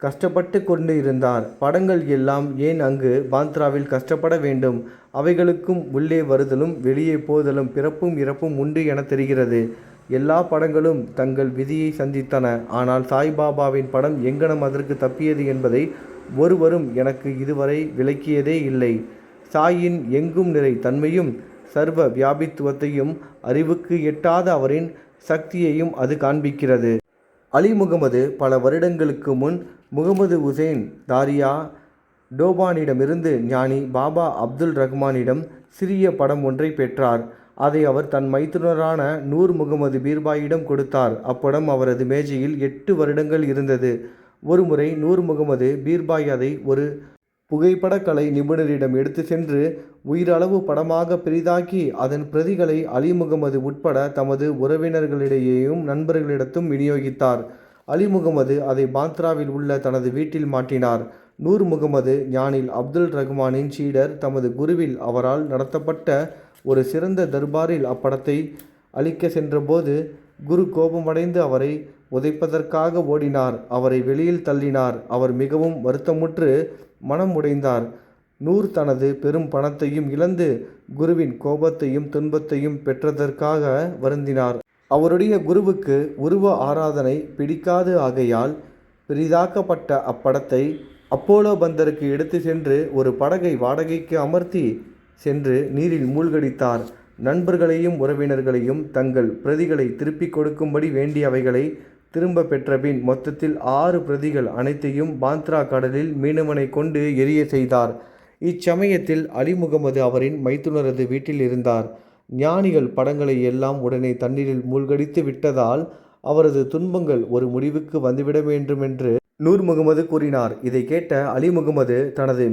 கஷ்டப்பட்டு கொண்டு இருந்தார். படங்கள் எல்லாம் ஏன் அங்கு பாந்த்ராவில் கஷ்டப்பட வேண்டும்? அவைகளுக்கும் உள்ளே வருதலும் வெளியே போதலும் பிறப்பும் இறப்பும் உண்டு என தெரிகிறது. எல்லா படங்களும் தங்கள் விதியை சந்தித்தன. ஆனால் சாய்பாபாவின் படம் எங்கனம் அதற்கு தப்பியது என்பதை ஒருவரும் எனக்கு இதுவரை விளக்கியதே இல்லை. சாயின் எங்கும் நிறை தன்மையும் சர்வ வியாபித்துவத்தையும் அறிவுக்கு எட்டாத அவரின் சக்தியையும் அது காண்பிக்கிறது. அலி முகமது பல வருடங்களுக்கு முன் முகமது உசேன் தாரியா டோபானிடமிருந்து ஞானி பாபா அப்துல் ரஹ்மானிடம் சிறிய படம் ஒன்றை பெற்றார். அதை அவர் தன் மைத்துனரான நூர் முகமது பீர்பாயிடம் கொடுத்தார். அப்படம் அவரது மேஜையில் 8 வருடங்கள் இருந்தது. ஒருமுறை நூர் முகமது பீர்பாய் அதை ஒரு புகைப்படக்கலை நிபுணரிடம் எடுத்து சென்று உயிரளவு படமாக பெரிதாக்கி அதன் பிரதிகளை அலி முகமது உட்பட தமது உறவினர்களிடையேயும் நண்பர்களிடத்தும் விநியோகித்தார். அலி முகமது அதை பாந்த்ராவில் உள்ள தனது வீட்டில் மாட்டினார். நூர் முகமது ஞானில் அப்துல் ரஹ்மானின் சீடர் தமது குருவில் அவரால் நடத்தப்பட்ட ஒரு சிறந்த தர்பாரில் அப்படத்தை அளிக்க சென்றபோது குரு கோபமடைந்து அவரை உதைப்பதற்காக ஓடினார். அவரை வெளியில் தள்ளினார். அவர் மிகவும் வருத்தமுற்று மனம் உடைந்தார். நூர் தனது பெரும் பணத்தையும் இழந்து குருவின் கோபத்தையும் துன்பத்தையும் பெற்றதற்காக வருந்தினார். அவருடைய குருவுக்கு உருவ ஆராதனை பிடிக்காது ஆகையால் பெரிதாக்கப்பட்ட அப்படத்தை அப்போலோ பந்தருக்கு எடுத்து சென்று ஒரு படகை வாடகைக்கு அமர்த்தி சென்று நீரில் மூழ்கடித்தார். நண்பர்களையும் உறவினர்களையும் தங்கள் பிரதிகளை திருப்பிக் கொடுக்கும்படி வேண்டியவைகளை திரும்ப பெற்றபின் மொத்தத்தில் 6 பிரதிகள் அனைத்தையும் பாந்த்ரா கடலில் மீனவனை கொண்டு எரிய செய்தார். இச்சமயத்தில் அலி முகமது அவரின் மைத்துனரது வீட்டில் இருந்தார். ஞானிகள் படங்களை எல்லாம் உடனே தண்ணீரில் மூழ்கடித்து விட்டதால் அவரது துன்பங்கள் ஒரு முடிவுக்கு வந்துவிட வேண்டுமென்று நூர் முகமது கூறினார். இதை கேட்ட அலி முகமது தனது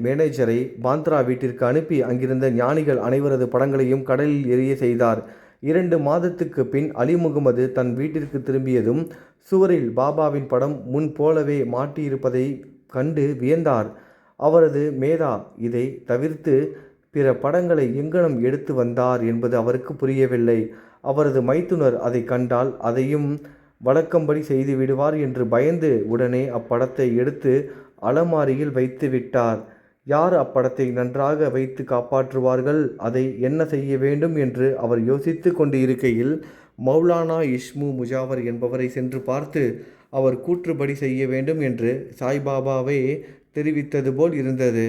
மேனேஜரை பாந்த்ரா வீட்டிற்கு அனுப்பி அங்கிருந்த ஞானிகள் அனைவரது படங்களையும் கடலில் எரிய செய்தார். 2 மாதத்துக்கு பின் அலி முகமது தன் வீட்டிற்கு திரும்பியதும் சுவரில் பாபாவின் படம் முன் போலவே மாட்டியிருப்பதை கண்டு வியந்தார். அவரது மேதா இதை தவிர்த்து பிற படங்களை எங்கனம் எடுத்து வந்தார் என்பது அவருக்கு புரியவில்லை. அவரது மைத்துனர் அதை கண்டால் அதையும் வழக்கம்படி செய்து விடுவார் என்று பயந்து உடனே அப்படத்தை எடுத்து அலமாரியில் வைத்து விட்டார். யார் அப்படத்தை நன்றாக வைத்து காப்பாற்றுவார்கள்? அதை என்ன செய்ய வேண்டும் என்று அவர் யோசித்து கொண்டு இருக்கையில் மௌலானா இஸ்மு முஜாவர் என்பவரை சென்று பார்த்து அவர் கூற்றுப்படி செய்ய வேண்டும் என்று சாய்பாபாவே தெரிவித்தது போல் இருந்தது.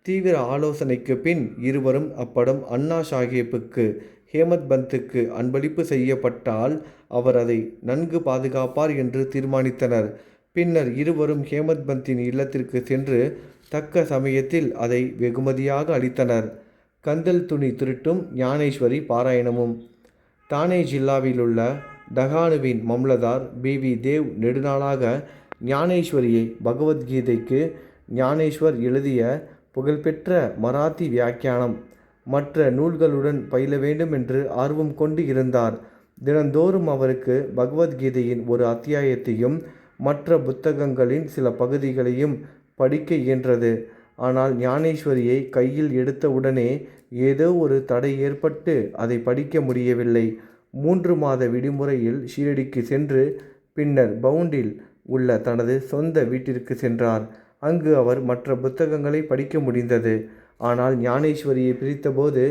தீவிர ஆலோசனைக்கு பின் இருவரும் அப்படம் அண்ணா சாஹேப்புக்கு ஹேமத் பந்துக்கு அன்பளிப்பு செய்யப்பட்டால் அவர் அதை நன்கு பாதுகாப்பார் என்று தீர்மானித்தனர். பின்னர் இருவரும் ஹேமத் பந்தின் இல்லத்திற்கு சென்று தக்க சமயத்தில் அதை வெகுமதியாக அளித்தனர். கந்தல் துணி திருட்டும் ஞானேஸ்வரி பாராயணமும். தானே ஜில்லாவிலுள்ள டகானுவின் மம்லதார் பிவி தேவ் நெடுநாளாக ஞானேஸ்வரியை பகவத்கீதைக்கு ஞானேஸ்வர் எழுதிய புகழ்பெற்ற மராத்தி வியாக்கியானம் மற்ற நூல்களுடன் பயில வேண்டும் என்று ஆர்வம் கொண்டு இருந்தார். தினந்தோறும் அவருக்கு பகவத்கீதையின் ஒரு அத்தியாயத்தையும் மற்ற புத்தகங்களின் சில பகுதிகளையும் படிக்க இயன்றது. ஆனால் ஞானேஸ்வரியை கையில் எடுத்தவுடனே ஏதோ ஒரு தடை ஏற்பட்டு அதை படிக்க முடியவில்லை. 3 மாத விடுமுறையில் ஷீரடிக்கு சென்று பின்னர் பவுண்டில் உள்ள தனது சொந்த வீட்டிற்கு சென்றார். அங்கு அவர் மற்ற புத்தகங்களை படிக்க முடிந்தது. ஆனால் ஞானேஸ்வரியை பிரித்தபோது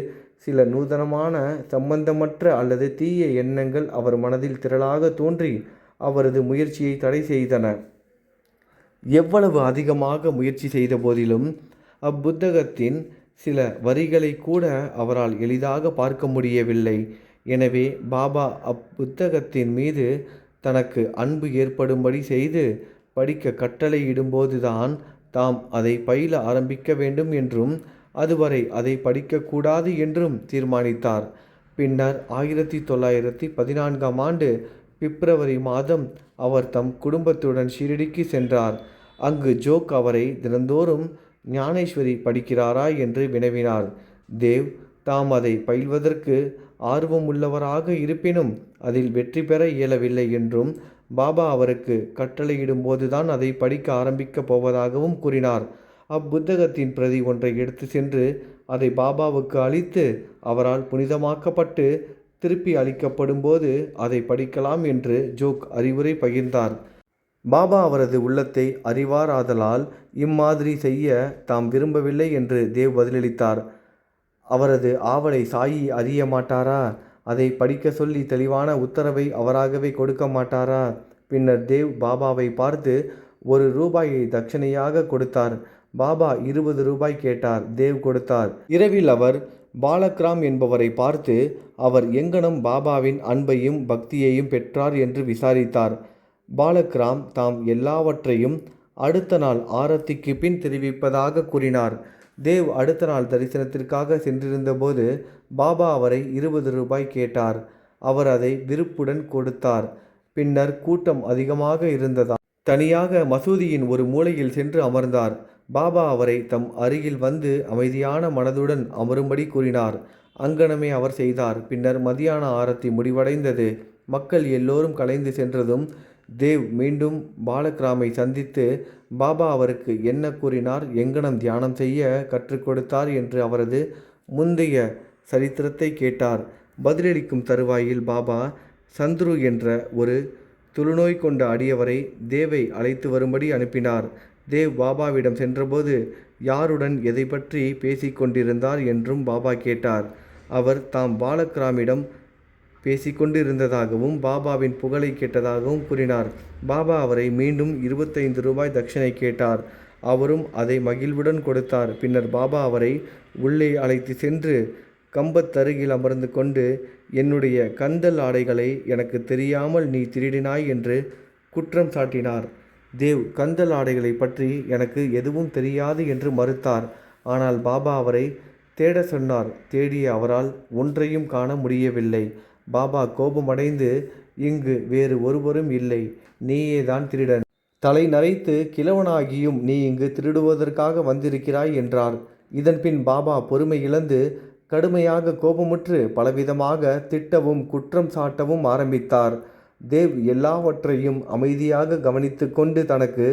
சில நூதனமான சம்பந்தமற்ற அல்லது தீய எண்ணங்கள் அவர் மனதில் திரளாக தோன்றி அவரது முயற்சியை தடை செய்தன. எவ்வளவு அதிகமாக முயற்சி செய்த போதிலும் அப்புத்தகத்தின் சில வரிகளை கூட அவரால் எளிதாக பார்க்க முடியவில்லை. எனவே பாபா அப்புத்தகத்தின் மீது தனக்கு அன்பு ஏற்படும்படி செய்து படிக்க கட்டளையிடும்போதுதான் தாம் அதை பயில ஆரம்பிக்க வேண்டும் என்றும் அதுவரை அதை படிக்கக்கூடாது என்றும் தீர்மானித்தார். பின்னர் 1914ஆம் ஆண்டு பிப்ரவரி மாதம் அவர் தம் குடும்பத்துடன் ஷீரடிக்கு சென்றார். அங்கு ஜோக் அவரை தினந்தோறும் ஞானேஸ்வரி படிக்கிறாரா என்று வினவினார். தேவ் தாம் அதை பயில்வதற்கு ஆர்வமுள்ளவராக இருப்பினும் அதில் வெற்றி பெற இயலவில்லை என்றும் பாபா அவருக்கு கட்டளையிடும்போதுதான் அதை படிக்க ஆரம்பிக்கப் போவதாகவும் கூறினார். அப்புத்தகத்தின் பிரதி ஒன்றை எடுத்து சென்று அதை பாபாவுக்கு அளித்து அவரால் புனிதமாக்கப்பட்டு திருப்பி அளிக்கப்படும் போது அதை படிக்கலாம் என்று ஜோக் அறிவுரை பகிர்ந்தார். பாபா அவரது உள்ளத்தை அறிவாராதலால் இம்மாதிரி செய்ய தாம் விரும்பவில்லை என்று தேவ் பதிலளித்தார். அவரது ஆவலை சாயி அறிய மாட்டாரா? அதை படிக்க சொல்லி தெளிவான உத்தரவை அவராகவே கொடுக்க மாட்டாரா? பின்னர் தேவ் பாபாவை பார்த்து ₹1 தட்சணையாக கொடுத்தார். பாபா ₹20 கேட்டார். தேவ் கொடுத்தார். இரவில் அவர் பாலக்ராம் என்பவரை பார்த்து அவர் எங்கனம் பாபாவின் அன்பையும் பக்தியையும் பெற்றார் என்று விசாரித்தார். பாலக்ராம் தாம் எல்லாவற்றையும் அடுத்த நாள் ஆரத்திக்கு பின் தெரிவிப்பதாக கூறினார். தேவ் அடுத்த நாள் தரிசனத்திற்காக சென்றிருந்தபோது பாபா அவரை ₹20 கேட்டார். அவர் அதை விருப்புடன் கொடுத்தார். பின்னர் கூட்டம் அதிகமாக இருந்ததால் தனியாக மசூதியின் ஒரு மூலையில் சென்று அமர்ந்தார். பாபா அவரை தம் அருகில் வந்து அமைதியான மனதுடன் அமரும்படி கூறினார். அங்கனமே அவர் செய்தார். பின்னர் மதியான ஆரத்தி முடிவடைந்தது. மக்கள் எல்லோரும் கலைந்து சென்றதும் தேவ் மீண்டும் பாலக்ராமை சந்தித்து பாபா அவருக்கு என்ன கூறினார், எங்கனம் தியானம் செய்ய கற்றுக் கொடுத்தார் என்று அவரது முந்தைய சரித்திரத்தை கேட்டார். பதிலளிக்கும் தருவாயில் பாபா சந்துரு என்ற ஒரு தொழுநோய் கொண்ட அடியவரை தேவை அழைத்து வரும்படி அனுப்பினார். தேவ் பாபாவிடம் சென்றபோது யாருடன் எதை பற்றி பேசிக்கொண்டிருந்தார் என்றும் பாபா கேட்டார். அவர் தாம் பாலக்ராமிடம் பேசிக்கொண்டிருந்ததாகவும் பாபாவின் புகழை கேட்டதாகவும் கூறினார். பாபா அவரை மீண்டும் ₹25 தட்சணை கேட்டார். அவரும் அதை மகிழ்வுடன் கொடுத்தார். பின்னர் பாபா அவரை உள்ளே அழைத்து சென்று கம்பத்தருகில் அமர்ந்து கொண்டு என்னுடைய கந்தல் ஆடைகளை எனக்கு தெரியாமல் நீ திருடினாய் என்று குற்றம் சாட்டினார். தேவ் கந்தல் ஆடைகளை பற்றி எனக்கு எதுவும் தெரியாது என்று மறுத்தார். ஆனால் பாபா அவரை தேட சொன்னார். தேடிய அவரால் ஒன்றையும் காண முடியவில்லை. பாபா கோபமடைந்து இங்கு வேறு ஒருவரும் இல்லை, நீயேதான் திருடன். தலை நரைத்து கிழவனாகியும் நீ இங்கு திருடுவதற்காக வந்திருக்கிறாய் என்றார். இதன்பின் பாபா பொறுமை இழந்து கடுமையாக கோபமுற்று பலவிதமாக திட்டவும் குற்றம் சாட்டவும் ஆரம்பித்தார். தேவ் எல்லாவற்றையும் அமைதியாக கவனித்து கொண்டு தனக்கு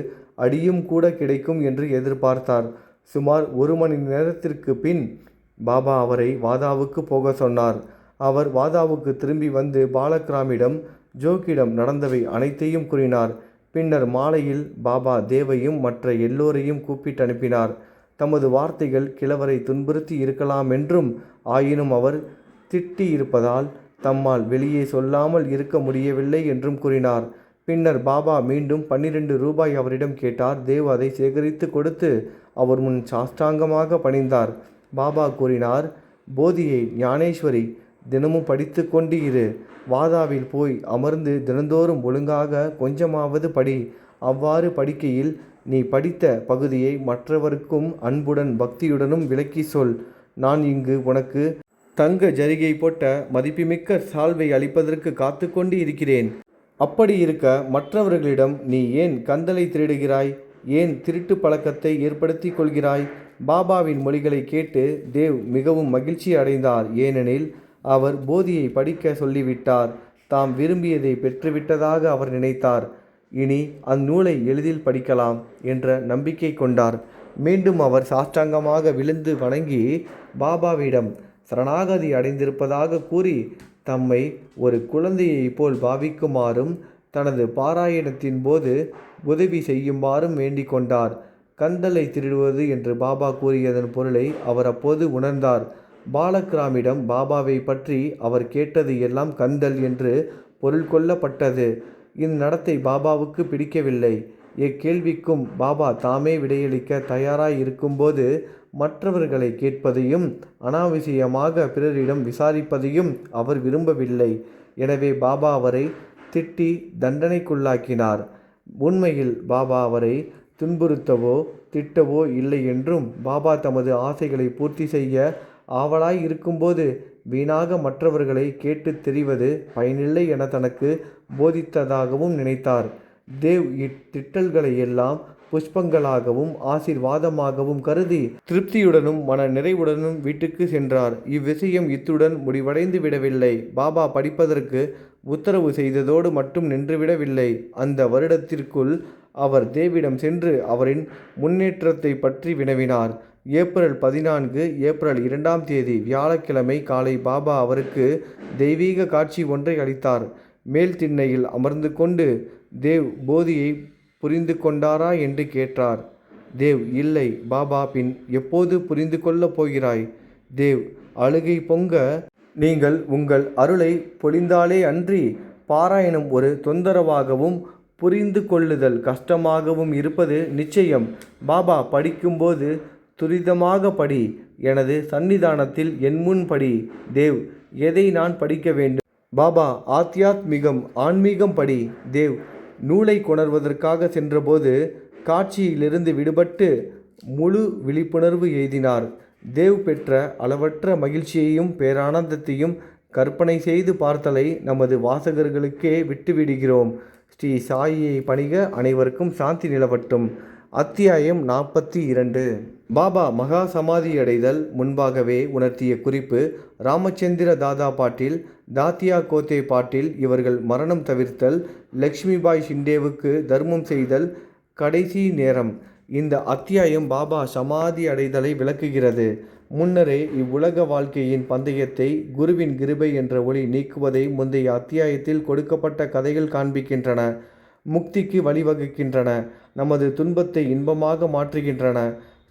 அடியும் கூட கிடைக்கும் என்று எதிர்பார்த்தார். சுமார் 1 மணி நேரத்திற்கு பின் பாபா அவரை வாதாவுக்கு போக சொன்னார். அவர் வாதாவுக்கு திரும்பி வந்து பாலக்ராமிடம் ஜோக்கிடம் நடந்தவை அனைத்தையும் கூறினார். பின்னர் மாலையில் பாபா தேவையும் மற்ற எல்லோரையும் கூப்பிட்டு அனுப்பினார். தமது வார்த்தைகள் கிழவரை துன்புறுத்தி இருக்கலாம் என்றும், ஆயினும் அவர் திட்டி இருப்பதால் தம்மால் வெளியே சொல்லாமல் இருக்க முடியவில்லை என்றும் கூறினார். பின்னர் பாபா மீண்டும் ₹12 அவரிடம் கேட்டார். தேவ் அதை சேகரித்து கொடுத்து அவர் முன் சாஷ்டாங்கமாக பணிந்தார். பாபா கூறினார், போதியை ஞானேஸ்வரி தினமும் படித்து கொண்டு இரு. வாதாவில் போய் அமர்ந்து தினந்தோறும் ஒழுங்காக கொஞ்சமாவது படி. அவ்வாறு படிக்கையில் நீ படித்த பகுதியை மற்றவருக்கும் அன்புடன் பக்தியுடனும் விளக்கி சொல். நான் இங்கு உனக்கு தங்க ஜரிகை போட்ட மதிப்புமிக்க சால்வை அளிப்பதற்கு காத்து கொண்டு இருக்கிறேன். அப்படி இருக்க மற்றவர்களிடம் நீ ஏன் கந்தலை திருடுகிறாய்? ஏன் திருட்டு பழக்கத்தை ஏற்படுத்தி கொள்கிறாய்? பாபாவின் மொழிகளை கேட்டு தேவ் மிகவும் மகிழ்ச்சி அடைந்தார். ஏனெனில் அவர் போதியை படிக்க சொல்லிவிட்டார். தாம் விரும்பியதை பெற்றுவிட்டதாக அவர் நினைத்தார். இனி அந்நூலை எளிதில் படிக்கலாம் என்ற நம்பிக்கை கொண்டார். மீண்டும் அவர் சாஷ்டாங்கமாக விழுந்து வணங்கி பாபாவிடம் சரணாகதி அடைந்திருப்பதாக கூறி தம்மை ஒரு குழந்தையைப் போல் பாவிக்குமாறும் தனது பாராயணத்தின் போது உதவி செய்யுமாறும் வேண்டிக் கொண்டார். கந்தலை திருடுவது என்று பாபா கூறியதன் பொருளை அவர் அப்போது உணர்ந்தார். பாலக்ராமிடம் பாபாவை பற்றி அவர் கேட்டது எல்லாம் கந்தல் என்று பொருள் கொள்ளப்பட்டது. இந்நடத்தை பாபாவுக்கு பிடிக்கவில்லை. எக்கேள்விக்கும் பாபா தாமே விடையளிக்க தயாராய் இருக்கும்போது மற்றவர்களை கேட்பதையும் அனாவசியமாக பிறரிடம் விசாரிப்பதையும் அவர் விரும்பவில்லை. எனவே பாபா அவரை திட்டி தண்டனைக்குள்ளாக்கினார். உண்மையில் பாபா அவரை துன்புறுத்தவோ திட்டவோ இல்லை என்றும், பாபா தமது ஆசைகளை பூர்த்தி செய்ய ஆவலாய் இருக்கும்போது வீணாக மற்றவர்களை கேட்டு தெரிவது பயனில்லை என தனக்கு போதித்ததாகவும் நினைத்தார். தேவ் இத்திட்டல்களை எல்லாம் புஷ்பங்களாகவும் ஆசீர்வாதமாகவும் கருதி திருப்தியுடனும் மன நிறைவுடனும் வீட்டுக்கு சென்றார். இவ்விஷயம் இத்துடன் முடிவடைந்து விடவில்லை. பாபா படிப்பதற்கு உத்தரவு செய்ததோடு மட்டும் நின்றுவிடவில்லை. அந்த வருடத்திற்குள் அவர் தேவிடம் சென்று அவரின் முன்னேற்றத்தை பற்றி வினவினார். ஏப்ரல் 14 ஏப்ரல் 2ஆம் தேதி வியாழக்கிழமை காலை பாபா அவருக்கு தெய்வீக காட்சி ஒன்றை அளித்தார். மேல் திண்ணையில் அமர்ந்து கொண்டு தேவ் போதியை புரிந்து கொண்டாரா என்று கேட்டார். தேவ், இல்லை பாபா. பின் எப்போது புரிந்து கொள்ளப் போகிறாய்? தேவ் அழுகை பொங்க, நீங்கள் உங்கள் அருளை பொழிந்தாலே அன்றி பாராயணம் ஒரு தொந்தரவாகவும் புரிந்து கொள்ளுதல் கஷ்டமாகவும் இருப்பது நிச்சயம். பாபா, படிக்கும்போது துரிதமாக படி. எனது சன்னிதானத்தில் என் முன் படி. தேவ், எதை நான் படிக்க வேண்டும்? பாபா, ஆத்தியாத்மிகம், ஆன்மீகம் படி. தேவ் நூலை கொணர்வதற்காக சென்றபோது காட்சியிலிருந்து விடுபட்டு முழு விழிப்புணர்வு எய்தினார். தேவ் பெற்ற அளவற்ற மகிழ்ச்சியையும் பேரானந்தத்தையும் கற்பனை செய்து பார்த்தலை நமது வாசகர்களுக்கே விட்டுவிடுகிறோம். ஸ்ரீ சாயியை பணிக. அனைவருக்கும் சாந்தி நிலவட்டும். அத்தியாயம் 42. பாபா மகா சமாதியடைதல் முன்பாகவே உணர்த்திய குறிப்பு. ராமச்சந்திர தாதா பாட்டில், தாத்தியா கோத்தே பாட்டில் இவர்கள் மரணம் தவிர்த்தல், லக்ஷ்மிபாய் ஷிண்டேவுக்கு தர்மம் செய்தல், கடைசி நேரம். இந்த அத்தியாயம் பாபா சமாதி அடைதலை விளக்குகிறது. முன்னரே இவ்வுலக வாழ்க்கையின் பந்தயத்தை குருவின் கிருபை என்ற ஒளி நீக்குவதை முந்தைய அத்தியாயத்தில் கொடுக்கப்பட்ட கதைகள் காண்பிக்கின்றன. முக்திக்கு வழிவகுக்கின்றன. நமது துன்பத்தை இன்பமாக மாற்றுகின்றன.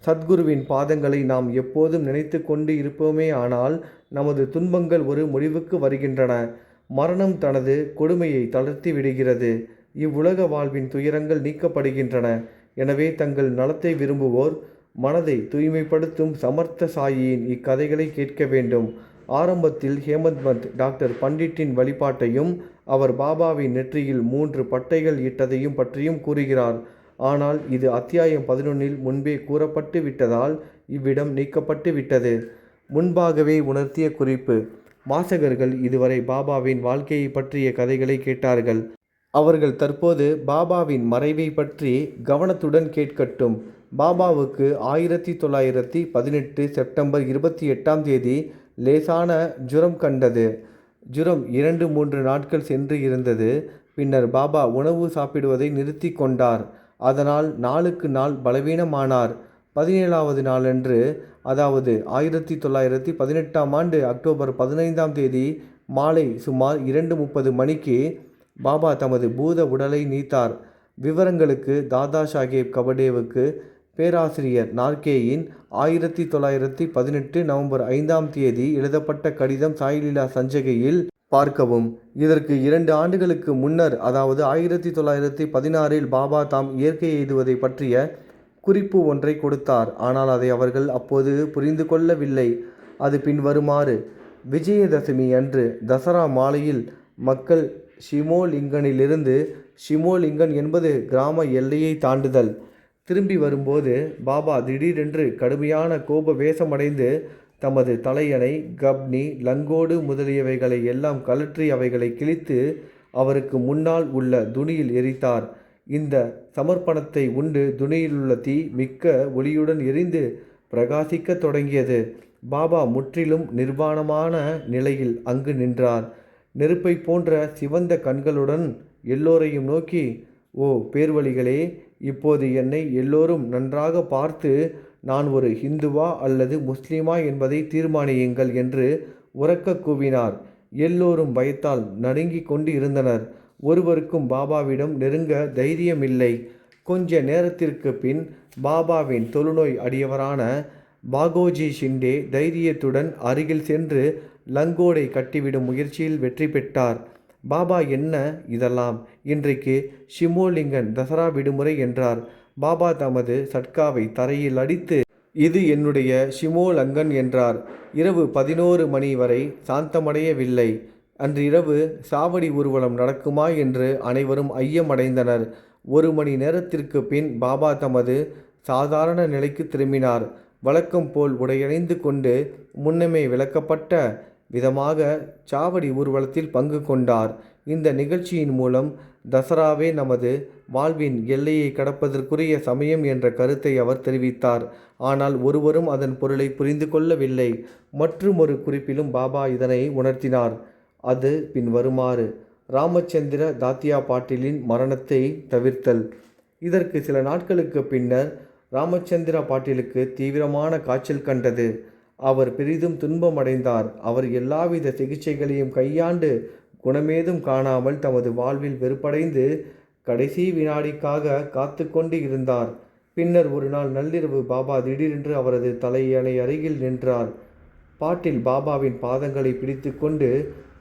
சத்குருவின் பாதங்களை நாம் எப்போதும் நினைத்து கொண்டு இருப்போமே ஆனால் நமது துன்பங்கள் ஒரு முடிவுக்கு வருகின்றன. மரணம் தனது கொடுமையை தளர்த்தி விடுகிறது. இவ்வுலக வாழ்வின் துயரங்கள் நீக்கப்படுகின்றன. எனவே தங்கள் நலத்தை விரும்புவோர் மனதை தூய்மைப்படுத்தும் சமர்த்த சாயியின் இக்கதைகளை கேட்க வேண்டும். ஆரம்பத்தில் ஹேமந்த் பந்த் டாக்டர் பண்டிட்டின் வழிபாட்டையும் அவர் பாபாவின் நெற்றியில் 3 பட்டைகள் இட்டதையும் பற்றியும் கூறுகிறார். ஆனால் இது அத்தியாயம் 11 முன்பே கூறப்பட்டு விட்டதால் இவ்விடம் நீக்கப்பட்டு விட்டது. முன்பாகவே உணர்த்திய குறிப்பு. வாசகர்கள் இதுவரை பாபாவின் வாழ்க்கையை பற்றிய கதைகளை கேட்டார்கள். அவர்கள் தற்போது பாபாவின் மறைவை பற்றி கவனத்துடன் கேட்கட்டும். பாபாவுக்கு 1918 செப்டம்பர் 28ஆம் தேதி லேசான ஜுரம் கண்டது. ஜுரம் 2-3 நாட்கள் சென்று இருந்தது. பின்னர் பாபா உணவு சாப்பிடுவதை நிறுத்தி கொண்டார். அதனால் நாளுக்கு நாள் பலவீனமானார். 17வது நாளன்று, அதாவது 1918ஆம் ஆண்டு அக்டோபர் 15ஆம் தேதி மாலை சுமார் 2:30 மணிக்கு பாபா தமது பூத உடலை நீத்தார். விவரங்களுக்கு தாதா சாஹேப் கபடேவுக்கு பேராசிரியர் நார்கேயின் 1918 நவம்பர் 5ஆம் தேதி எழுதப்பட்ட கடிதம் சாய்லீலா சஞ்சிகையில் பார்க்கவும். இதற்கு 2 ஆண்டுகளுக்கு முன்னர், அதாவது 1916இல் பாபா தாம் இயற்கை எய்துவதை பற்றிய குறிப்பு ஒன்றை கொடுத்தார். ஆனால் அதை அவர்கள் அப்போது புரிந்து கொள்ளவில்லை. அது பின்வருமாறு. விஜயதசமி அன்று தசரா மாலையில் மக்கள் ஷிமோலிங்கனிலிருந்து, ஷிமோலிங்கன் என்பது கிராம எல்லையை தாண்டுதல், திரும்பி வரும்போது பாபா திடீரென்று கடுமையான கோப வேஷமடைந்து தமது தலையணை, கப்னி, லங்கோடு முதலியவைகளை எல்லாம் கழற்றி அவைகளை கிழித்து அவருக்கு முன்னால் உள்ள துணியில் எரித்தார். இந்த சமர்ப்பணத்தை உண்டு துணியிலுள்ள தீ மிக்க ஒளியுடன் எரிந்து பிரகாசிக்க தொடங்கியது. பாபா முற்றிலும் நிர்வாணமான நிலையில் அங்கு நின்றார். நெருப்பை போன்ற சிவந்த கண்களுடன் எல்லோரையும் நோக்கி, ஓ பேர்வழிகளே, இப்போது என்னை எல்லோரும் நன்றாக பார்த்து நான் ஒரு ஹிந்துவா அல்லது முஸ்லிமா என்பதை தீர்மானியுங்கள் என்று உரக்க கூவினார். எல்லோரும் பயத்தால் நடுங்கிக் கொண்டு இருந்தனர். ஒருவருக்கும் பாபாவிடம் நெருங்க தைரியமில்லை. கொஞ்ச நேரத்திற்கு பின் பாபாவின் தொழுநோய் அடியவரான பாகோஜி ஷிண்டே தைரியத்துடன் அருகில் சென்று லங்கோடை கட்டிவிடும் முயற்சியில் வெற்றி பெற்றார். பாபா, என்ன இதெல்லாம்? இன்றைக்கு ஷிமோலிங்கன் தசரா விடுமுறை என்றார். பாபா தமது சட்காவை தரையில் அடித்து, இது என்னுடைய ஷிமோலங்கன் என்றார். இரவு 11 மணி வரை சாந்தமடையவில்லை. அன்று இரவு சாவடி ஊர்வலம் நடக்குமா என்று அனைவரும் ஐயமடைந்தனர். 1 மணி நேரத்திற்கு பின் பாபா தமது சாதாரண நிலைக்கு திரும்பினார். வழக்கம் போல் உடையணிந்து கொண்டு முன்னமே விளக்கப்பட்ட விதமாக சாவடி ஊர்வலத்தில் பங்கு கொண்டார். இந்த நிகழ்ச்சியின் மூலம் தசராவே நமது வாழ்வின் எல்லையை கடப்பதற்குரிய சமயம் என்ற கருத்தை அவர் தெரிவித்தார். ஆனால் ஒருவரும் அதன் பொருளை புரிந்து கொள்ளவில்லை. மற்றுமொரு குறிப்பிலும் பாபா இதனை உணர்த்தினார். அது பின்வருமாறு. ராமச்சந்திர தாத்தியா பாட்டிலின் மரணத்தை தவிர்த்தல். இதற்கு சில நாட்களுக்கு பின்னர் ராமச்சந்திர பாட்டீலுக்கு தீவிரமான காய்ச்சல் கண்டது. அவர் பெரிதும் துன்பமடைந்தார். அவர் எல்லாவித சிகிச்சைகளையும் கையாண்டு குணமேதும் காணாமல் தமது வாழ்வில் வெறுப்படைந்து கடைசி வினாடிக்காக காத்து கொண்டு இருந்தார். பின்னர் ஒரு நாள் நள்ளிரவு பாபா திடீரென்று அவரது தலையணை அருகில் நின்றார். பாட்டீல் பாபாவின் பாதங்களை பிடித்து கொண்டு,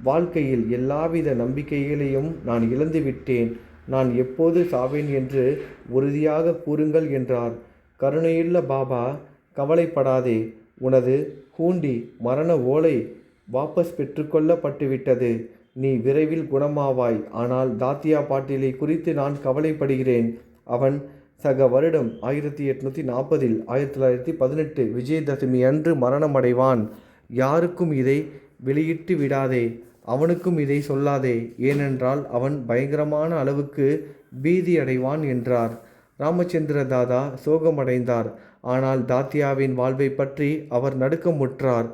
வாழ்க்கையில் எல்லாவித நம்பிக்கைகளையும் நான் இழந்துவிட்டேன். நான் எப்போது சாவேன் என்று உறுதியாக கூறுங்கள் என்றார். கருணையுள்ள பாபா, கவலைப்படாதே, உனது ஹூண்டி மரண ஓலை வாபஸ் பெற்றுக்கொள்ளப்பட்டுவிட்டது. நீ விரைவில் குணமாவாய். ஆனால் தாத்தியா பாட்டீலை குறித்து நான் கவலைப்படுகிறேன். அவன் சக வருடம் 1840 1918 விஜயதசமி அன்று மரணமடைவான். யாருக்கும் இதை வெளியிட்டு விடாதே. அவனுக்கும் இதை சொல்லாதே. ஏனென்றால் அவன் பயங்கரமான அளவுக்கு பீதி அடைவான் என்றார். ராமச்சந்திர தாதா சோகமடைந்தார். ஆனால் தாத்தியாவின் வாழ்வை பற்றி அவர் நடுக்கமுற்றார்.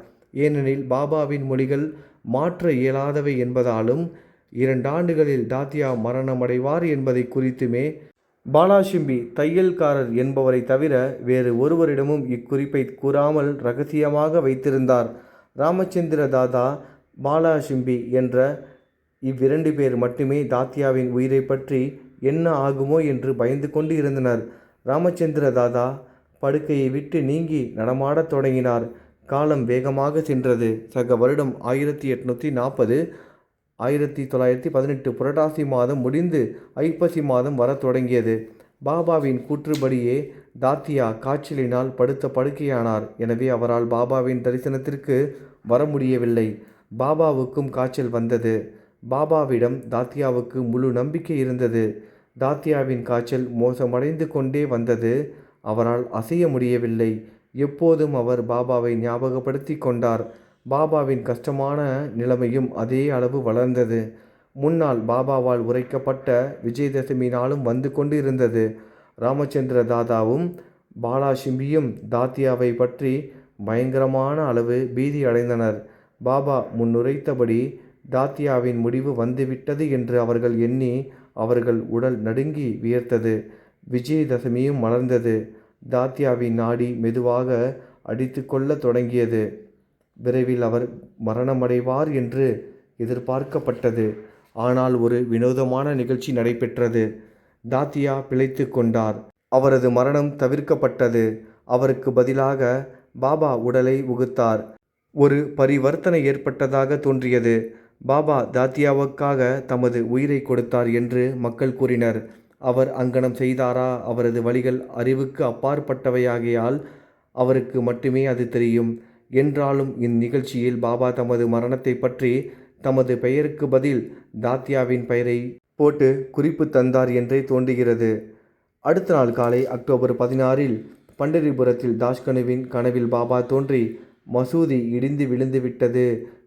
ஏனெனில் பாபாவின் மொழிகள் மாற்ற இயலாதவை என்பதாலும் 2 ஆண்டுகளில் தாத்தியா மரணமடைவார் என்பதை குறித்துமே பாலாசிம்பி தையல்காரர் என்பவரை தவிர வேறு ஒருவரிடமும் இக்குறிப்பை கூறாமல் இரகசியமாக வைத்திருந்தார். ராமச்சந்திர தாதா, பாலாசிம்பி என்ற இவ்விரண்டு பேர் மட்டுமே தாத்தியாவின் உயிரை பற்றி என்ன ஆகுமோ என்று பயந்து கொண்டு இருந்தனர். ராமச்சந்திர தாதா படுக்கையை விட்டு நீங்கி நடமாடத் தொடங்கினார். காலம் வேகமாக சென்றது. சக வருடம் 1840 1918 புரட்டாசி மாதம் முடிந்து ஐப்பசி மாதம் வரத் தொடங்கியது. பாபாவின் கூற்றுப்படியே தாத்தியா காய்ச்சலினால் படுத்த படுக்கையானார். எனவே அவரால் பாபாவின் தரிசனத்திற்கு வர முடியவில்லை. பாபாவுக்கும் காய்ச்சல் வந்தது. பாபாவிடம் தாத்தியாவுக்கு முழு நம்பிக்கை இருந்தது. தாத்தியாவின் காய்ச்சல் மோசமடைந்து கொண்டே வந்தது. அவரால் அசைய முடியவில்லை. எப்போதும் அவர் பாபாவை ஞாபகப்படுத்தி கொண்டார். பாபாவின் கஷ்டமான நிலைமையும் அதே அளவு வளர்ந்தது. முன்னால் பாபாவால் உரைக்கப்பட்ட விஜயதசமி நாளும் வந்து கொண்டு இருந்தது. ராமச்சந்திர தாதாவும் பாலாசிம்பியும் தாத்தியாவை பற்றி பயங்கரமான அளவு பீதி அடைந்தனர். பாபா முன்னுரைத்தபடி தாத்தியாவின் முடிவு வந்துவிட்டது என்று அவர்கள் எண்ணி அவர்கள் உடல் நடுங்கி வியர்த்தது. விஜயதசமியும் மலர்ந்தது. தாத்தியாவின் நாடி மெதுவாக அடித்து கொள்ள தொடங்கியது. விரைவில் அவர் மரணமடைவார் என்று எதிர்பார்க்கப்பட்டது. ஆனால் ஒரு வினோதமான நிகழ்ச்சி நடைபெற்றது. தாத்தியா பிழைத்து கொண்டார். அவரது மரணம் தவிர்க்கப்பட்டது. அவருக்கு பதிலாக பாபா உடலை உகுத்தார். ஒரு பரிவர்த்தனை ஏற்பட்டதாக தோன்றியது. பாபா தாத்தியாவுக்காக தமது உயிரை கொடுத்தார் என்று மக்கள் கூறினர். அவர் அங்கனம் செய்தாரா? அவரது வழிகள் அறிவுக்கு அப்பாற்பட்டவையாகையால் அவருக்கு மட்டுமே அது தெரியும். என்றாலும் இந்நிகழ்ச்சியில் பாபா தமது மரணத்தை பற்றி தமது பெயருக்கு பதில் தாத்தியாவின் பெயரை போட்டு குறிப்பு தந்தார் என்றே தோன்றுகிறது. அடுத்த நாள் காலை அக்டோபர் 16 பண்டரிபுரத்தில் தாஷ்கனுவின் கனவில் பாபா தோன்றி, மசூதி இடிந்து விழுந்து விட்டது.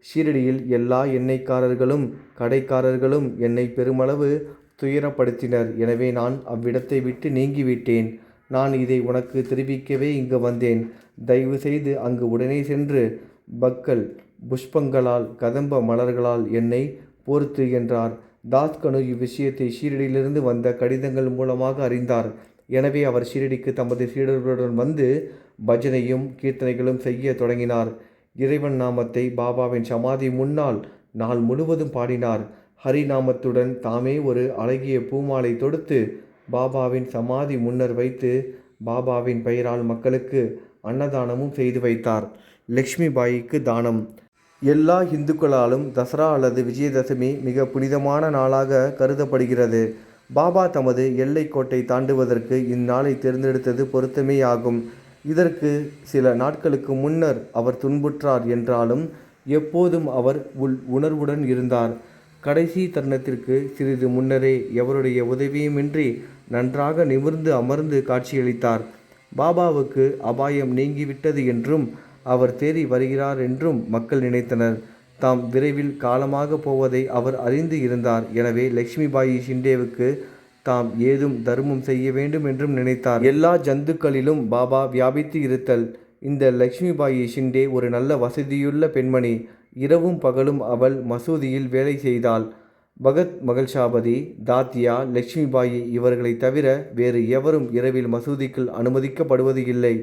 ஷீரடியில் எல்லா எண்ணெய்க்காரர்களும் கடைக்காரர்களும் என்னை பெருமளவு துயரப்படுத்தினர். எனவே நான் அவ்விடத்தை விட்டு நீங்கிவிட்டேன். நான் இதை உனக்கு தெரிவிக்கவே இங்கு வந்தேன். தயவு செய்து அங்கு உடனே சென்று பக்கல் புஷ்பங்களால் கதம்ப மலர்களால் என்னை போர்த்து என்றார். தாஸ்கனு இவ்விஷயத்தை ஷீரடியிலிருந்து வந்த கடிதங்கள் மூலமாக அறிந்தார். எனவே அவர் ஷீரடிக்கு தமது சீடர்களுடன் வந்து பஜனையும் கீர்த்தனைகளும் செய்ய தொடங்கினார். இறைவன் நாமத்தை பாபாவின் சமாதி முன்னால் நாள் முழுவதும் பாடினார். ஹரி நாமத்துடன் தாமே ஒரு அழகிய பூமாலை தொடுத்து பாபாவின் சமாதி முன்னர் வைத்து பாபாவின் பெயரால் மக்களுக்கு அன்னதானமும் செய்து வைத்தார். லக்ஷ்மி பாயிக்கு தானம். எல்லா இந்துக்களாலும் தசரா அல்லது விஜயதசமி மிக புனிதமான நாளாக கருதப்படுகிறது. பாபா தமது எல்லைக்கோட்டை தாண்டுவதற்கு இந்நாளை தேர்ந்தெடுத்தது பொருத்தமேயாகும். இதற்கு சில நாட்களுக்கு முன்னர் அவர் துன்புற்றார் என்றாலும் எப்போதும் அவர் உணர்வுடன் இருந்தார். கடைசி தருணத்திற்கு சிறிது முன்னரே எவருடைய உதவியுமின்றி நன்றாக நிமிர்ந்து அமர்ந்து காட்சியளித்தார். பாபாவுக்கு அபாயம் நீங்கிவிட்டது என்றும் அவர் தேறி வருகிறார் என்றும் மக்கள் நினைத்தனர். தாம் விரைவில் காலமாக போவதை அவர் அறிந்து இருந்தார். எனவே லக்ஷ்மிபாயி ஷிண்டேவுக்கு தாம் ஏதும் தர்மம் செய்ய வேண்டும் என்றும் நினைத்தார். எல்லா ஜந்துக்களிலும் பாபா வியாபித்து இருத்தல். இந்த லக்ஷ்மிபாயி ஷிண்டே ஒரு நல்ல வசதியுள்ள பெண்மணி. இரவும் பகலும் அவள் மசூதியில் வேலை செய்தாள். பகத் மகள்ஷாபதி, தாத்தியா, லட்சுமிபாயி இவர்களை தவிர வேறு எவரும் இரவில் மசூதிக்குள் அனுமதிக்கப்படுவது இல்லை.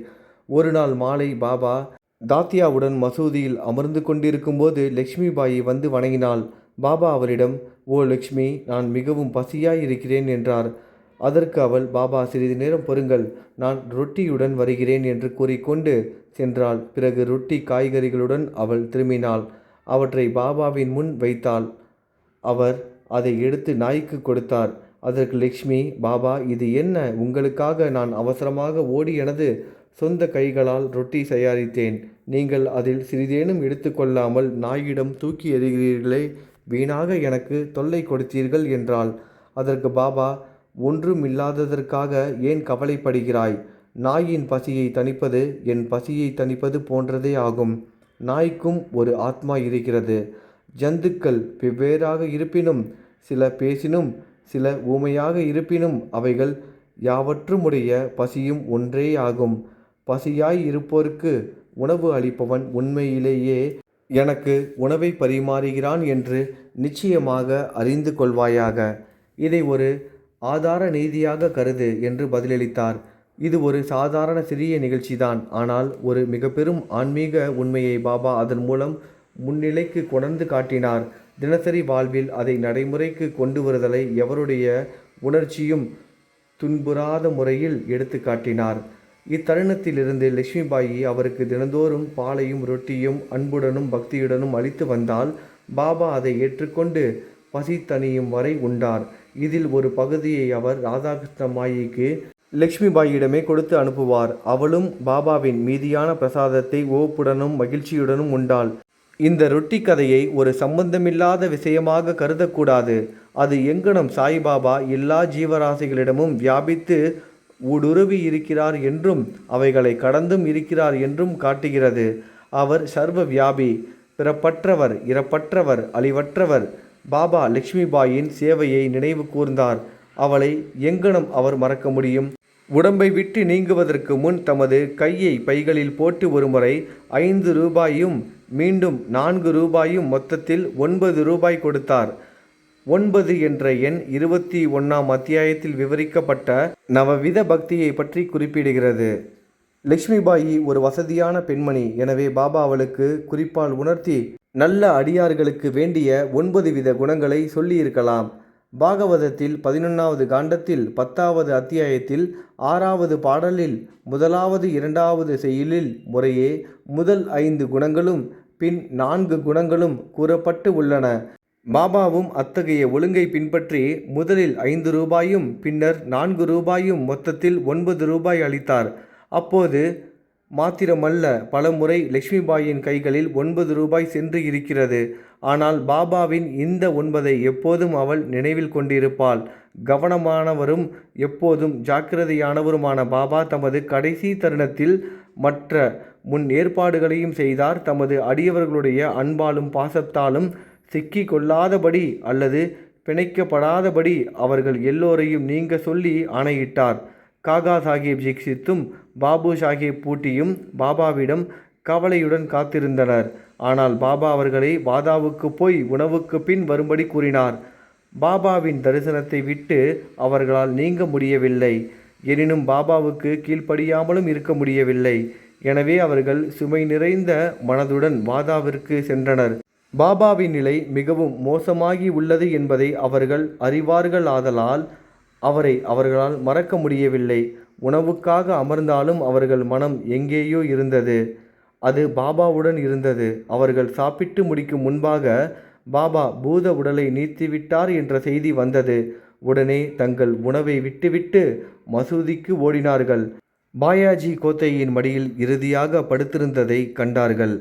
ஒரு நாள் மாலை பாபா தாத்தியாவுடன் மசூதியில் அமர்ந்து கொண்டிருக்கும்போது லட்சுமிபாயி வந்து வணங்கினாள். பாபா அவரிடம், "ஓ லட்சுமி, நான் மிகவும் பசியாய் இருக்கிறேன்" என்றார். அதற்கு அவள், "பாபா, சிறிது நேரம் பொறுங்கள், நான் ரொட்டியுடன் வருகிறேன்" என்று கூறிக்கொண்டு சென்றாள். பிறகு ரொட்டி காய்கறிகளுடன் அவள் திரும்பினாள். அவற்றை பாபாவின் முன் வைத்தாள். அவர் அதை எடுத்து நாய்க்கு கொடுத்தார். அதற்கு லட்சுமி, "பாபா, இது என்ன? உங்களுக்காக நான் அவசரமாக ஓடி எனது சொந்த கைகளால் ரொட்டி தயாரித்தேன். நீங்கள் அதில் சிறிதேனும் எடுத்துக்கொள்ளாமல் நாயிடம் தூக்கி எறிகிறீர்களே, வீணாக எனக்கு தொல்லை கொடுத்தீர்கள்" என்றாள். அதற்கு பாபா, "ஒன்றுமில்லாததற்காக ஏன் கவலைப்படுகிறாய்? நாயின் பசியை தணிப்பது என் பசியை தணிப்பது போன்றதே ஆகும். நாய்க்கும் ஒரு ஆத்மா இருக்கிறது. ஜந்துக்கள் வெவ்வேறாக இருப்பினும், சில பேசினும், சில ஊமையாக இருப்பினும், அவைகள் யாவற்றுமுடைய பசியும் ஒன்றே ஆகும். பசியாய் இருப்போருக்கு உணவு அளிப்பவன் உண்மையிலேயே எனக்கு உணவை பரிமாறுகிறான் என்று நிச்சயமாக அறிந்து கொள்வாயாக. இதை ஒரு ஆதார நீதியாக கருது" என்று பதிலளித்தார். இது ஒரு சாதாரண சிறிய நிகழ்ச்சிதான். ஆனால் ஒரு மிக பெரும் ஆன்மீக உண்மையை பாபா அதன் மூலம் முன்னிலைக்கு கொணர்ந்து காட்டினார். தினசரி வாழ்வில் அதை நடைமுறைக்கு கொண்டு வருதலை எவருடைய உணர்ச்சியும் துன்புறாத முறையில் எடுத்து காட்டினார். இத்தருணத்திலிருந்து லட்சுமிபாயி அவருக்கு தினந்தோறும் பாலையும் ரொட்டியும் அன்புடனும் பக்தியுடனும் அளித்து வந்தால், பாபா அதை ஏற்றுக்கொண்டு பசி தணியும் வரை உண்டார். இதில் ஒரு பகுதியை அவர் ராதாகிருஷ்ண மாயிக்கு லட்சுமிபாயிடமே கொடுத்து அனுப்புவார். அவளும் பாபாவின் மீதியான பிரசாதத்தை ஓப்புடனும் மகிழ்ச்சியுடனும் உண்டாள். இந்த ரொட்டி கதையை ஒரு சம்பந்தமில்லாத விஷயமாக கருதக்கூடாது. அது எங்கனம் சாய்பாபா எல்லா ஜீவராசிகளிடமும் வியாபித்து ஊடுருவி இருக்கிறார் என்றும் அவைகளை கடந்தும் இருக்கிறார் என்றும் காட்டுகிறது. அவர் சர்வ வியாபி, பிறப்பற்றவர், இறப்பற்றவர், அழிவற்றவர். பாபா லட்சுமிபாயின் சேவையை நினைவு கூர்ந்தார். அவளை எங்கனம் அவர் மறக்க முடியும்? உடம்பை விட்டு நீங்குவதற்கு முன் தமது கையை பைகளில் போட்டு ஒருமுறை 5 ரூபாயும் மீண்டும் 4 ரூபாயும் மொத்தத்தில் 9 ரூபாய் கொடுத்தார். 9 என்ற எண் 21ஆம் அத்தியாயத்தில் விவரிக்கப்பட்ட நவவித பக்தியை பற்றி குறிப்பிடுகிறது. லட்சுமிபாயி ஒரு வசதியான பெண்மணி. எனவே பாபா அவளுக்கு குறிப்பால் உணர்த்தி நல்ல அடியார்களுக்கு வேண்டிய 9 வித குணங்களை சொல்லியிருக்கலாம். பாகவதத்தில் 11வது காண்டத்தில் 10வது அத்தியாயத்தில் 6வது பாடலில் 1வது 2வது செய்யுளில் முறையே முதல் 5 குணங்களும் பின் 4 குணங்களும் கூறப்பட்டு உள்ளன. பாபாவும் அத்தகைய ஒழுங்கை பின்பற்றி முதலில் 5 ரூபாயும் பின்னர் 4 ரூபாயும் மொத்தத்தில் 9 ரூபாய் அளித்தார். அப்போது மாத்திரமல்ல, பலமுறை லட்சுமிபாயின் கைகளில் 9 ரூபாய் சென்று இருக்கிறது. ஆனால் பாபாவின் இந்த 9ஐ எப்போதும் அவள் நினைவில் கொண்டிருப்பாள். கவனமானவரும் எப்போதும் ஜாக்கிரதையானவருமான பாபா தமது கடைசி தருணத்தில் மற்ற முன் ஏற்பாடுகளையும் செய்தார். தமது அடியவர்களுடைய அன்பாலும் பாசத்தாலும் சிக்கி கொள்ளாதபடி அல்லது பிணைக்கப்படாதபடி அவர்கள் எல்லோரையும் நீங்க சொல்லி ஆணையிட்டார். காகா சாஹேப் தீக்ஷித்தும் பாபு சாஹேப் பூட்டியும் பாபாவிடம் கவலையுடன் காத்திருந்தனர். ஆனால் பாபா அவர்களை வாதாவுக்கு போய் உணவுக்கு பின் வரும்படி கூறினார். பாபாவின் தரிசனத்தை விட்டு அவர்களால் நீங்க முடியவில்லை. எனினும் பாபாவுக்கு கீழ்ப்படியாமலும் இருக்க முடியவில்லை. எனவே அவர்கள் சுமை நிறைந்த மனதுடன் வாதாவிற்கு சென்றனர். பாபாவின் நிலை மிகவும் மோசமாகி உள்ளது என்பதை அவர்கள் அறிவார்கள். ஆதலால் அவரை அவர்களால் மறக்க முடியவில்லை. உணவுக்காக அமர்ந்தாலும் அவர்கள் மனம் எங்கேயோ இருந்தது. அது பாபாவுடன் இருந்தது. அவர்கள் சாப்பிட்டு முடிக்கும் முன்பாக பாபா பூத உடலை நீத்திவிட்டார் என்ற செய்தி வந்தது. உடனே தங்கள் உணவை விட்டுவிட்டு மசூதிக்கு ஓடினார்கள். பாயாஜி கோத்தையின் மடியில் இறுதியாக படுத்திருந்ததை கண்டார்கள்.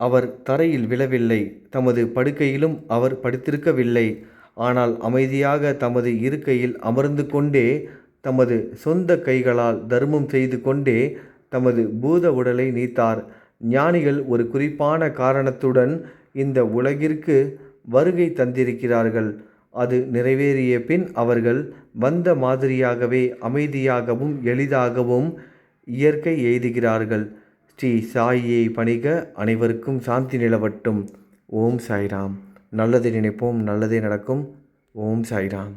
அவர் தரையில் விழவில்லை. தமது படுக்கையிலும் அவர் படுத்திருக்கவில்லை. ஆனால் அமைதியாக தமது இருக்கையில் அமர்ந்து கொண்டே தமது சொந்த கைகளால் தர்மம் செய்து கொண்டே தமது பூத உடலை நீத்தார். ஞானிகள் ஒரு குறிப்பான காரணத்துடன் இந்த உலகிற்கு வருகை தந்திருக்கிறார்கள். அது நிறைவேறிய பின் அவர்கள் வந்த மாதிரியாகவே அமைதியாகவும் எளிதாகவும் இயற்கை எய்துகிறார்கள். ஸ்ரீ சாயியை பணிக. அனைவருக்கும் சாந்தி நிலவட்டும். ஓம் சாய்ராம். நல்லதை நினைப்போம், நல்லதே நடக்கும். ஓம் சாய்ராம்.